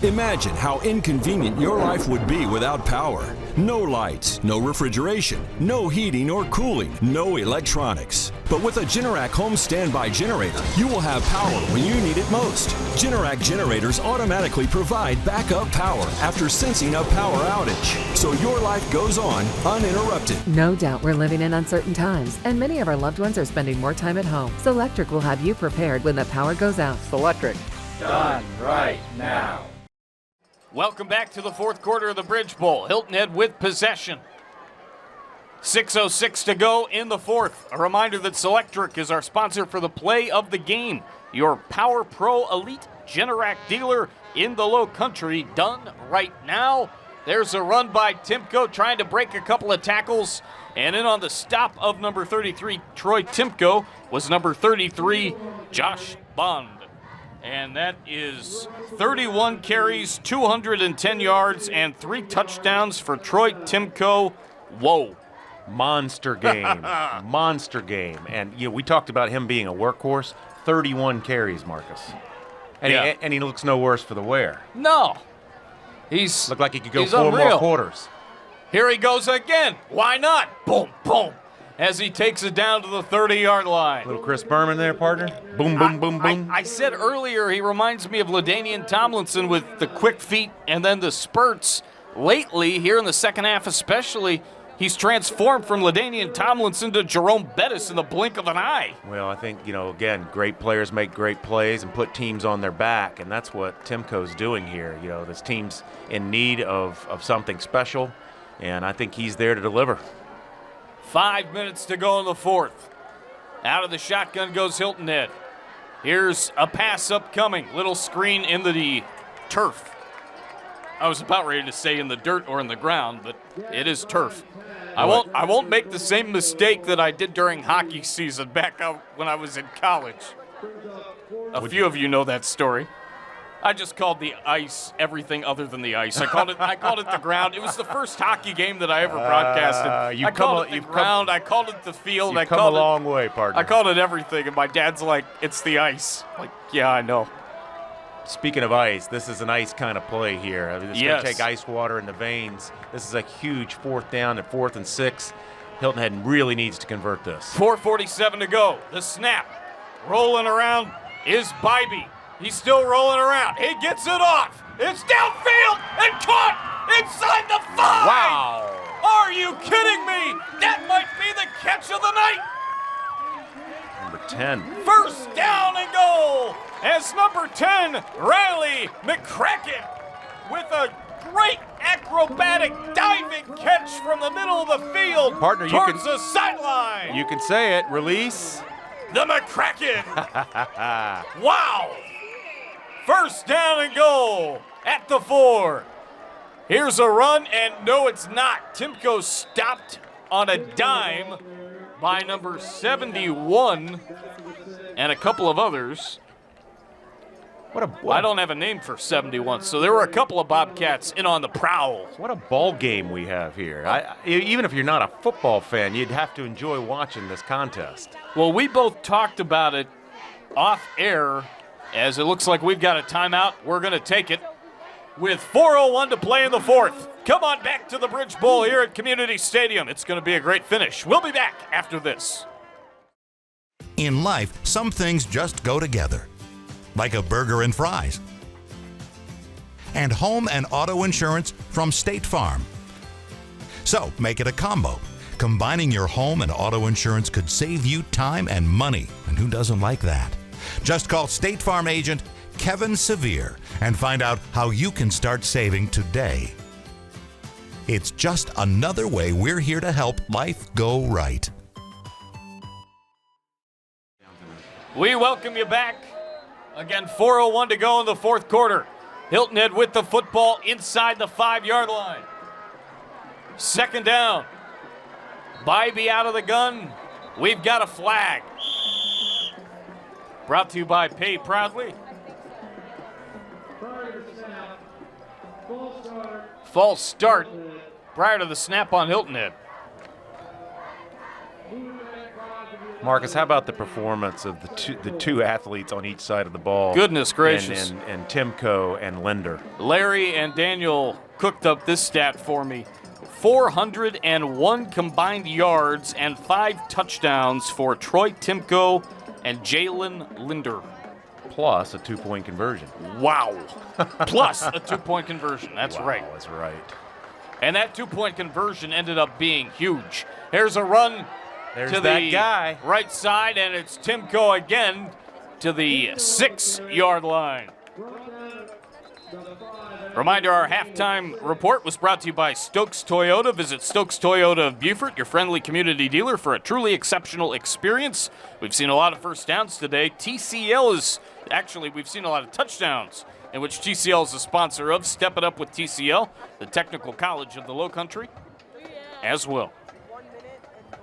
Imagine how inconvenient your life would be without power. No lights, no refrigeration, no heating or cooling, no electronics. But with a Generac home standby generator, you will have power when you need it most. Generac generators automatically provide backup power after sensing a power outage, so your life goes on uninterrupted. No doubt we're living in uncertain times, and many of our loved ones are spending more time at home. Selectric will have you prepared when the power goes out. Selectric. Done right now. Welcome back to the fourth quarter of the Bridge Bowl. Hilton Head with possession. 6:06 to go in the fourth. A reminder that Selectric is our sponsor for the play of the game. Your Power Pro Elite Generac dealer in the Lowcountry. Done right now. There's a run by Timko trying to break a couple of tackles. And in on the stop of number 33, Troy Timko, was number 33, Josh Bond. And that is 31 carries, 210 yards, and 3 touchdowns for Troy Timko. Whoa. Monster game. Monster game. And we talked about him being a workhorse. 31 carries, Marcus. And he looks no worse for the wear. No. He's looked like he could go 4 unreal. more quarters. Here he goes again. Why not? Boom, boom. As he takes it down to the 30-yard line. Little Chris Berman there, partner. Boom, boom, boom, boom. I said earlier he reminds me of LaDainian Tomlinson with the quick feet and then the spurts. Lately, here in the second half especially, he's transformed from LaDainian Tomlinson to Jerome Bettis in the blink of an eye. Well, I think, again, great players make great plays and put teams on their back, and that's what Timko's doing here. This team's in need of something special, and I think he's there to deliver. 5 minutes to go in the fourth. Out of the shotgun goes Hilton Head. Here's a pass upcoming. Little screen in the turf. I was about ready to say in the dirt or in the ground, but it is turf. I won't make the same mistake that I did during hockey season back out when I was in college. A few of you know that story. I just called the ice everything other than the ice. I called it the ground. It was the first hockey game that I ever broadcasted. I called it the ground. I called it the field. You've come a long way, partner. I called it everything, and my dad's like, "It's the ice." I'm like, yeah, I know. Speaking of ice, this is an ice kind of play here. I mean, it's going to take ice water in the veins. This is a huge 4th down at 4th and 6. Hilton Head really needs to convert this. 4:47 to go. The snap. Rolling around is Bybee. He's still rolling around. He gets it off. It's downfield and caught inside the 5. Wow. Are you kidding me? That might be the catch of the night. Number 10. First down and goal as number 10, Riley McCracken, with a great acrobatic diving catch from the middle of the field towards the sideline. You can say it. Release. The McCracken. Wow. First down and goal at the 4. Here's a run, and no, it's not. Timko stopped on a dime by number 71 and a couple of others. I don't have a name for 71, so there were a couple of Bobcats in on the prowl. What a ball game we have here. Even if you're not a football fan, you'd have to enjoy watching this contest. Well, we both talked about it off air. As it looks like we've got a timeout, we're going to take it with 4:01 to play in the fourth. Come on back to the Bridge Bowl here at Community Stadium. It's going to be a great finish. We'll be back after this. In life, some things just go together, like a burger and fries. And home and auto insurance from State Farm. So make it a combo. Combining your home and auto insurance could save you time and money, and who doesn't like that? Just call State Farm agent Kevin Sevier and find out how you can start saving today. It's just another way we're here to help life go right. We welcome you back. Again, 4:01 to go in the fourth quarter. Hilton Head with the football inside the 5-yard line. Second down. Bybee out of the gun. We've got a flag. Brought to you by Pay Proudly. False start prior to the snap on Hilton Head. Marcus, how about the performance of the two athletes on each side of the ball? Goodness gracious. And Timko and Linder. Larry and Daniel cooked up this stat for me. 401 combined yards and 5 touchdowns for Troy Timko and Jalen Linder. Plus a 2-point conversion. Wow. Plus a 2-point conversion. That's right. That's right. And that 2-point conversion ended up being huge. Here's a run to the guy. Right side, and it's Timko again to the 6-yard line. Reminder, our halftime report was brought to you by Stokes Toyota. Visit Stokes Toyota of Beaufort, your friendly community dealer, for a truly exceptional experience. We've seen a lot of first downs today. TCL is, actually, we've seen a lot of touchdowns. in which TCL is a sponsor of. Step it up with TCL, the Technical College of the Lowcountry, as well.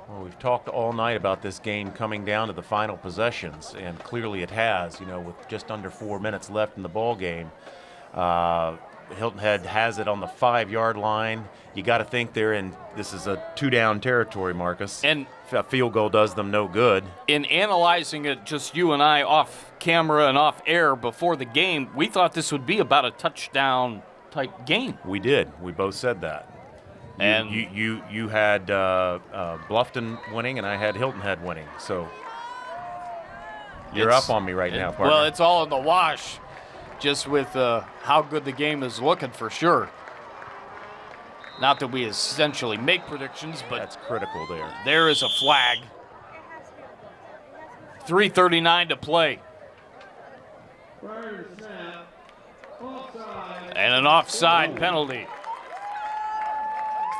Well, we've talked all night about this game coming down to the final possessions, and clearly it has, with just under 4 minutes left in the ball game. Hilton Head has it on the 5-yard line. You got to think this is a 2-down territory, Marcus. And a field goal does them no good. In analyzing it, just you and I off camera and off air before the game, we thought this would be about a touchdown type game. We did. We both said that. And you had Bluffton winning, and I had Hilton Head winning. So you're up on me right now, partner. Well, it's all in the wash, just with how good the game is looking for sure. Not that we essentially make predictions, but that's critical there. There is a flag. 3:39 to play. And an offside penalty.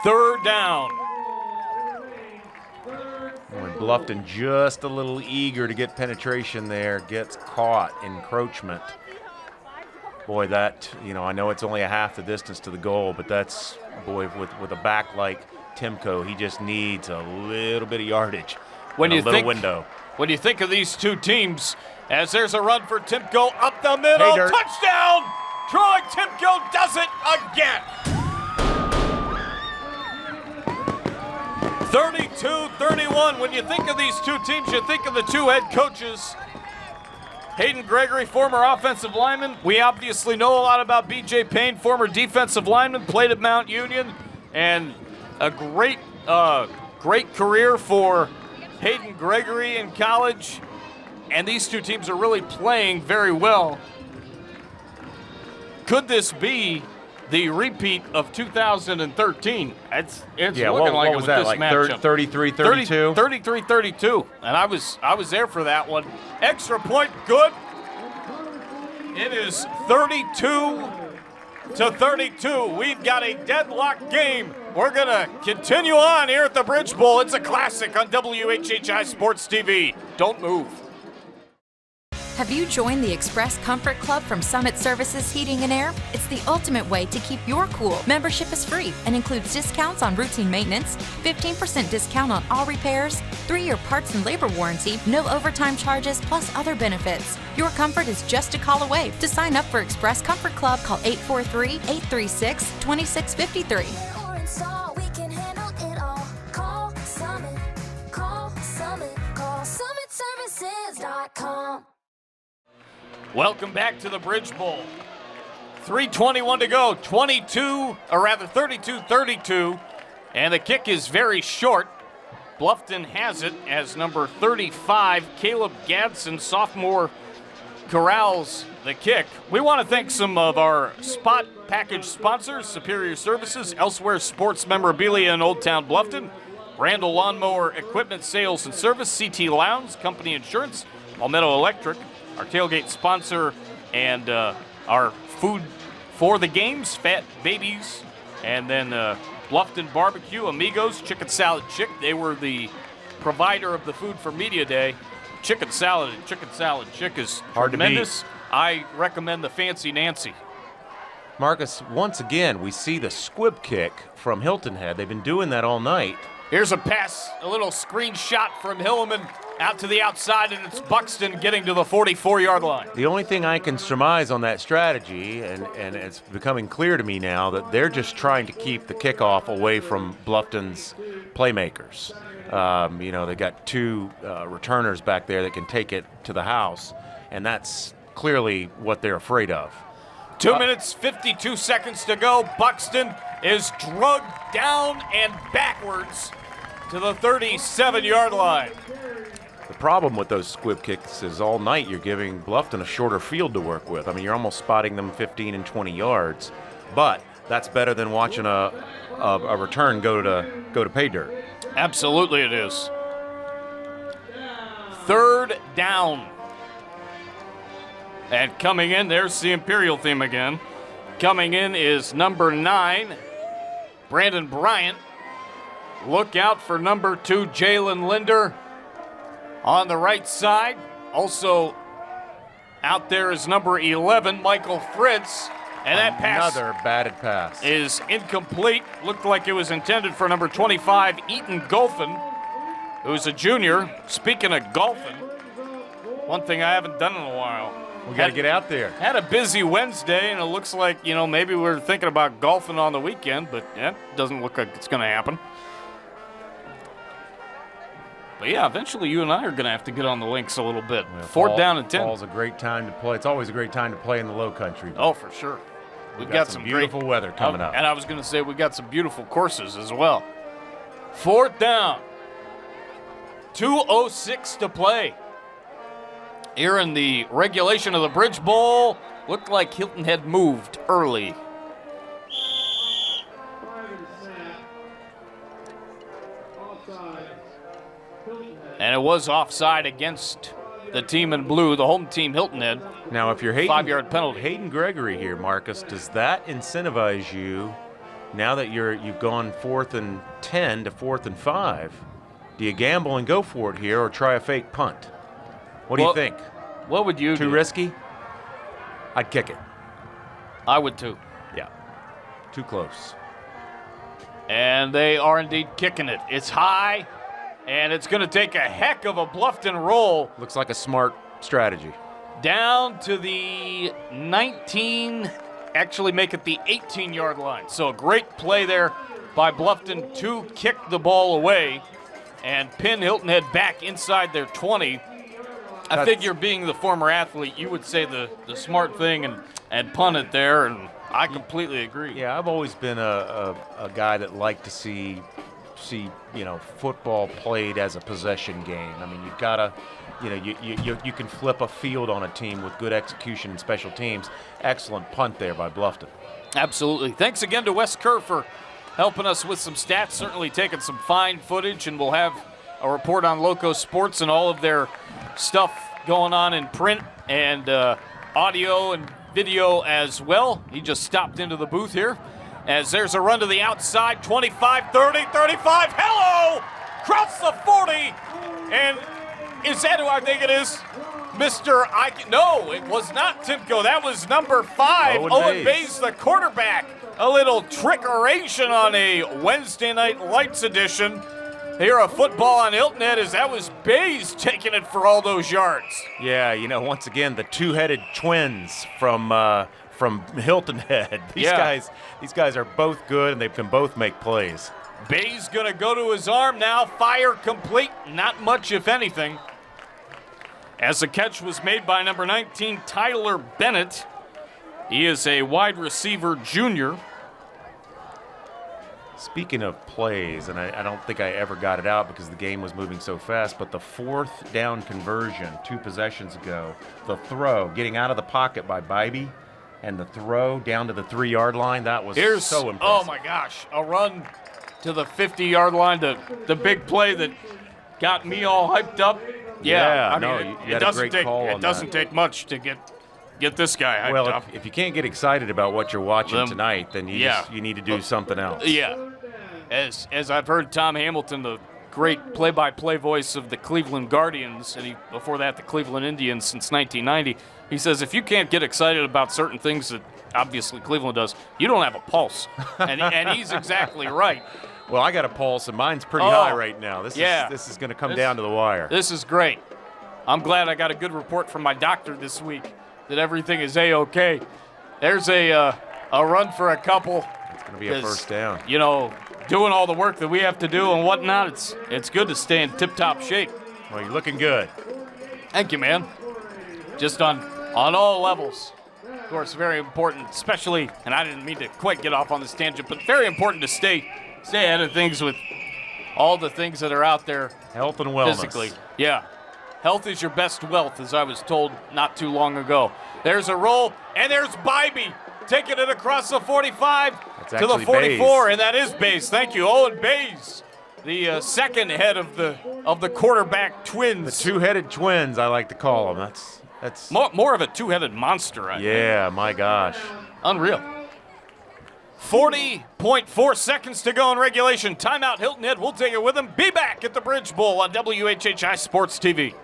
3rd down. When Bluffton just a little eager to get penetration there, gets caught, encroachment. Boy, that, I know it's only a half the distance to the goal, but that's, boy, with a back like Timko, he just needs a little bit of yardage. When you think window. When you think of these two teams, as there's a run for Timko up the middle, touchdown! Troy Timko does it again. 32-31. When you think of these two teams, you think of the two head coaches. Hayden Gregory, former offensive lineman. We obviously know a lot about B.J. Payne, former defensive lineman, played at Mount Union, and a great career for Hayden Gregory in college. And these two teams are really playing very well. Could this be the repeat of 2013? It's looking like it with this matchup. 33-32? 33-32. And I was there for that one. Extra point, good. It is 32-32. We've got a deadlock game. We're going to continue on here at the Bridge Bowl. It's a classic on WHHI Sports TV. Don't move. Have you joined the Express Comfort Club from Summit Services Heating and Air? It's the ultimate way to keep your cool. Membership is free and includes discounts on routine maintenance, 15% discount on all repairs, 3-year parts and labor warranty, no overtime charges, plus other benefits. Your comfort is just a call away. To sign up for Express Comfort Club, call 843-836-2653. Welcome back to the Bridge Bowl. 3:21 to go, 32-32, and the kick is very short. Bluffton has it as number 35, Caleb Gadsden, sophomore, corrals the kick. We want to thank some of our spot package sponsors, Superior Services, Elsewhere Sports Memorabilia in Old Town Bluffton, Randall Lawnmower Equipment Sales and Service, CT Lowndes, Company Insurance, Palmetto Electric, our tailgate sponsor, and our food for the games, Fat Babies, and then Bluffton Barbecue, Amigos, Chicken Salad Chick. They were the provider of the food for Media Day. Chicken Salad and Chicken Salad Chick is hard tremendous. to beat. I recommend the Fancy Nancy. Marcus, once again, we see the squib kick from Hilton Head. They've been doing that all night. Here's a pass, a little screenshot from Hillman out to the outside, and it's Buxton getting to the 44-yard line. The only thing I can surmise on that strategy, and it's becoming clear to me now, that they're just trying to keep the kickoff away from Bluffton's playmakers. They got two returners back there that can take it to the house, and that's clearly what they're afraid of. 2 minutes, 52 seconds to go. Buxton is drugged down and backwards to the 37-yard line. The problem with those squib kicks is all night you're giving Bluffton a shorter field to work with. I mean, you're almost spotting them 15 and 20 yards, but that's better than watching a return go to pay dirt. Absolutely it is. 3rd down. And coming in, there's the Imperial theme again. Coming in is number 9, Brandon Bryant. Look out for number 2, Jalen Linder. On the right side, also Out there is number 11, Michael Fritz. And that pass Another batted pass. is incomplete. Looked like it was intended for number 25, Eaton Golphin, who's a junior. Speaking of golfing, one thing I haven't done in a while. We got to get out there. Had a busy Wednesday, and it looks like, maybe we're thinking about golfing on the weekend, but yeah, doesn't look like it's going to happen. But yeah, eventually you and I are going to have to get on the links a little bit. Well, 4th down and 10. Fall's a great time to play. It's always a great time to play in the Lowcountry. Oh, for sure. We've got some beautiful weather coming up. And I was going to say we got some beautiful courses as well. 4th down. 2:06 to play. Here in the regulation of the Bridge Bowl, looked like Hilton Head moved early. And it was offside against the team in blue, the home team, Hilton Head. Now, if you're Hayden, 5-yard penalty. Hayden Gregory here, Marcus, does that incentivize you now that you've gone 4th and 10 to 4th and 5? Do you gamble and go for it here or try a fake punt? What do you think? What would you do? Too risky? I'd kick it. I would too. Yeah. Too close. And they are indeed kicking it. It's high, and it's going to take a heck of a Bluffton roll. Looks like a smart strategy. Down to the 19, actually make it the 18-yard line. So a great play there by Bluffton to kick the ball away and pin Hilton Head back inside their 20. I figure being the former athlete, you would say the smart thing and punt it there, and I completely agree. Yeah, I've always been a guy that liked to see football played as a possession game. I mean, you've got to, you can flip a field on a team with good execution and special teams. Excellent punt there by Bluffton. Absolutely. Thanks again to Wes Kerr for helping us with some stats, certainly taking some fine footage, and we'll have a report on Loco Sports and all of their stuff going on in print and audio and video as well. He just stopped into the booth here as there's a run to the outside, 25, 30, 35, hello! Cross the 40, and is that who I think it is? Mr. No, it was not Timko. That was number 5, Owen Bays, the quarterback. A little trickeration on a Wednesday Night Lights edition. Here, a football on Hilton Head, as that was Bays taking it for all those yards. Yeah, once again, the two-headed twins from Hilton Head. These guys are both good, and they can both make plays. Bays going to go to his arm now. Fire complete. Not much, if anything. As the catch was made by number 19, Tyler Bennett. He is a wide receiver junior. Speaking of plays, and I don't think I ever got it out because the game was moving so fast, but the 4th down conversion 2 possessions ago, the throw, getting out of the pocket by Bybee, and the throw down to the 3-yard line, that was so impressive. Oh my gosh, a run to the 50-yard line, the big play that got me all hyped up. Yeah, you had a great call on that. It doesn't take much to get this guy hyped up. Well, if you can't get excited about what you're watching tonight, then you need to do something else. Yeah. As I've heard Tom Hamilton, the great play-by-play voice of the Cleveland Guardians, and before that the Cleveland Indians since 1990, he says if you can't get excited about certain things that obviously Cleveland does, you don't have a pulse. And he's exactly right. Well, I got a pulse, and mine's pretty high right now. This is going to come down to the wire. This is great. I'm glad I got a good report from my doctor this week that everything is A-OK. There's a run for a couple. It's going to be a first down. Doing all the work that we have to do and whatnot, it's good to stay in tip-top shape. Well, you're looking good. Thank you, man. Just on all levels. Of course, very important, especially, and I didn't mean to quite get off on this tangent, but very important to stay ahead of things with all the things that are out there. Health and wellness. Physically. Yeah. Health is your best wealth, as I was told not too long ago. There's a roll, and there's Bybee taking it across the 45 to the 44, Bays. And that is Bays. Thank you, Owen Bays, the second head of the quarterback twins. The two-headed twins, I like to call them. That's more of a two-headed monster, I think. Yeah, my gosh. Unreal. 40.4 seconds to go in regulation. Timeout, Hilton Head. We'll take it with them. Be back at the Bridge Bowl on WHHI Sports TV.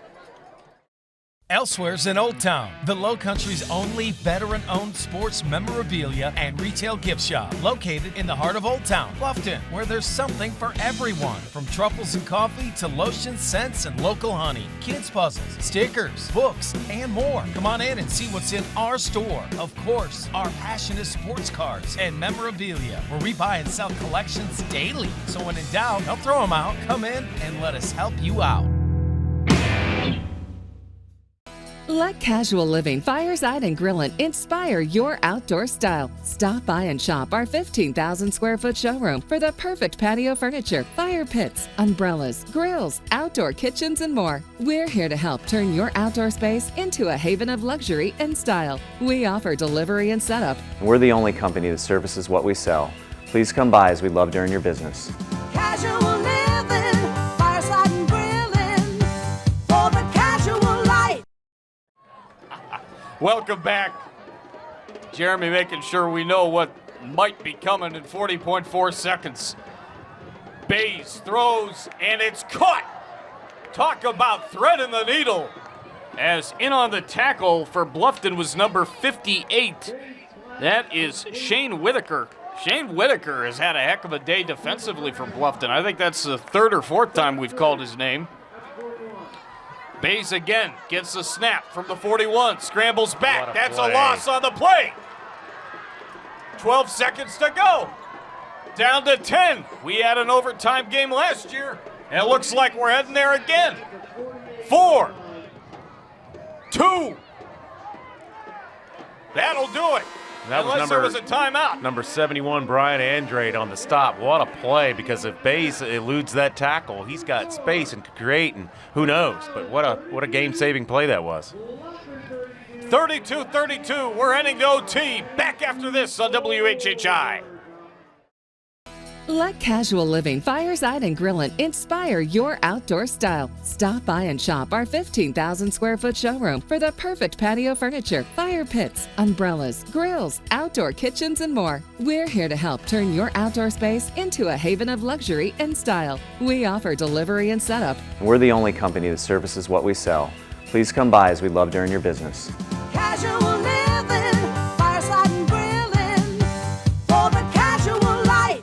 Elsewhere's in Old Town, the Lowcountry's only veteran-owned sports memorabilia and retail gift shop, located in the heart of Old Town, Bluffton, where there's something for everyone, from truffles and coffee to lotions, scents, and local honey, kids puzzles, stickers, books, and more. Come on in and see what's in our store. Of course, our passionate sports cards and memorabilia, where we buy and sell collections daily. So when in doubt, don't throw them out. Come in and let us help you out. Let casual living fireside and grilling inspire your outdoor style. Stop by and shop our 15,000 square foot showroom for the perfect patio furniture, fire pits, umbrellas, grills, outdoor kitchens, and more. We're here to help turn your outdoor space into a haven of luxury and style. We offer delivery and setup. We're the only company that services what we sell. Please come by as we'd love to earn your business. Casual living, fireside and grilling, for the casual light. Welcome back. Jeremy making sure we know what might be coming in 40.4 seconds. Bays throws, and it's caught. Talk about threading the needle. As in on the tackle for Bluffton was number 58. That is Shane Whitaker. Shane Whitaker has had a heck of a day defensively for Bluffton. I think that's the third or fourth time we've called his name. Bays again gets the snap from the 41, scrambles back. That's a loss on the play. 12 seconds to go. Down to 10. We had an overtime game last year, and it looks like we're heading there again. 4, 2. That'll do it. That was Unless there was a timeout. Number 71, Brian Andrade on the stop. What a play, because if Bays eludes that tackle, he's got space and could create, and who knows. But what a game-saving play that was. 32-32. We're heading to OT. Back after this on WHHI. Let casual living fireside and grilling inspire your outdoor style. Stop by and shop our 15,000 square foot showroom for the perfect patio furniture, fire pits, umbrellas, grills, outdoor kitchens, and more. We're here to help turn your outdoor space into a haven of luxury and style. We offer delivery and setup. We're the only company that services what we sell. Please come by as we'd love to earn your business. Casual living, fireside and grilling, for the casual light.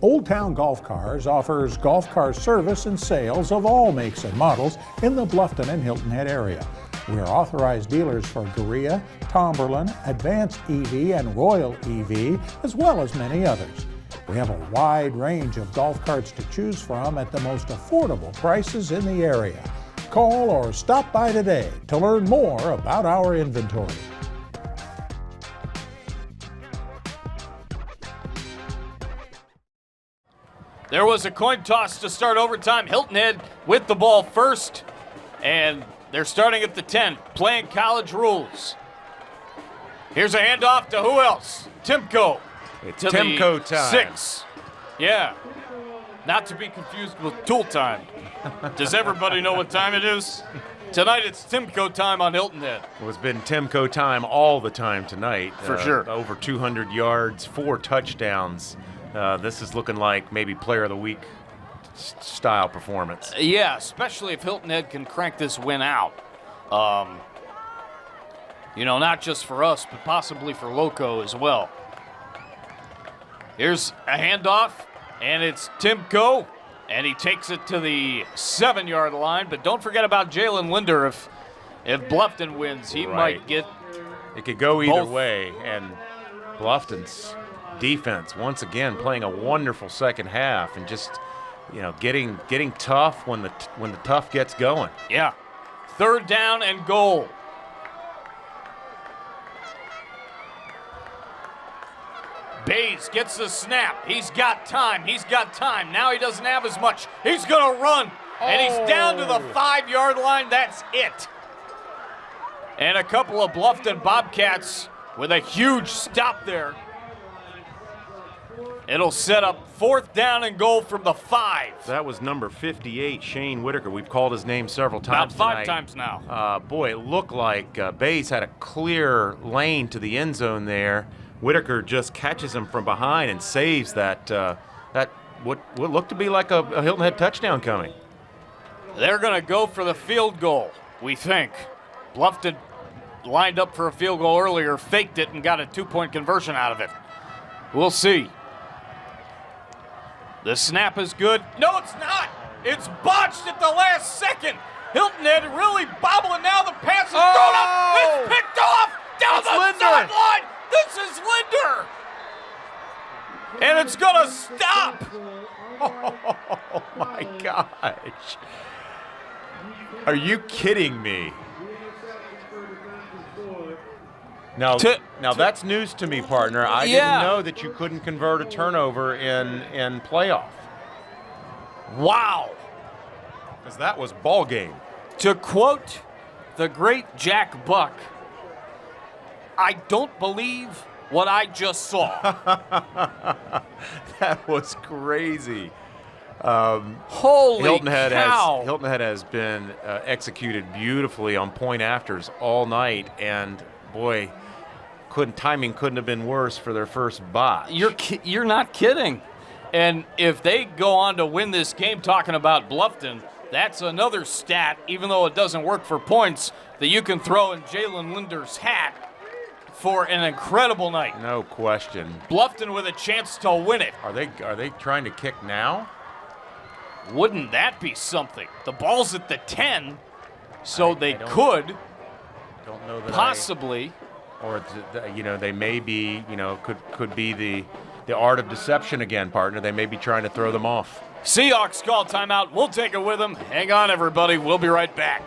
Old Town Golf Cars offers golf car service and sales of all makes and models in the Bluffton and Hilton Head area. We're authorized dealers for Korea, Tomberlin, Advanced EV, and Royal EV, as well as many others. We have a wide range of golf carts to choose from at the most affordable prices in the area. Call or stop by today to learn more about our inventory. There was a coin toss to start overtime. Hilton Head with the ball first, and they're starting at the 10, playing college rules. Here's a handoff to who else? Timko. It's to Timko the time. 6. Yeah. Not to be confused with Tool time. Does everybody know what time it is? Tonight it's Timko time on Hilton Head. It's been Timko time all the time tonight. For sure. Over 200 yards, 4 touchdowns. This is looking like maybe Player of the Week style performance. Yeah, especially if Hilton Head can crank this win out. Not just for us, but possibly for Loco as well. Here's a handoff, and it's Timko, and he takes it to the 7-yard line. But don't forget about Jalen Linder. If Bluffton wins, he might get. It could go either both. way, and Bluffton's defense once again playing a wonderful second half and just getting tough when the tough gets going. Yeah. 3rd down and goal. Bays gets the snap. He's got time. Now he doesn't have as much. He's going to run. And he's down to the 5-yard line. That's it. And a couple of Bluffton Bobcats with a huge stop there. It'll set up 4th down and goal from the 5. That was number 58, Shane Whitaker. We've called his name several times About 5 tonight. times now. Boy, it looked like Bays had a clear lane to the end zone there. Whitaker just catches him from behind and saves that what looked to be like a Hilton Head touchdown coming. They're going to go for the field goal, we think. Bluffton lined up for a field goal earlier, faked it, and got a 2-point conversion out of it. We'll see. The snap is good. No, it's not. It's botched at the last second. Hilton Head really bobbling now. The pass is thrown up. It's picked off down the sideline. This is Linder. And it's going to stop. Oh, my gosh. Are you kidding me? Now that's news to me, partner. I didn't know that you couldn't convert a turnover in playoff. Wow. Because that was ball game. To quote the great Jack Buck, I don't believe what I just saw. That was crazy. Holy cow. Hilton Head has been executed beautifully on point afters all night, and boy, timing couldn't have been worse for their first botch. You're not kidding. And if they go on to win this game, talking about Bluffton, that's another stat, even though it doesn't work for points, that you can throw in Jalen Linder's hat for an incredible night. No question. Bluffton with a chance to win it. Are they trying to kick now? Wouldn't that be something? The ball's at the 10, so they could. Don't know that possibly. They may be, could be the art of deception again, partner. They may be trying to throw them off. Seahawks call timeout. We'll take it with them. Hang on, everybody. We'll be right back.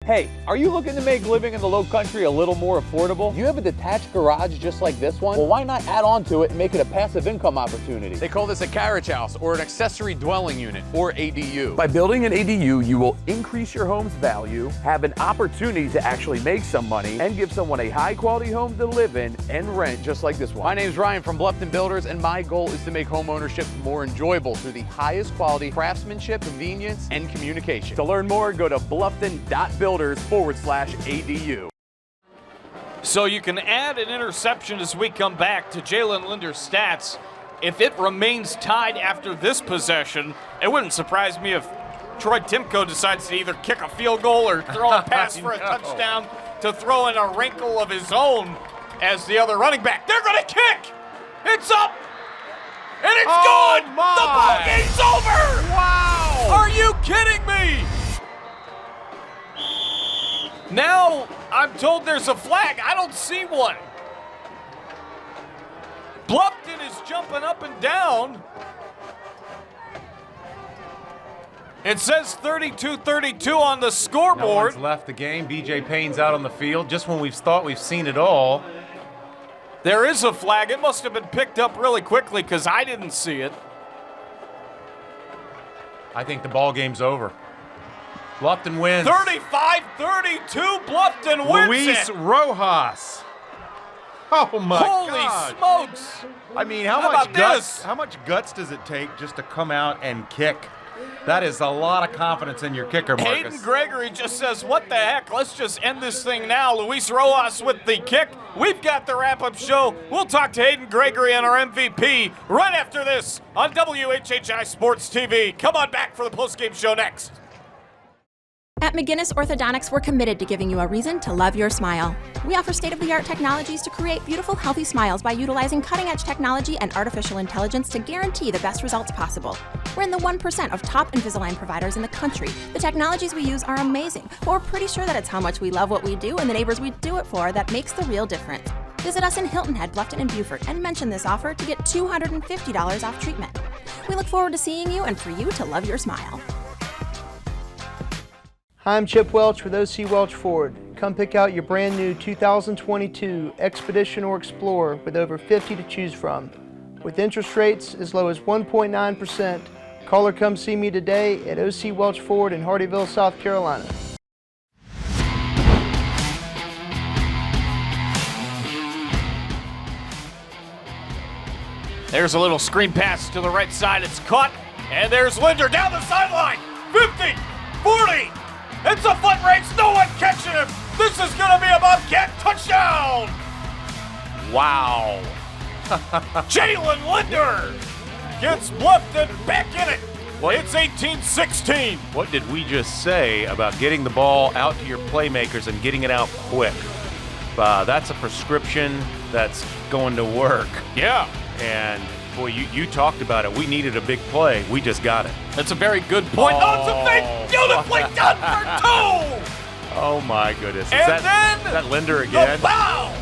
Hey, are you looking to make living in the Lowcountry a little more affordable? You have a detached garage just like this one? Well, why not add on to it and make it a passive income opportunity? They call this a carriage house or an accessory dwelling unit or ADU. By building an ADU, you will increase your home's value, have an opportunity to actually make some money, and give someone a high-quality home to live in and rent just like this one. My name's Ryan from Bluffton Builders, and my goal is to make home ownership more enjoyable through the highest quality craftsmanship, convenience, and communication. To learn more, go to bluffton.builders/ADU. So you can add an interception as we come back to Jalen Linder's stats. If it remains tied after this possession, it wouldn't surprise me if Troy Timko decides to either kick a field goal or throw a pass for a touchdown to throw in a wrinkle of his own as the other running back. They're going to kick. It's up. And it's good. My. The ball game's over. Wow. Are you kidding me? Now I'm told there's a flag. I don't see one. Bluffton is jumping up and down. It says 32-32 on the scoreboard. No one's left the game. BJ Payne's out on the field just when we've thought we've seen it all. There is a flag. It must have been picked up really quickly because I didn't see it. I think the ball game's over. Bluffton wins. 35-32, Bluffton wins Luis it. Rojas. Oh my gosh. Holy smokes. I mean, how much guts does it take just to come out and kick? That is a lot of confidence in your kicker, Marcus. Hayden Gregory just says, what the heck? Let's just end this thing now. Luis Rojas with the kick. We've got the wrap-up show. We'll talk to Hayden Gregory and our MVP right after this on WHHI Sports TV. Come on back for the postgame show next. At McGinnis Orthodontics, we're committed to giving you a reason to love your smile. We offer state-of-the-art technologies to create beautiful, healthy smiles by utilizing cutting-edge technology and artificial intelligence to guarantee the best results possible. We're in the 1% of top Invisalign providers in the country. The technologies we use are amazing, but we're pretty sure that it's how much we love what we do and the neighbors we do it for that makes the real difference. Visit us in Hilton Head, Bluffton, and Beaufort and mention this offer to get $250 off treatment. We look forward to seeing you and for you to love your smile. Hi, I'm Chip Welch with OC Welch Ford. Come pick out your brand new 2022 Expedition or Explorer with over 50 to choose from. With interest rates as low as 1.9%, call or come see me today at OC Welch Ford in Hardyville, South Carolina. There's a little screen pass to the right side. It's caught. And there's Linder down the sideline. 50, 40. It's a foot race. No one catching him. This is going to be a Bobcat touchdown. Wow. Jalen Linder gets Bluffton back in it. It's 18-16. What did we just say about getting the ball out to your playmakers and getting it out quick? That's a prescription that's going to work. Yeah. And, boy, you talked about it. We needed a big play. We just got it. That's a very good point. Oh, it's a big, beautifully done for 2. Oh, my goodness. Is And that Linder again? The bow.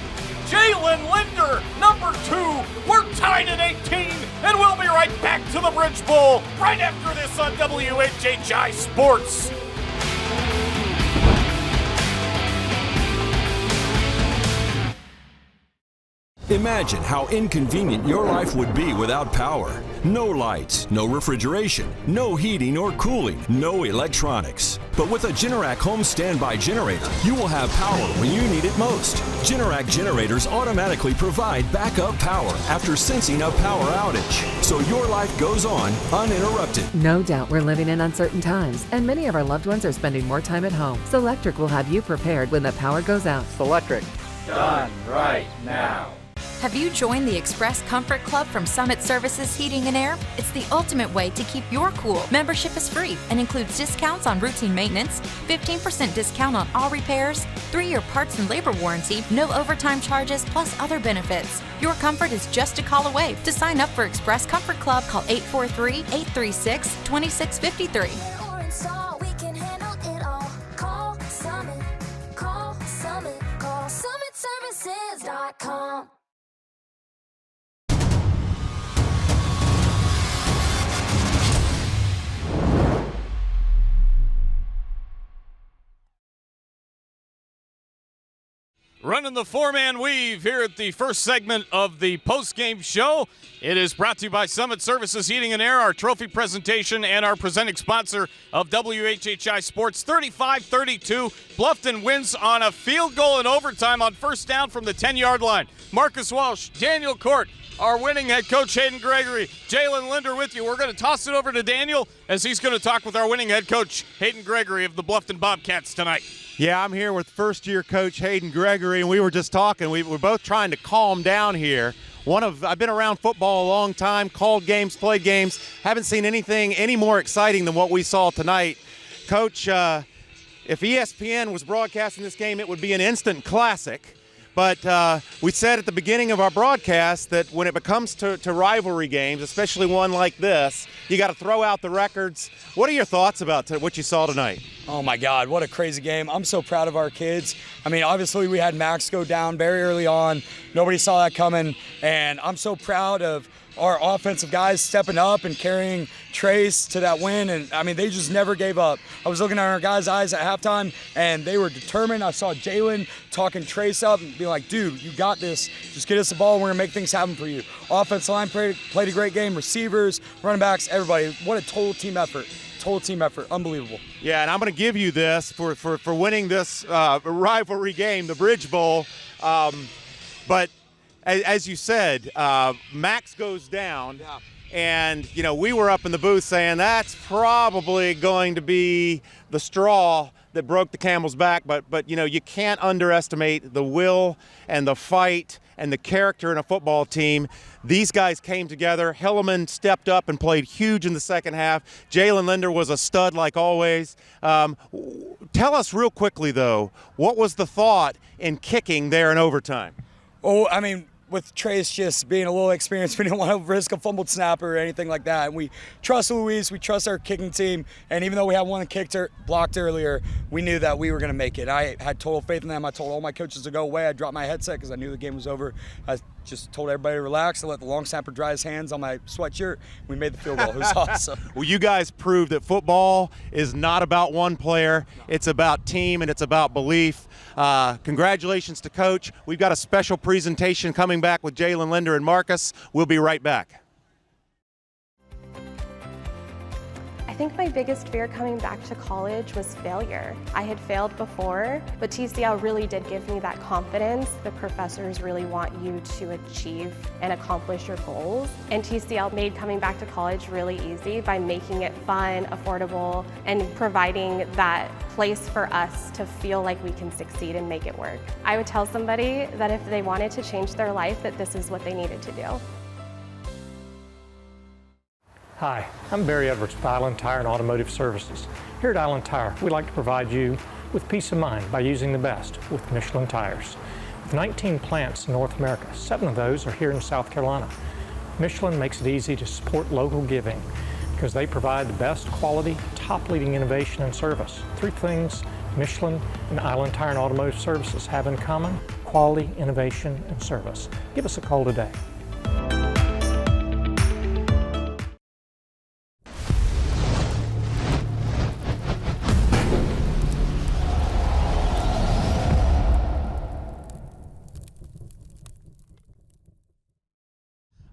Jalen Linder, number 2. We're tied at 18, and we'll be right back to the Bridge Bowl right after this on WHHI Sports. Imagine how inconvenient your life would be without power. No lights, no refrigeration, no heating or cooling, no electronics. But with a Generac home standby generator, you will have power when you need it most. Generac generators automatically provide backup power after sensing a power outage, so your life goes on uninterrupted. No doubt we're living in uncertain times, and many of our loved ones are spending more time at home. Selectric will have you prepared when the power goes out. Selectric. Done right now. Have you joined the Express Comfort Club from Summit Services Heating and Air? It's the ultimate way to keep your cool. Membership is free and includes discounts on routine maintenance, 15% discount on all repairs, 3-year parts and labor warranty, no overtime charges, plus other benefits. Your comfort is just a call away. To sign up for Express Comfort Club, call 843-836-2653. SummitServices.com. Running the 4-man weave here at the first segment of the post-game show. It is brought to you by Summit Services Heating and Air, our trophy presentation, and our presenting sponsor of WHHI Sports. 35-32, Bluffton wins on a field goal in overtime on first down from the 10-yard line. Marcus Walsh, Daniel Cort, our winning head coach Hayden Gregory, Jalen Linder with you. We're going to toss it over to Daniel as he's going to talk with our winning head coach Hayden Gregory of the Bluffton Bobcats tonight. Yeah, I'm here with first-year coach Hayden Gregory, and we were just talking. We're both trying to calm down here. I've been around football a long time, called games, played games. Haven't seen anything any more exciting than what we saw tonight. Coach, if ESPN was broadcasting this game, it would be an instant classic. But we said at the beginning of our broadcast that when it comes to rivalry games, especially one like this, you got to throw out the records. What are your thoughts about what you saw tonight? Oh, my God, what a crazy game. I'm so proud of our kids. I mean, obviously we had Max go down very early on. Nobody saw that coming. And I'm so proud of our offensive guys stepping up and carrying Trace to that win. And, I mean, they just never gave up. I was looking at our guys' eyes at halftime, and they were determined. I saw Jalen talking Trace up and being like, dude, you got this. Just get us the ball, and we're going to make things happen for you. Offensive line played a great game. Receivers, running backs, everybody. What a total team effort. Total team effort. Unbelievable. Yeah, and I'm going to give you this for winning this rivalry game, the Bridge Bowl. But as you said, Max goes down, and we were up in the booth saying that's probably going to be the straw that broke the camel's back. But you can't underestimate the will and the fight and the character in a football team. These guys came together. Hilleman stepped up and played huge in the second half. Jalen Linder was a stud like always. Tell us real quickly, though, what was the thought in kicking there in overtime? Oh, I mean, with Trace just being a little experienced, we didn't want to risk a fumbled snapper or anything like that. And we trust Luis, we trust our kicking team, and even though we had one blocked earlier, we knew that we were going to make it. I had total faith in them. I told all my coaches to go away. I dropped my headset because I knew the game was over. I just told everybody to relax. I let the long snapper dry his hands on my sweatshirt. We made the field goal. It was awesome. Well, you guys proved that football is not about one player. It's about team, and it's about belief. Congratulations to Coach. We've got a special presentation coming back with Jalen Linder and Marcus. We'll be right back. I think my biggest fear coming back to college was failure. I had failed before, but TCL really did give me that confidence. The professors really want you to achieve and accomplish your goals. And TCL made coming back to college really easy by making it fun, affordable, and providing that place for us to feel like we can succeed and make it work. I would tell somebody that if they wanted to change their life, that this is what they needed to do. Hi, I'm Barry Edwards with Island Tire and Automotive Services. Here at Island Tire, we like to provide you with peace of mind by using the best with Michelin tires. With 19 plants in North America, 7 of those are here in South Carolina. Michelin makes it easy to support local giving because they provide the best quality, top-leading innovation and service. 3 things Michelin and Island Tire and Automotive Services have in common: quality, innovation, and service. Give us a call today.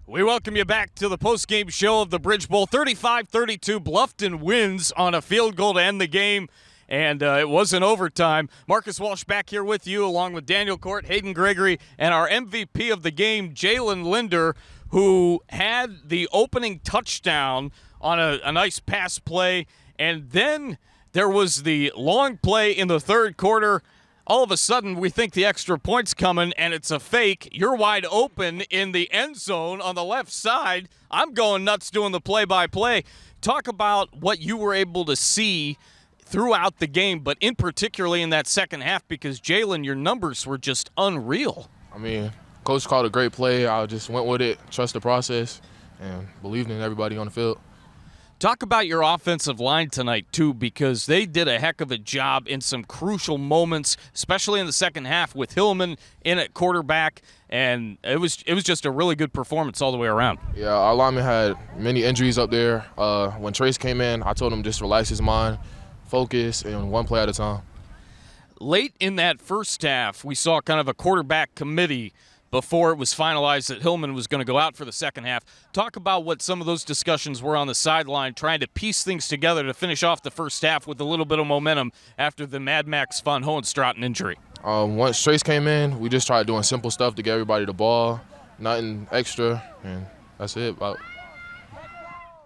We welcome you back to the post-game show of the Bridge Bowl. 35-32, Bluffton wins on a field goal to end the game, and it was in overtime. Marcus Walsh back here with you, along with Daniel Cort, Hayden Gregory, and our MVP of the game, Jalen Linder, who had the opening touchdown on a nice pass play, and then there was the long play in the third quarter. All of a sudden, we think the extra point's coming, and it's a fake. You're wide open in the end zone on the left side. I'm going nuts doing the play-by-play. Talk about what you were able to see throughout the game, but in particularly in that second half, because, Jalen, your numbers were just unreal. I mean, Coach called a great play. I just went with it, trust the process, and believed in everybody on the field. Talk about your offensive line tonight, too, because they did a heck of a job in some crucial moments, especially in the second half with Hillman in at quarterback, and it was just a really good performance all the way around. Yeah, our lineman had many injuries up there. When Trace came in, I told him just relax his mind, focus, and one play at a time. Late in that first half, we saw kind of a quarterback committee before it was finalized that Hillman was going to go out for the second half. Talk about what some of those discussions were on the sideline, trying to piece things together to finish off the first half with a little bit of momentum after the Mad Max Von Hohenstraten injury. Once Trace came in, we just tried doing simple stuff to get everybody the ball, nothing extra, and that's it.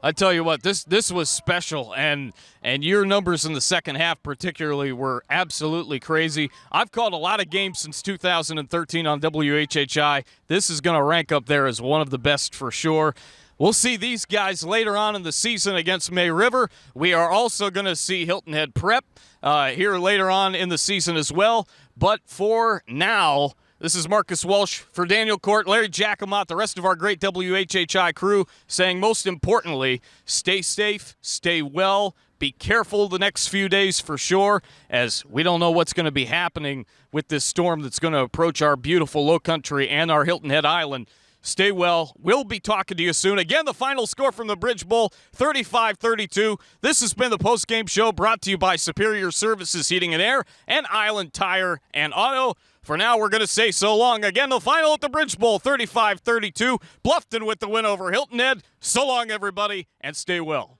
I tell you what, this was special, and your numbers in the second half particularly were absolutely crazy. I've called a lot of games since 2013 on WHHI. This is going to rank up there as one of the best for sure. We'll see these guys later on in the season against May River. We are also going to see Hilton Head Prep here later on in the season as well. But for now, this is Marcus Walsh for Daniel Cort, Larry Jacomot, the rest of our great WHHI crew, saying most importantly, stay safe, stay well, be careful the next few days for sure, as we don't know what's going to be happening with this storm that's going to approach our beautiful Lowcountry and our Hilton Head Island. Stay well. We'll be talking to you soon. Again, the final score from the Bridge Bowl, 35-32. This has been the postgame show brought to you by Superior Services Heating and Air and Island Tire and Auto. For now, we're going to say so long. Again, the final at the Bridge Bowl, 35-32. Bluffton with the win over Hilton Head. So long, everybody, and stay well.